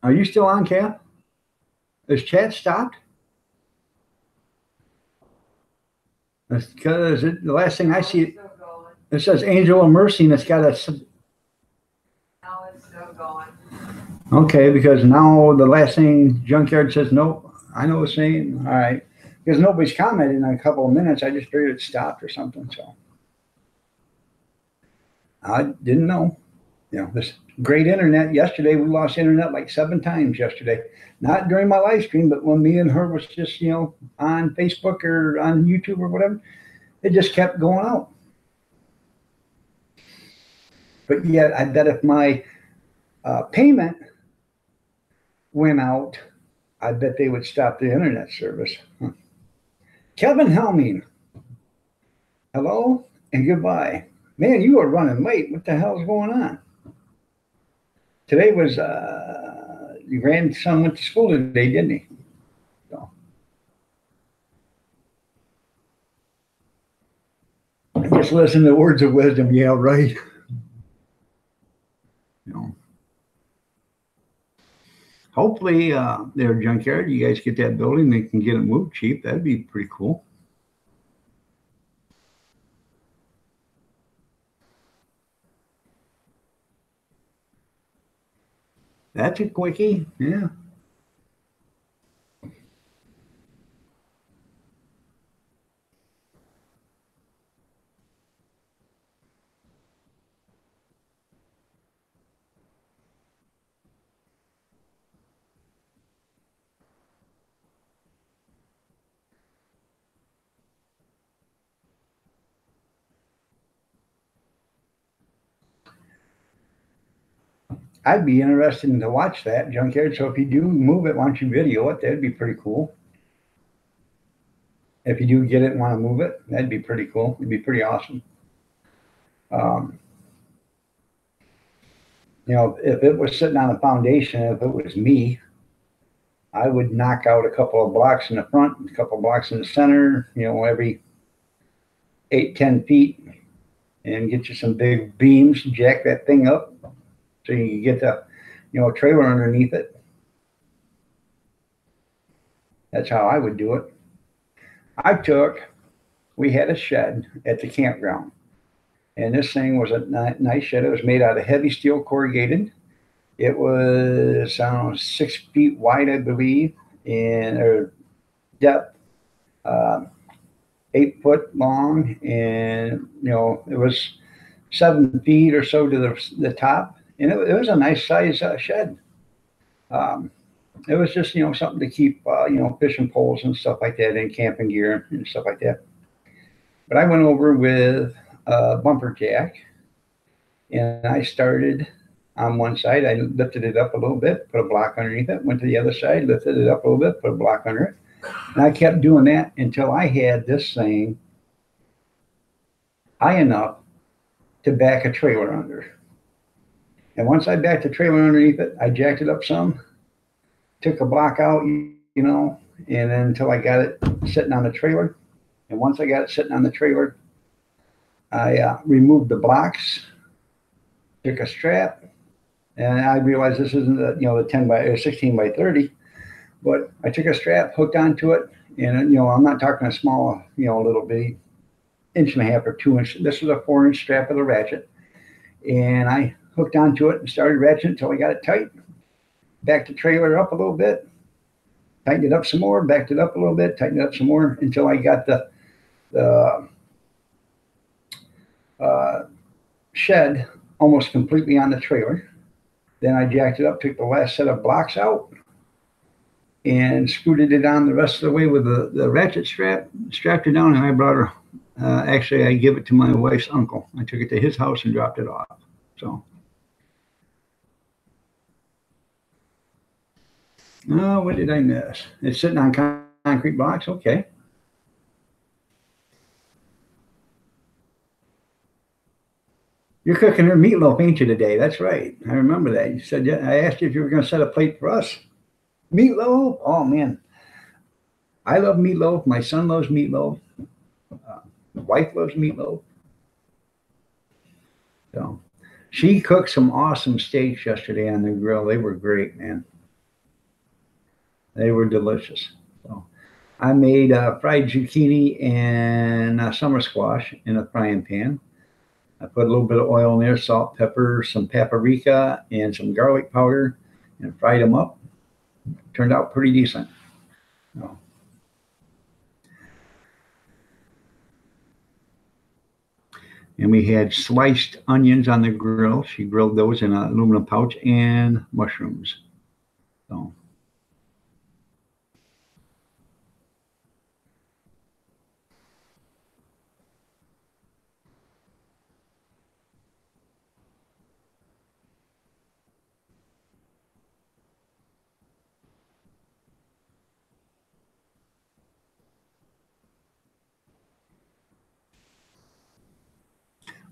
Are you still on, Cap? Has chat stopped? That's because the last thing I see, it says Angel of Mercy, and it's got a. Now it's still going. Okay, because now the last thing Junkyard says, nope, I know the same. All right. Because nobody's commented in a couple of minutes. I just figured it stopped or something. So I didn't know. This great internet. Yesterday, we lost internet like 7 times yesterday. Not during my live stream, but when me and her was just, on Facebook or on YouTube or whatever, it just kept going out. But yet, I bet if my payment went out, I bet they would stop the internet service. Kevin Helming, hello and goodbye. Man, you are running late. What the hell is going on? Today was, your grandson went to school today, didn't he? So, just listen to words of wisdom. Yeah, right. Hopefully, their Junkyard, you guys get that building, they can get it moved cheap. That'd be pretty cool. That's a quickie, yeah. I'd be interested to watch that, Junkyard. So if you do move it, why don't you video it? That'd be pretty cool. If you do get it and want to move it, that'd be pretty cool. It'd be pretty awesome. If it was sitting on a foundation, if it was me, I would knock out a couple of blocks in the front, a couple of blocks in the center, every 8, 10 feet, and get you some big beams, jack that thing up so you can get the, trailer underneath it. That's how I would do it. We had a shed at the campground, and this thing was a nice shed. It was made out of heavy steel corrugated. It was, I don't know, 6 feet wide, I believe, and or depth, uh, 8 foot long, and it was 7 feet or so to the top, and it was a nice size shed. Um, it was just something to keep fishing poles and stuff like that, and camping gear and stuff like that. But I went over with a bumper jack, and I started on one side. I lifted it up a little bit, put a block underneath it, went to the other side, lifted it up a little bit, put a block under it. And I kept doing that until I had this thing high enough to back a trailer under. And once I backed the trailer underneath it, I jacked it up some, took a block out, and then until I got it sitting on the trailer. And once I got it sitting on the trailer, I removed the blocks, took a strap, and I realized this isn't the 10 by or 16 by 30, but I took a strap, hooked onto it, and I'm not talking a small, little bitty 1.5 or 2 inch. This was a 4-inch strap with a ratchet, and I hooked onto it and started ratcheting until I got it tight. Backed the trailer up a little bit, tightened it up some more, backed it up a little bit, tightened it up some more until I got the shed almost completely on the trailer. Then I jacked it up, took the last set of blocks out, and screwed it on the rest of the way with the ratchet strap, strapped it down, and I brought her. Actually, I gave it to my wife's uncle. I took it to his house and dropped it off. So, what did I miss? It's sitting on concrete blocks. Okay. You're cooking her meatloaf, ain't you, today? That's right. I remember that. You said, yeah, I asked you if you were going to set a plate for us. Meatloaf? Oh, man. I love meatloaf. My son loves meatloaf. My wife loves meatloaf. So she cooked some awesome steaks yesterday on the grill. They were great, man. They were delicious. So I made fried zucchini and summer squash in a frying pan. I put a little bit of oil in there, salt, pepper, some paprika, and some garlic powder, and fried them up. Turned out pretty decent. So, and we had sliced onions on the grill. She grilled those in an aluminum pouch, and mushrooms. So,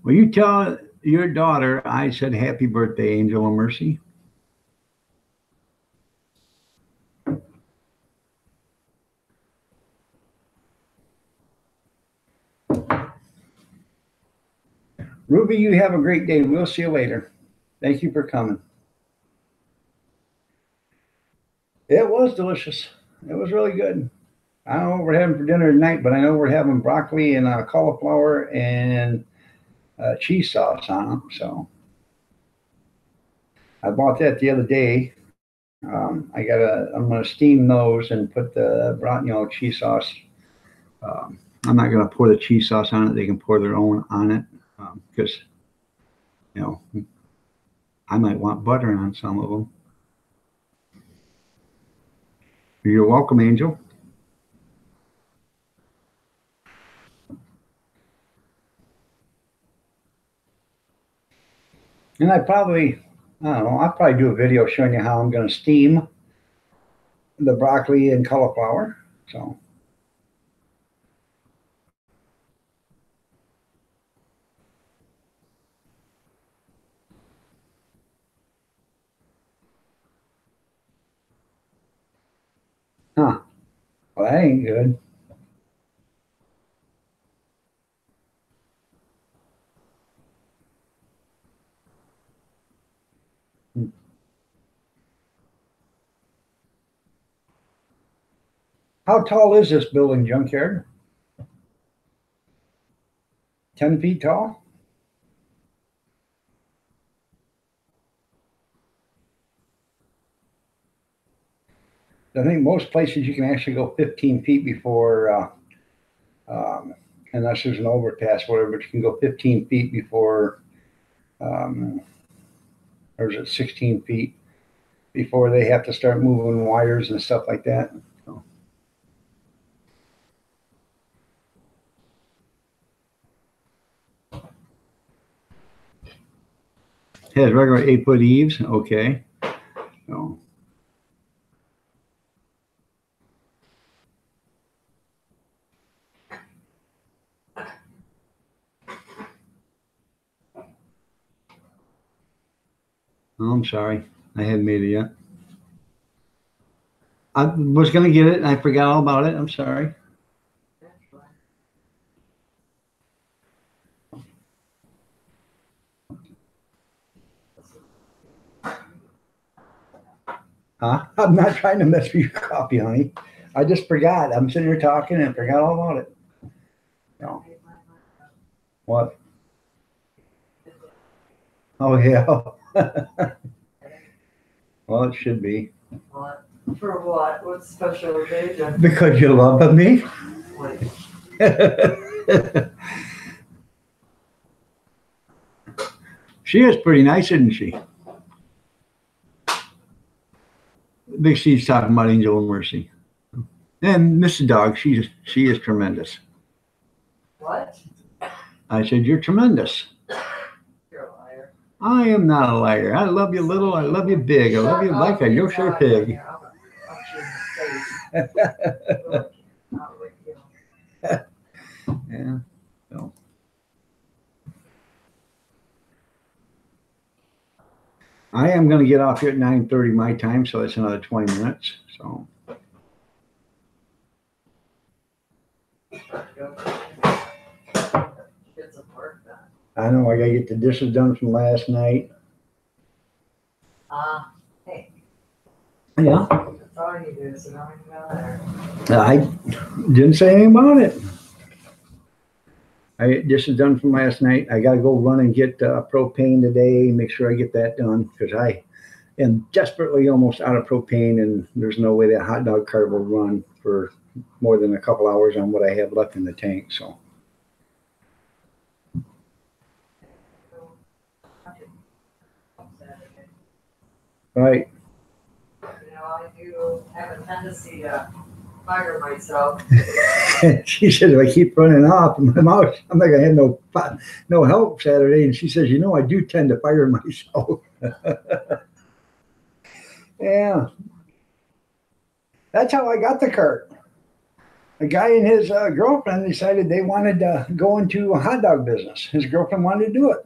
will you tell your daughter I said happy birthday, Angel of Mercy? Ruby, you have a great day. We'll see you later. Thank you for coming. It was delicious. It was really good. I don't know what we're having for dinner tonight, but I know we're having broccoli and cauliflower and cheese sauce on them. So I bought that the other day. I'm gonna steam those and put the cheese sauce. I'm not gonna pour the cheese sauce on it. They can pour their own on it because you know I might want butter on some of them. You're welcome, Angel. And I don't know, I'll probably do a video showing you how I'm going to steam the broccoli and cauliflower. So, Huh. Well, that ain't good. How tall is this building, Junkyard? 10 feet tall? I think most places you can actually go 15 feet before, unless there's an overpass, whatever, but you can go 15 feet before, or is it 16 feet before they have to start moving wires and stuff like that. So. Has regular 8-foot eaves, okay. So. Oh, I'm sorry. I hadn't made it yet. I was going to get it and I forgot all about it. I'm sorry. Huh? I'm not trying to mess with your coffee, honey. I just forgot. I'm sitting here talking and forgot all about it. No. What? Oh, yeah. Well, it should be. What? For what? What special occasion? Because you love me. She is pretty nice, isn't she? Big Steve's talking about Angel Mercy. And Mrs. Dog, she is tremendous. What? I said, you're tremendous. You're a liar. I am not a liar. I love you little. I love you big. I love you like a Yorkshire pig. Yeah. So. I am going to get off here at 9:30 my time, so it's another 20 minutes. So. I know I got to get the dishes done from last night. Hey. Yeah. That's all you do, so don't even go there. I didn't say anything about it. This is done from last night. I got to go run and get propane today. Make sure I get that done because I am desperately almost out of propane, and there's no way that hot dog cart will run for more than a couple hours on what I have left in the tank. So. Right. You know, I do have a tendency to fire myself. She said, if I keep running off my mouth, I'm not gonna have no help Saturday. And she says, you know, I do tend to fire myself. Yeah. That's how I got the cart. A guy and his girlfriend decided they wanted to go into a hot dog business. His girlfriend wanted to do it.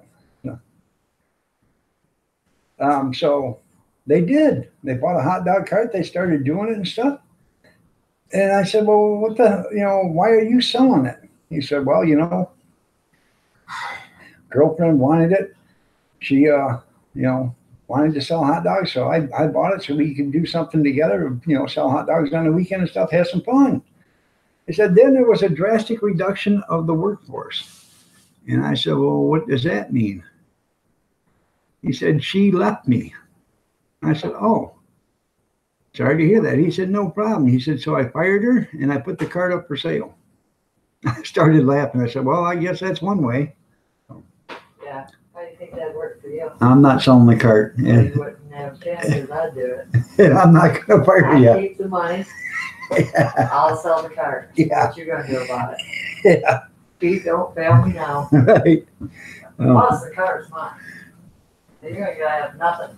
So they did. They bought a hot dog cart. They started doing it and stuff. And I said, well, why are you selling it? He said, well, girlfriend wanted it. She, wanted to sell hot dogs. So I bought it so we could do something together, sell hot dogs on the weekend and stuff, have some fun. He said, then there was a drastic reduction of the workforce. And I said, well, what does that mean? He said, she left me. I said, oh, sorry to hear that. He said, no problem. He said, so I fired her and I put the cart up for sale. I started laughing. I said, well, I guess that's one way. Yeah. How do you think that worked for you? I'm not selling the cart. Yeah. You wouldn't have chances. I'd do it. I'm not going to fire you. I'll keep the money. Yeah. I'll sell the cart. Yeah. What you going to do about it? Yeah. Pete, don't fail me now. Right. Plus, the cart's mine. You're going to have nothing.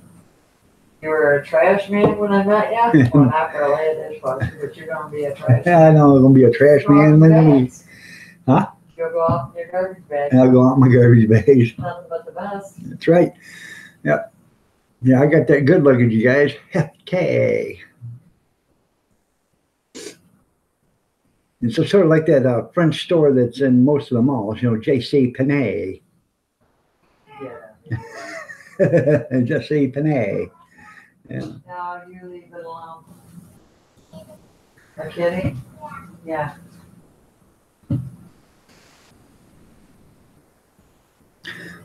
You were a trash man when I met you? Well, not for a lay a dishwasher, but you're going to be a trash man. Yeah, I know I'm going to be a trash man. Huh? You'll go out in your garbage bag. I'll go out in my garbage bags. Nothing but the best. That's right. Yep. Yeah, I got that good luggage, you guys. Okay. It's sort of like that French store that's in most of the malls, you know, J.C. Penney. Yeah. J.C. Penney. Yeah. No, you leave it alone. A kitty? Yeah.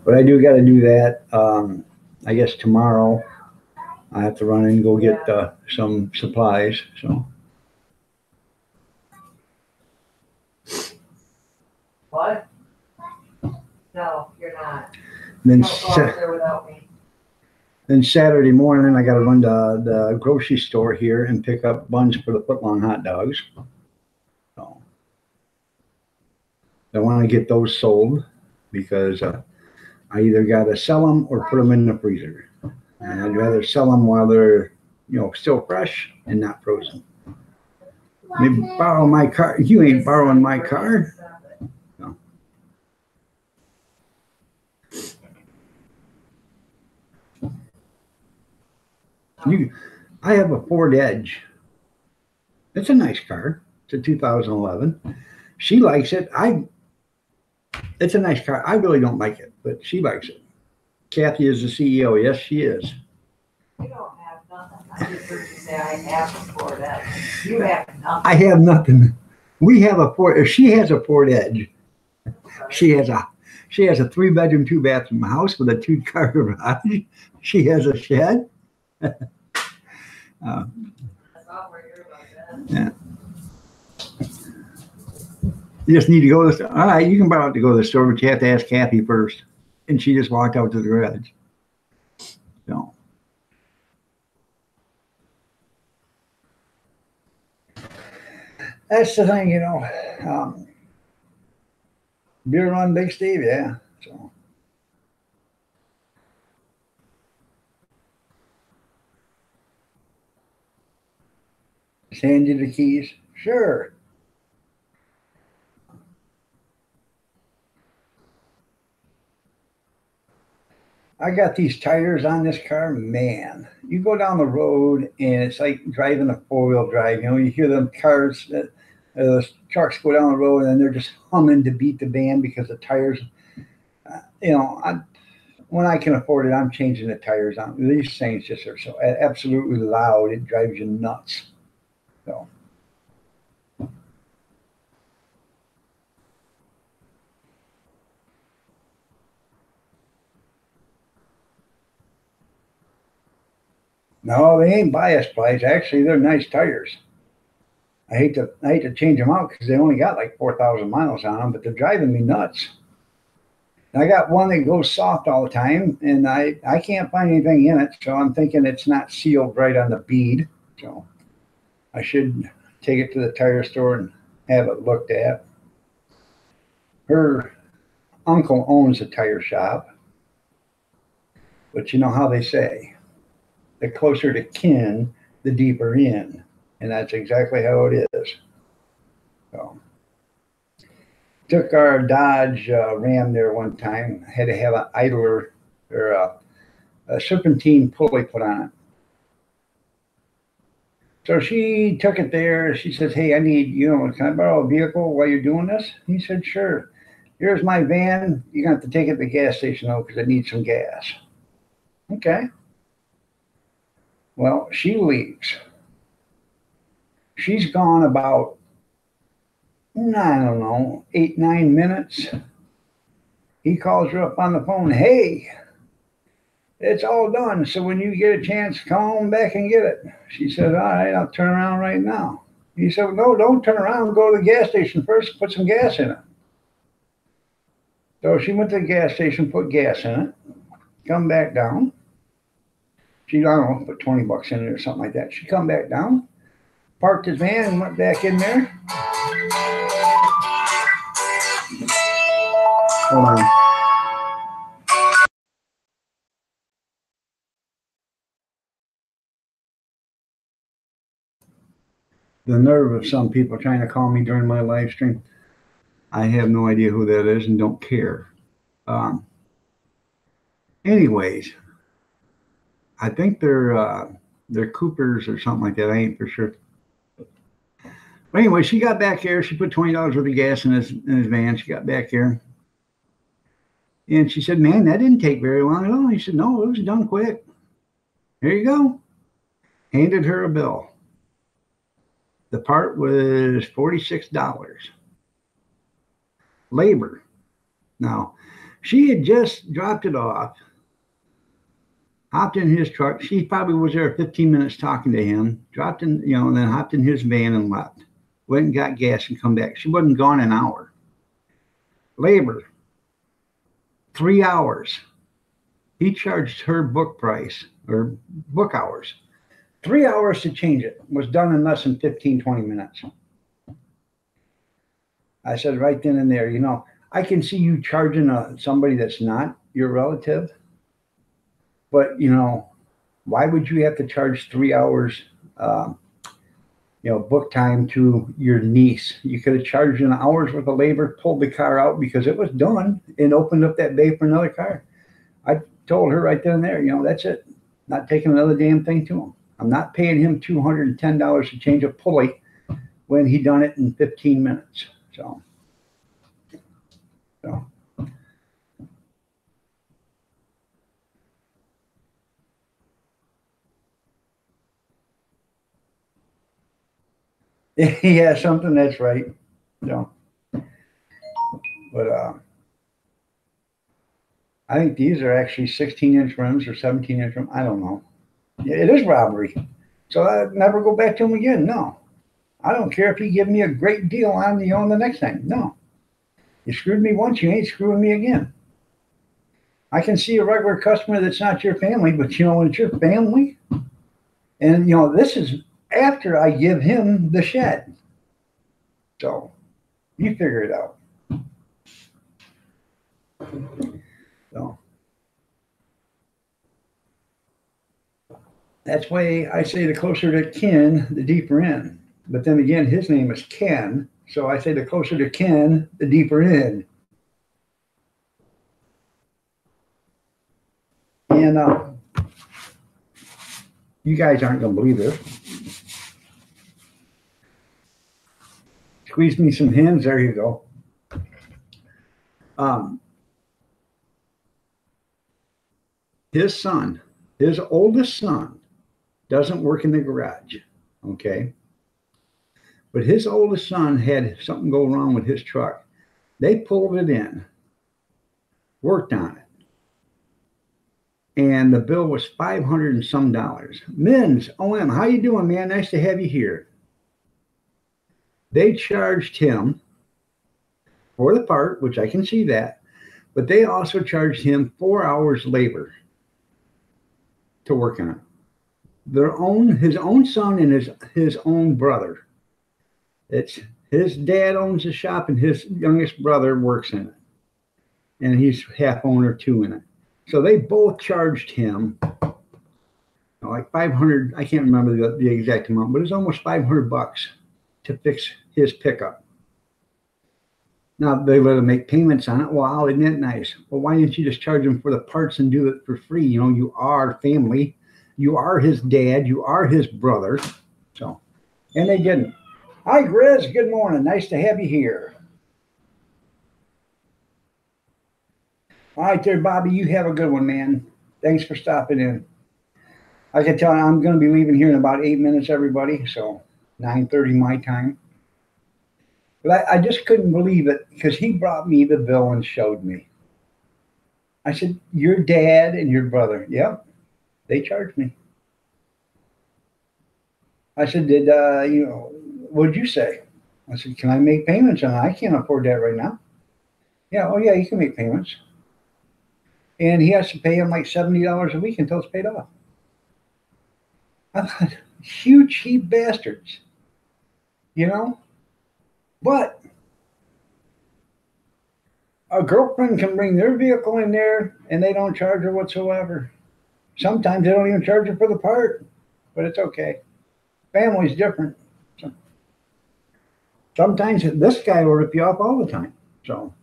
But I do got to do that. I guess tomorrow I have to run and go get some supplies. So. What? No, you're not. Then, Don't go out there without me. Then Saturday morning I got to run to the grocery store here and pick up buns for the footlong hot dogs. So I want to get those sold because I either got to sell them or put them in the freezer. And I'd rather sell them while they're, you know, still fresh and not frozen. Maybe borrow my car. You ain't borrowing my car. No. I have a Ford Edge. It's a nice car. It's a 2011. She likes it. It's a nice car. I really don't like it, but she likes it. Kathy is the CEO. Yes, she is. You don't have nothing. I just heard you say I have a Ford Edge. You have nothing. I have nothing. We have a Ford. She has a Ford Edge. She has a 3-bedroom, 2-bathroom house with a 2-car garage. She has a shed. That's not where you're about that. Yeah. You just need to go to the store. All right, you can borrow it to go to the store, but you have to ask Kathy first. And she just walked out to the garage. So. That's the thing, you know. Beer run Big Steve, yeah. So. Just hand you the keys. Sure. I got these tires on this car, man. You go down the road and it's like driving a 4-wheel drive. You know, you hear them cars, trucks go down the road and they're just humming to beat the band because the tires, you know, when I can afford it, I'm changing the tires on. These things just are so absolutely loud, it drives you nuts. So. No, they ain't bias plies. Actually, they're nice tires. I hate to change them out because they only got like 4,000 miles on them, but they're driving me nuts. And I got one that goes soft all the time, and I can't find anything in it, so I'm thinking it's not sealed right on the bead. So I should take it to the tire store and have it looked at. Her uncle owns a tire shop, but you know how they say, the closer to kin, the deeper in. And that's exactly how it is. So, took our Dodge Ram there one time, had to have an idler or a serpentine pulley put on it. So she took it there. She says, hey, I need, you know, can I borrow a vehicle while you're doing this? He said, sure. Here's my van. You're going to have to take it to the gas station, though, because it needs some gas. Okay. Well, she leaves. She's gone about, I don't know, 8-9 minutes. He calls her up on the phone. Hey, it's all done. So when you get a chance, come on back and get it. She said, all right, I'll turn around right now. He said, no, don't turn around. Go to the gas station first, put some gas in it. So she went to the gas station, put gas in it, come back down. She, I don't know, put 20 bucks in it or something like that. She come back down, parked his van and went back in there. Hold on. The nerve of some people trying to call me during my live stream. I have no idea who that is and don't care. Anyways, I think they're Coopers or something like that. I ain't for sure. Anyway, she got back here. She put $20 worth of gas in his van. She got back here. And she said, man, that didn't take very long at all. He said, no, it was done quick. Here you go. Handed her a bill. The part was $46. Labor. Now, she had just dropped it off, hopped in his truck. She probably was there 15 minutes talking to him, dropped in, and then hopped in his van and left. Went and got gas and come back. She wasn't gone an hour. Labor. 3 hours. He charged her book price or book hours. 3 hours to change it. Was done in less than 15, 20 minutes. I said right then and there, I can see you charging somebody that's not your relative, but why would you have to charge 3 hours, book time to your niece? You could have charged an hour's worth of labor, pulled the car out because it was done, and opened up that bay for another car. I told her right then and there, that's it. Not taking another damn thing to him. I'm not paying him $210 to change a pulley when he done it in 15 minutes. So. Yeah, something that's right. But I think these are actually 16-inch rims or 17-inch rims. I don't know. It is robbery. So I'd never go back to him again. No. I don't care if he give me a great deal on the next time. No. You screwed me once, you ain't screwing me again. I can see a regular customer that's not your family, but when it's your family, and this is after I give him the shed. So you figure it out. So that's why I say the closer to kin, the deeper in. But then again, his name is Ken. So I say the closer to kin, the deeper in. And you guys aren't going to believe this. Squeeze me some hens. There you go. His son, his oldest son, doesn't work in the garage. Okay. But his oldest son had something go wrong with his truck. They pulled it in, worked on it. And the bill was $500 and some dollars. Men's OM, how you doing, man? Nice to have you here. They charged him for the part, which I can see that, but they also charged him 4 hours labor to work on it. His own son and his own brother. It's his dad owns the shop and his youngest brother works in it. And he's half owner too in it. So they both charged him like 500. I can't remember the exact amount, but it's almost $500 to fix his pickup. Now they let him make payments on it. Wow, isn't that nice? Well, why didn't you just charge him for the parts and do it for free? You are family. You are his dad. You are his brother. So, and they didn't. Hi, Grizz. Good morning. Nice to have you here. All right there, Bobby. You have a good one, man. Thanks for stopping in. I can tell you, I'm going to be leaving here in about 8 minutes, everybody. So 9:30 my time. But I just couldn't believe it because he brought me the bill and showed me. I said, your dad and your brother. Yep, they charged me. I said, what'd you say? I said, can I make payments on it? I can't afford that right now. Yeah, oh yeah, you can make payments. And he has to pay him like $70 a week until it's paid off. I thought, huge cheap bastards. But a girlfriend can bring their vehicle in there and they don't charge her whatsoever. Sometimes they don't even charge her for the part, but it's okay. Family's different. So sometimes this guy will rip you off all the time. So,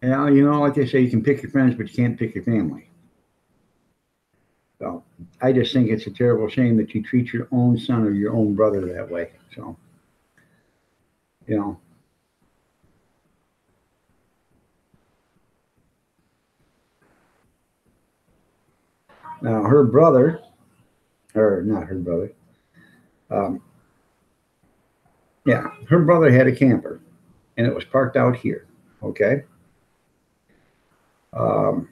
And you know, like they say, you can pick your friends, but you can't pick your family. So I just think it's a terrible shame that you treat your own son or your own brother that way. So, you know, now her brother, or not her brother, um, yeah, her brother had a camper and it was parked out here. Okay. Um,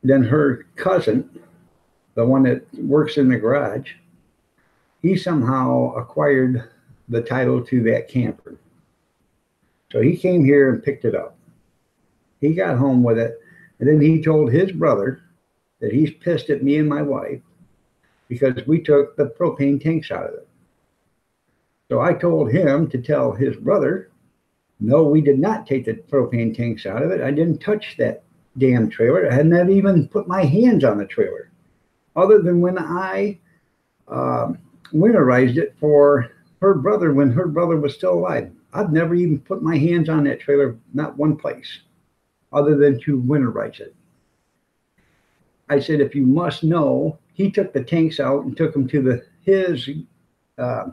then her cousin, the one that works in the garage, he somehow acquired the title to that camper. So he came here and picked it up. He got home with it, and then he told his brother that he's pissed at me and my wife because we took the propane tanks out of it. So I told him to tell his brother, no, we did not take the propane tanks out of it. I didn't touch that damn trailer. I had not even put my hands on the trailer, other than when I winterized it for her brother when her brother was still alive. I've never even put my hands on that trailer, not one place, other than to winterize it. I said, if you must know, he took the tanks out and took them to his uh,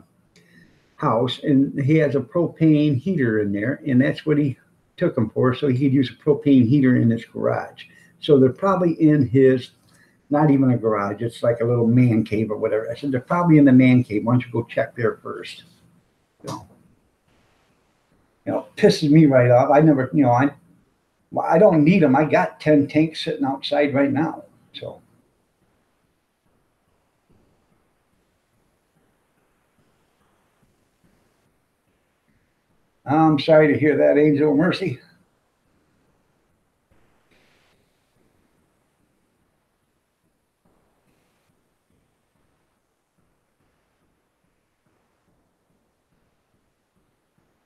house, and he has a propane heater in there, and that's what he took them for, so he could use a propane heater in his garage. So they're probably in his, not even a garage, it's like a little man cave or whatever. I said, they're probably in the man cave. Why don't you go check there first? Pisses me right off. I never, I don't need them. I got 10 tanks sitting outside right now. So I'm sorry to hear that, Angel Mercy.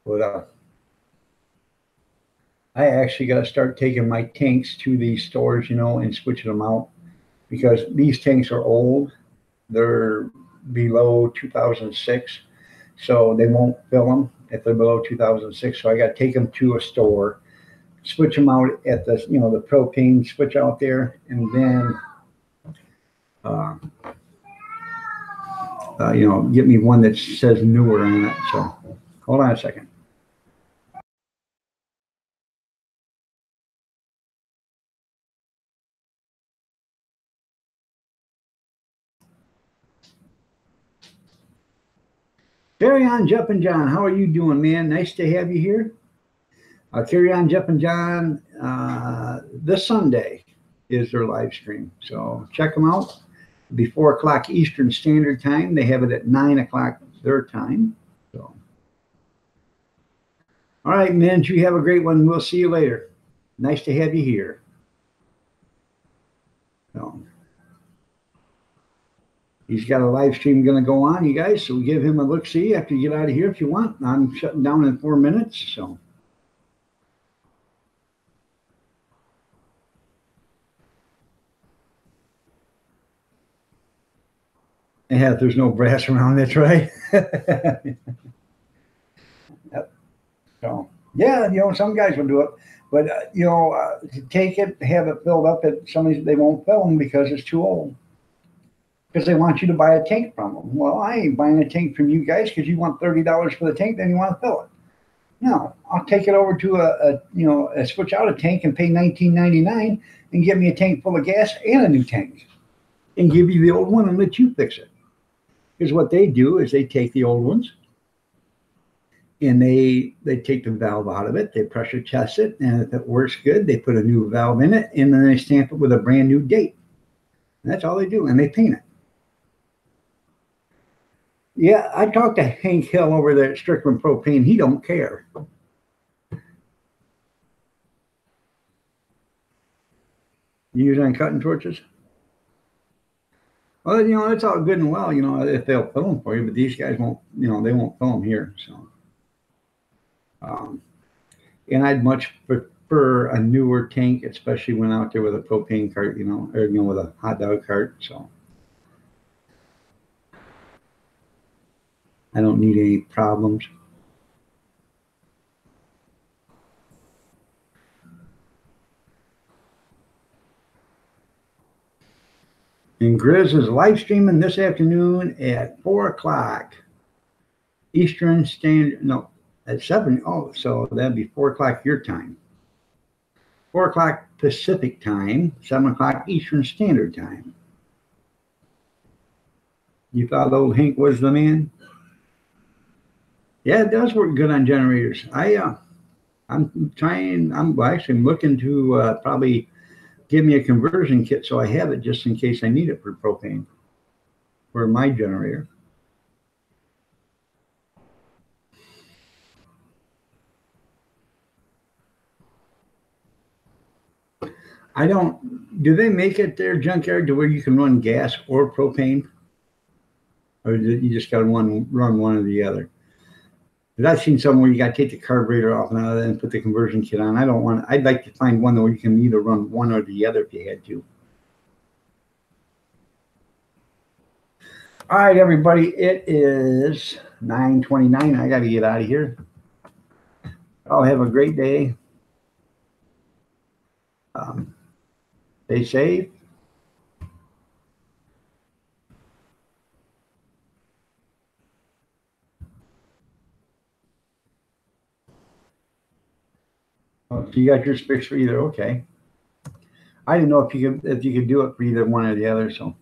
But I actually got to start taking my tanks to these stores, and switching them out because these tanks are old. They're below 2006, so they won't fill them if they're below 2006. So I got to take them to a store, switch them out at the propane switch out there, and then uh, get me one that says newer on it. So hold on a second. Carry on, Jumpin' John. How are you doing, man? Nice to have you here. Carry on, Jumpin' John. This Sunday is their live stream, so check them out. Be 4 o'clock Eastern Standard Time. They have it at 9 o'clock their time. So, all right, man. You have a great one. We'll see you later. Nice to have you here. So, he's got a live stream going to go on, you guys. So give him a look. See after you get out of here if you want. I'm shutting down in 4 minutes. So. Yeah, there's no brass around. That's right. Yep. So yeah, some guys will do it, but to take it, have it filled up at somebody's, they won't fill them because it's too old. Because they want you to buy a tank from them. Well, I ain't buying a tank from you guys because you want $30 for the tank, then you want to fill it. No, I'll take it over to a switch out a tank and pay $19.99 and get me a tank full of gas and a new tank, and give you the old one and let you fix it. Because what they do is they take the old ones and they take the valve out of it, they pressure test it, and if it works good, they put a new valve in it, and then they stamp it with a brand new date. And that's all they do, and they paint it. Yeah, I talked to Hank Hill over there at Strickland Propane. He don't care. You use on cutting torches? Well, it's all good and well, if they'll fill them for you, but these guys won't, they won't fill them here. So, and I'd much prefer a newer tank, especially when out there with a propane cart, or, with a hot dog cart. So I don't need any problems. And Grizz is live streaming this afternoon at 4 o'clock Eastern Standard. No, at 7. Oh, so that'd be 4 o'clock your time. 4 o'clock Pacific time, 7 o'clock Eastern Standard Time. You thought old Hank was the man? Yeah, it does work good on generators. I'm actually looking to probably give me a conversion kit so I have it just in case I need it for propane for my generator. Do they make it there, Junkyard, to where you can run gas or propane? Or you just got to run one or the other? Because I've seen some where you got to take the carburetor off and then put the conversion kit on. I'd like to find one where you can either run one or the other if you had to. All right, everybody, it is 9:29. I got to get out of here. I'll have a great day. Stay safe. Oh, so you got your specs for either. Okay. I didn't know if you could do it for either one or the other. So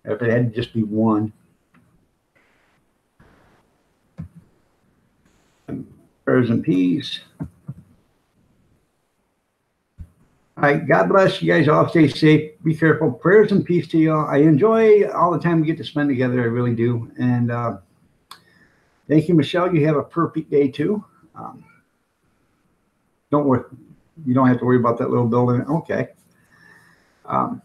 if it had to just be one. Prayers and peace. All right, God bless you guys. All stay safe. Be careful. Prayers and peace to you all. I enjoy all the time we get to spend together. I really do. And thank you, Michelle. You have a perfect day too. Don't worry. You don't have to worry about that little building. Okay. But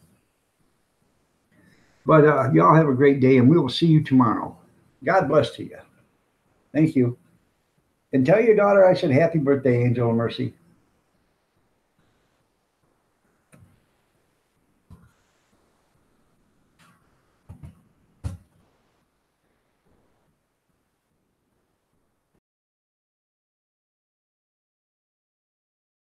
y'all have a great day, and we will see you tomorrow. God bless to you. Thank you. And tell your daughter I said happy birthday, Angel of Mercy.